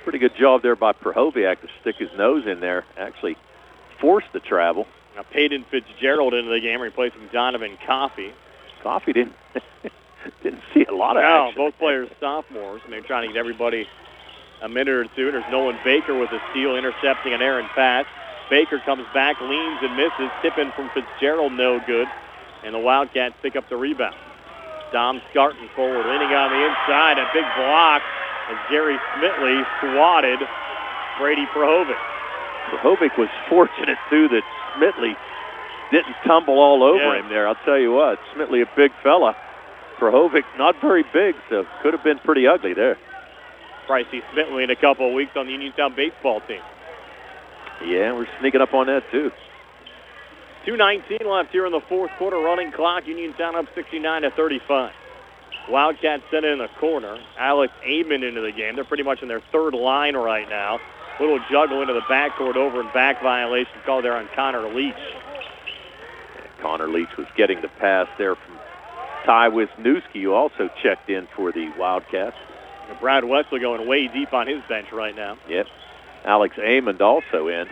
Pretty good job there by Prahovic to stick his nose in there, actually forced the travel. Now Peyton Fitzgerald into the game, replacing Donovan Coffey. Coffey didn't see a lot of action. Both players sophomores, and they're trying to get everybody a minute or two. There's Nolan Baker with a steal, intercepting an errant pass. Baker comes back, leans and misses. Tip-in from Fitzgerald, no good. And the Wildcats pick up the rebound. Dom Scarton forward, leaning on the inside. A big block as Gary Smitley swatted Brady Prahovic. Prahovic was fortunate, too, that Smitley didn't tumble all over him there. I'll tell you what, Smitley a big fella. Prahovic not very big, so could have been pretty ugly there. Probably see Smitley in a couple of weeks on the Uniontown baseball team. Yeah, we're sneaking up on that, too. 2:19 left here in the fourth quarter. Running clock. Uniontown up 69-35. Wildcats sent it in the corner. Alex Amon into the game. They're pretty much in their third line right now. Little juggle into the backcourt, over and back violation called there on Connor Leach. And Connor Leach was getting the pass there from Ty Wisniewski, who also checked in for the Wildcats. And Brad Wesley going way deep on his bench right now. Yep. Alex Amon also in.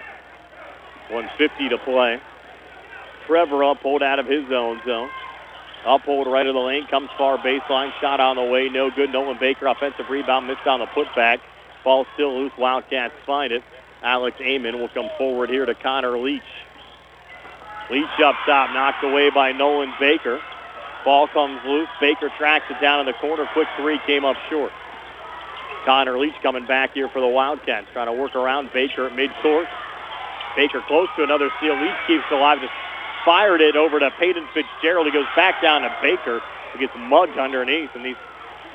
1:50 to play. Trevor Uphold out of his own zone. Uphold right of the lane, comes far baseline, shot on the way, no good. Nolan Baker, offensive rebound, missed on the putback. Ball still loose, Wildcats find it. Alex Amon will come forward here to Connor Leach. Leach up top, knocked away by Nolan Baker. Ball comes loose, Baker tracks it down in the corner, quick three, came up short. Connor Leach coming back here for the Wildcats, trying to work around Baker at midcourt. Baker close to another steal. Leach keeps it alive, just fired it over to Peyton Fitzgerald. He goes back down to Baker, who gets mugged underneath. And these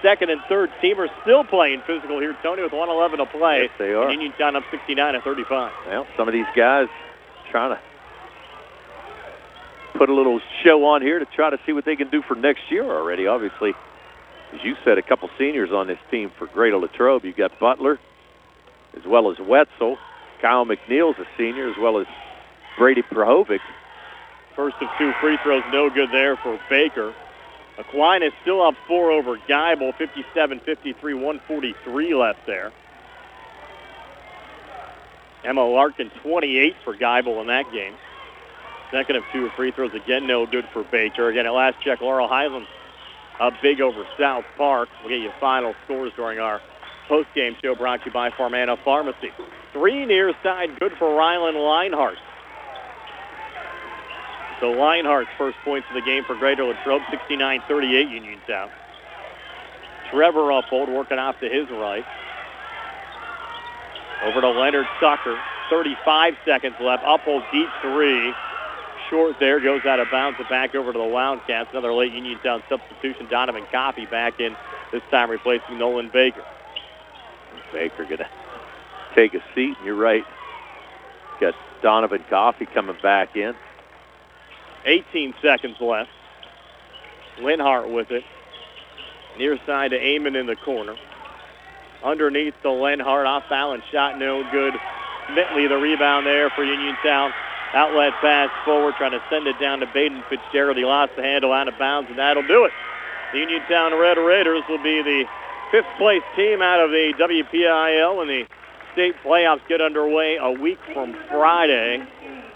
second and third teamers still playing physical here, Tony, with 1:11 to play. Yes, they are. And Uniontown up 69-35. Well, some of these guys trying to put a little show on here to try to see what they can do for next year already. Obviously, as you said, a couple seniors on this team for Greater Latrobe. You've got Butler as well as Wetzel. Kyle McNeil's a senior, as well as Brady Prahovic. First of two free throws, no good there for Baker. Aquinas still up 4 over Geibel, 57-53, 1:43 left there. Emma Larkin, 28 for Geibel in that game. Second of two free throws, again no good for Baker. Again, at last check, Laurel Highlands up big over South Park. We'll get you final scores during our post-game show brought to you by Farmana Pharmacy. 3 near side, good for Rylan Leinhart. So Leinhart's first points of the game for Greater Latrobe, 69-38 Uniontown. Trevor Uphold working off to his right. Over to Leonard Tucker, 35 seconds left. Uphold deep three. Short there, goes out of bounds and back over to the Wildcats. Another late Uniontown substitution. Donovan Coffey back in, this time replacing Nolan Baker. Baker going to take a seat, and you're right. Got Donovan Coffey coming back in. 18 seconds left. Linhart with it. Near side to Amon in the corner. Underneath to Linhart, off balance shot, no good. Smitley the rebound there for Uniontown. Outlet pass forward, trying to send it down to Baden Fitzgerald. He lost the handle out of bounds, and that'll do it. The Uniontown Red Raiders will be the 5th place team out of the WPIAA when the state playoffs get underway a week from Friday.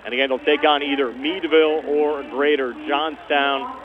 And again, they'll take on either Meadville or Greater Johnstown.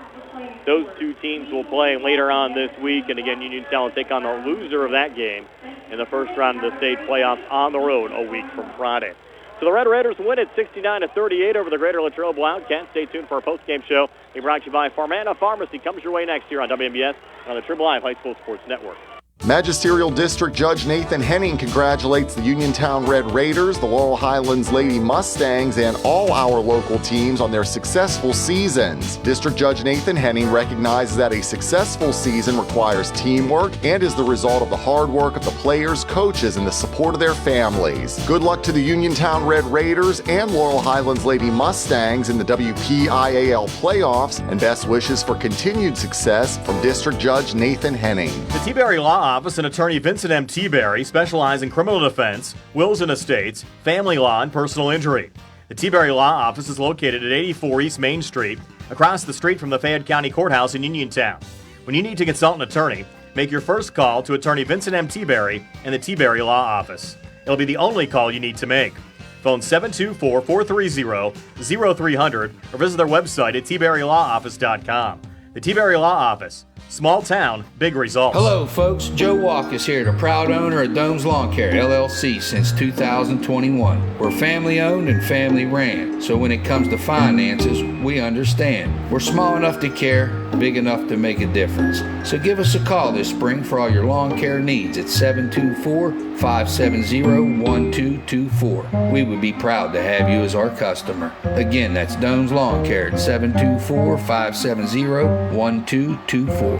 Those two teams will play later on this week. And again, Uniontown will take on the loser of that game in the first round of the state playoffs on the road a week from Friday. So the Red Raiders win it 69-38 over the Greater Latrobe Wildcats. Stay tuned for our post-game show. We brought to you by Farmana Pharmacy. Comes your way next year on WMBS on the Triple I High School Sports Network. Magisterial District Judge Nathan Henning congratulates the Uniontown Red Raiders, the Laurel Highlands Lady Mustangs, and all our local teams on their successful seasons. District Judge Nathan Henning recognizes that a successful season requires teamwork and is the result of the hard work of the players, coaches, and the support of their families. Good luck to the Uniontown Red Raiders and Laurel Highlands Lady Mustangs in the WPIAL playoffs, and best wishes for continued success from District Judge Nathan Henning. The T-Berry Law Office and attorney Vincent M. T-Berry specialize in criminal defense, wills and estates, family law, and personal injury. The T-Berry Law Office is located at 84 East Main Street, across the street from the Fayette County Courthouse in Uniontown. When you need to consult an attorney, make your first call to attorney Vincent M. T-Berry and the T-Berry Law Office. It'll be the only call you need to make. Phone 724-430-0300 or visit their website at tberrylawoffice.com. The T-Berry Law Office. Small town, big results. Hello, folks. Joe Walk is here, the proud owner of Dome's Lawn Care, LLC, since 2021. We're family owned and family ran, so when it comes to finances, we understand. We're small enough to care, big enough to make a difference. So give us a call this spring for all your lawn care needs at 724-570-1224. We would be proud to have you as our customer. Again, that's Dome's Lawn Care at 724-570-1224.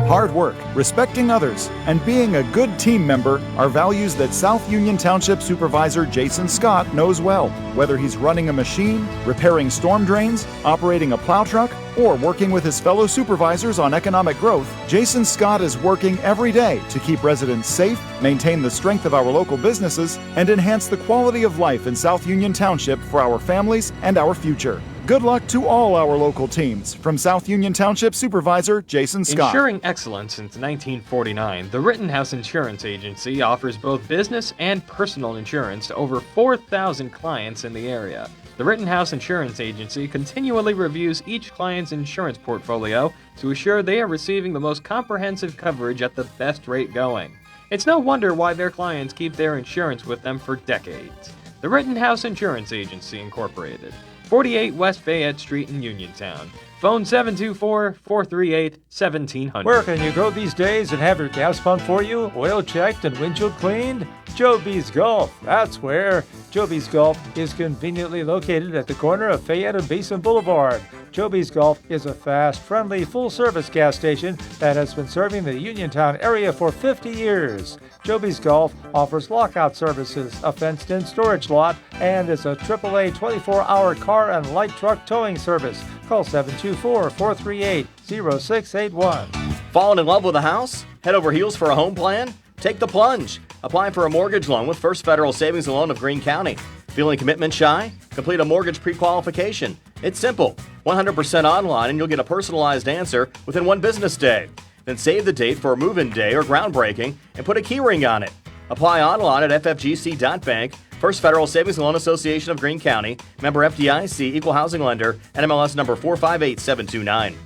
Hard work, respecting others, and being a good team member are values that South Union Township Supervisor Jason Scott knows well. Whether he's running a machine, repairing storm drains, operating a plow truck, or working with his fellow supervisors on economic growth, Jason Scott is working every day to keep residents safe, maintain the strength of our local businesses, and enhance the quality of life in South Union Township for our families and our future. Good luck to all our local teams. From South Union Township Supervisor Jason Scott. Ensuring excellence since 1949, the Rittenhouse Insurance Agency offers both business and personal insurance to over 4,000 clients in the area. The Rittenhouse Insurance Agency continually reviews each client's insurance portfolio to assure they are receiving the most comprehensive coverage at the best rate going. It's no wonder why their clients keep their insurance with them for decades. The Rittenhouse Insurance Agency, Incorporated. 48 West Fayette Street in Uniontown. Phone 724-438-1700. Where can you go these days and have your gas pumped for you, oil checked, and windshield cleaned? Joby's Golf. That's where. Joby's Golf is conveniently located at the corner of Fayette and Basin Boulevard. Joby's Golf is a fast, friendly, full-service gas station that has been serving the Uniontown area for 50 years. Joby's Golf offers lockout services, a fenced-in storage lot, and is a AAA 24-hour car and light truck towing service. Call 724-438-0681. Fallen in love with a house? Head over heels for a home plan? Take the plunge. Apply for a mortgage loan with First Federal Savings and Loan of Greene County. Feeling commitment shy? Complete a mortgage pre-qualification. It's simple. 100% online, and you'll get a personalized answer within one business day. Then save the date for a move-in day or groundbreaking and put a key ring on it. Apply online at ffgc.bank. First Federal Savings and Loan Association of Greene County. Member FDIC, Equal Housing Lender, NMLS number 458729.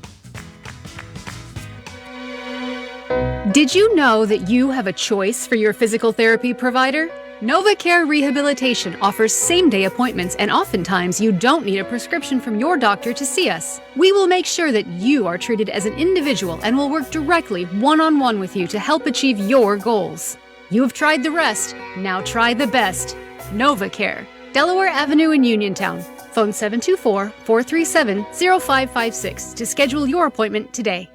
Did you know that you have a choice for your physical therapy provider? NovaCare Rehabilitation offers same-day appointments, and oftentimes you don't need a prescription from your doctor to see us. We will make sure that you are treated as an individual and will work directly one-on-one with you to help achieve your goals. You have tried the rest, now try the best. NovaCare, Delaware Avenue in Uniontown. Phone 724-437-0556 to schedule your appointment today.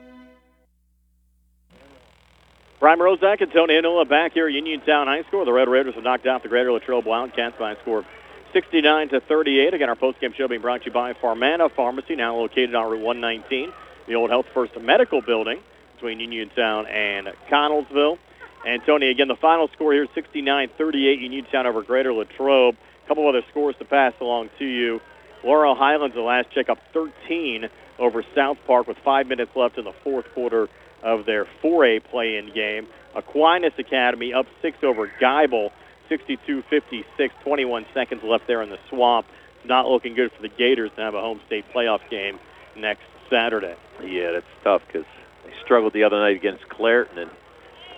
Brian Rozak and Tony Hinola back here at Uniontown High School. The Red Raiders have knocked out the Greater Latrobe Wildcats by a score of 69-38. Again, our postgame show being brought to you by Farmana Pharmacy, now located on Route 119, the old Health First Medical Building between Uniontown and Connellsville. And Tony, again, the final score here, 69-38, Uniontown over Greater Latrobe. A couple other scores to pass along to you. Laurel Highlands, the last check, up 13 over South Park with 5 minutes left in the fourth quarter of their 4A play-in game. Aquinas Academy up 6 over Geibel, 62-56, 21 seconds left there in the swamp. not looking good for the Gators to have a home state playoff game next Saturday. Yeah, that's tough because they struggled the other night against Clareton and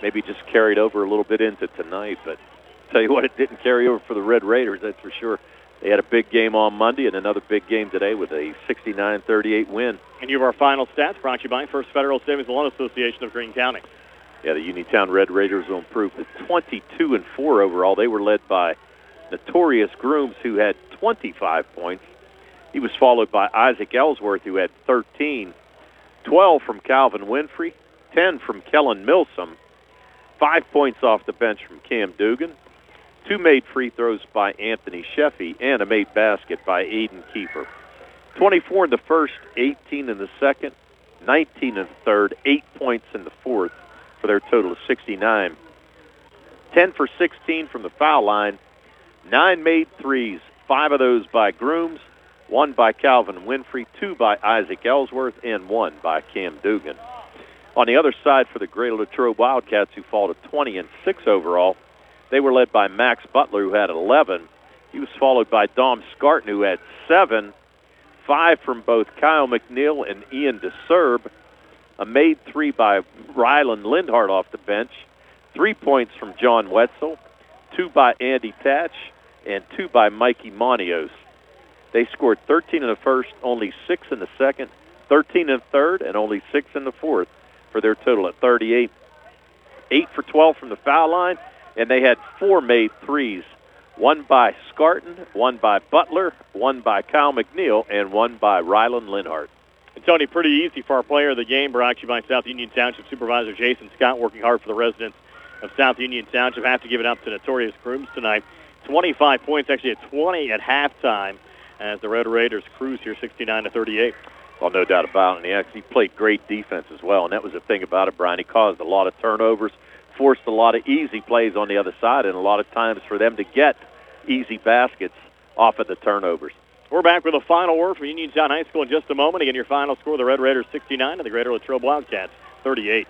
maybe just carried over a little bit into tonight. But tell you what, it didn't carry over for the Red Raiders, that's for sure. They had a big game on Monday and another big game today with a 69-38 win. And you have our final stats brought to you by First Federal Savings Loan Association of Greene County. Yeah, the Uniontown Red Raiders will improve to 22-4 overall. They were led by Notorious Grooms, who had 25 points. He was followed by Isaac Ellsworth, who had 13. 12 from Calvin Winfrey, 10 from Kellen Milsom, 5 points off the bench from Cam Dugan, 2 made free throws by Anthony Sheffy, and a made basket by Aiden Kiefer. 24 in the first, 18 in the second, 19 in the third, 8 points in the fourth for their total of 69. 10 for 16 from the foul line, 9 made threes, 5 of those by Grooms, 1 by Calvin Winfrey, 2 by Isaac Ellsworth, and 1 by Cam Dugan. On the other side for the Greater Latrobe Wildcats, who fall to 20-6 overall, they were led by Max Butler, who had 11. He was followed by Dom Scarton, who had 7. 5 from both Kyle McNeil and Ian DeSerb. A made 3 by Rylan Lindhart off the bench. 3 points from John Wetzel. 2 by Andy Tatch, and 2 by Mikey Monios. They scored 13 in the first, only 6 in the second, 13 in the third, and only 6 in the fourth for their total at 38. 8 for 12 from the foul line, and they had 4 made threes. 1 by Scarton, 1 by Butler, 1 by Kyle McNeil, and 1 by Rylan Lindhart. And Tony, pretty easy for our player of the game, brought to you by South Union Township Supervisor Jason Scott, working hard for the residents of South Union Township. Have to give it up to Notorious Grooms tonight. 25 points, actually at 20 at halftime, as the Red Raiders cruise here 69-38. Well, no doubt about it. And he actually played great defense as well, and that was the thing about it, Brian. He caused a lot of turnovers, forced a lot of easy plays on the other side, and a lot of times for them to get easy baskets off of the turnovers. We're back with a final word from Uniontown High School in just a moment. Again, your final score, the Red Raiders 69 and the Greater Latrobe Wildcats 38.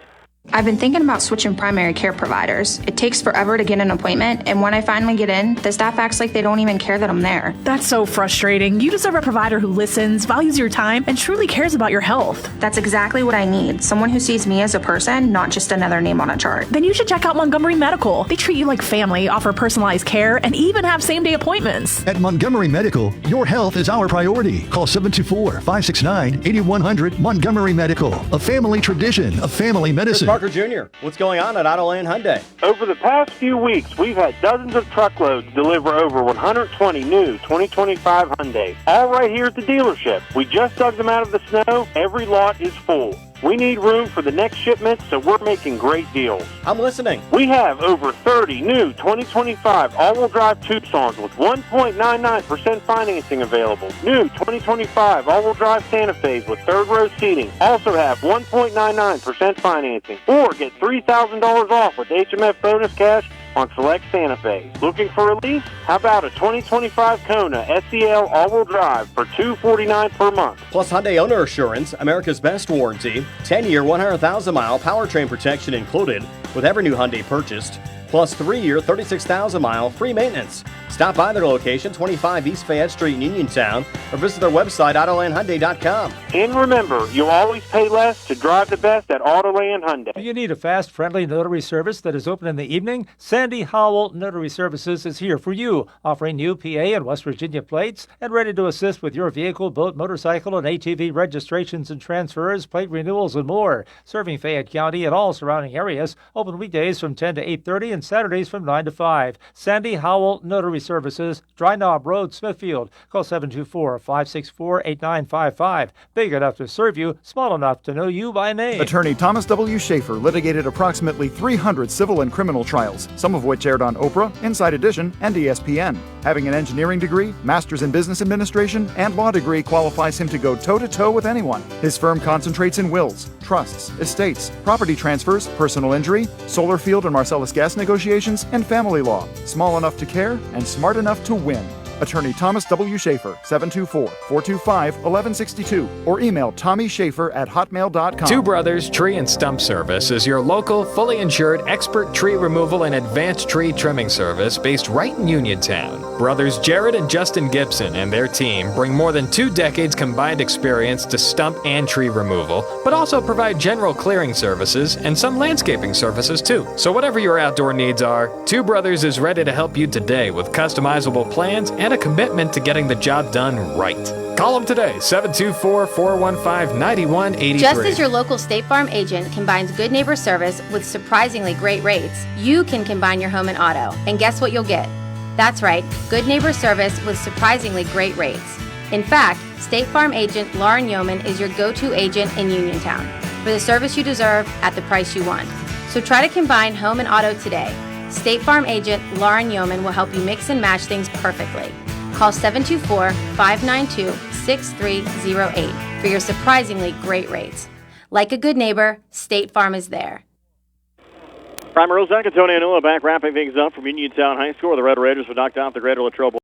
I've been thinking about switching primary care providers. It takes forever to get an appointment, and when I finally get in, the staff acts like they don't even care that I'm there. That's so frustrating. You deserve a provider who listens, values your time, and truly cares about your health. That's exactly what I need. Someone who sees me as a person, not just another name on a chart. Then you should check out Montgomery Medical. They treat you like family, offer personalized care, and even have same-day appointments. At Montgomery Medical, your health is our priority. Call 724-569-8100 Montgomery Medical, a family tradition of family medicine. Chris Parker Jr., what's going on at Autoland Hyundai? Over the past few weeks, we've had dozens of truckloads deliver over 120 new 2025 Hyundai, all right here at the dealership. We just dug them out of the snow. Every lot is full. We need room for the next shipment, so we're making great deals. I'm listening. We have over 30 new 2025 all-wheel drive Tucsons with 1.99% financing available. New 2025 all-wheel drive Santa Fe's with third-row seating also have 1.99% financing. Or get $3,000 off with HMF bonus cash on select Santa Fe. Looking for a lease? How about a 2025 Kona SEL all-wheel drive for $249 per month? Plus Hyundai Owner Assurance, America's best warranty, 10-year, 100,000-mile powertrain protection included with every new Hyundai purchased, plus 3-year, 36,000-mile free maintenance. Stop by their location, 25 East Fayette Street in Uniontown, or visit their website, AutolandHyundai.com. And remember, you'll always pay less to drive the best at Autoland Hyundai. Do you need a fast, friendly notary service that is open in the evening? Sandy Howell Notary Services is here for you, offering new PA and West Virginia plates and ready to assist with your vehicle, boat, motorcycle, and ATV registrations and transfers, plate renewals, and more. Serving Fayette County and all surrounding areas. Open weekdays from 10 to 8:30 and Saturdays from 9 to 5. Sandy Howell Notary Services, Dry Knob Road, Smithfield. Call 724-564-8955. Big enough to serve you, small enough to know you by name. Attorney Thomas W. Schaefer litigated approximately 300 civil and criminal trials, some of which aired on Oprah, Inside Edition, and ESPN. Having an engineering degree, master's in business administration, and law degree qualifies him to go toe-to-toe with anyone. His firm concentrates in wills, trusts, estates, property transfers, personal injury, solar field and Marcellus gas negotiations, and family law. Small enough to care and smart enough to win. Attorney Thomas W. Schaefer, 724-425-1162, or email tommyschaefer@hotmail.com. Two Brothers Tree and Stump Service is your local, fully insured, expert tree removal and advanced tree trimming service based right in Uniontown. Brothers Jared and Justin Gibson and their team bring more than 2 decades combined experience to stump and tree removal, but also provide general clearing services and some landscaping services too. So whatever your outdoor needs are, Two Brothers is ready to help you today with customizable plans and a commitment to getting the job done right. Call them today, 724-415-9183. Just as your local State Farm agent combines good neighbor service with surprisingly great rates, you can combine your home and auto. And guess what you'll get? That's right, good neighbor service with surprisingly great rates. In fact, State Farm agent Lauren Yeoman is your go-to agent in Uniontown for the service you deserve at the price you want. So try to combine home and auto today. State Farm agent Lauren Yeoman will help you mix and match things perfectly. Call 724-592-6308 for your surprisingly great rates. Like a good neighbor, State Farm is there. Prime Rose Tony Anula back wrapping things up from Uniontown High School. The Red Raiders have knocked out the Greater Latrobe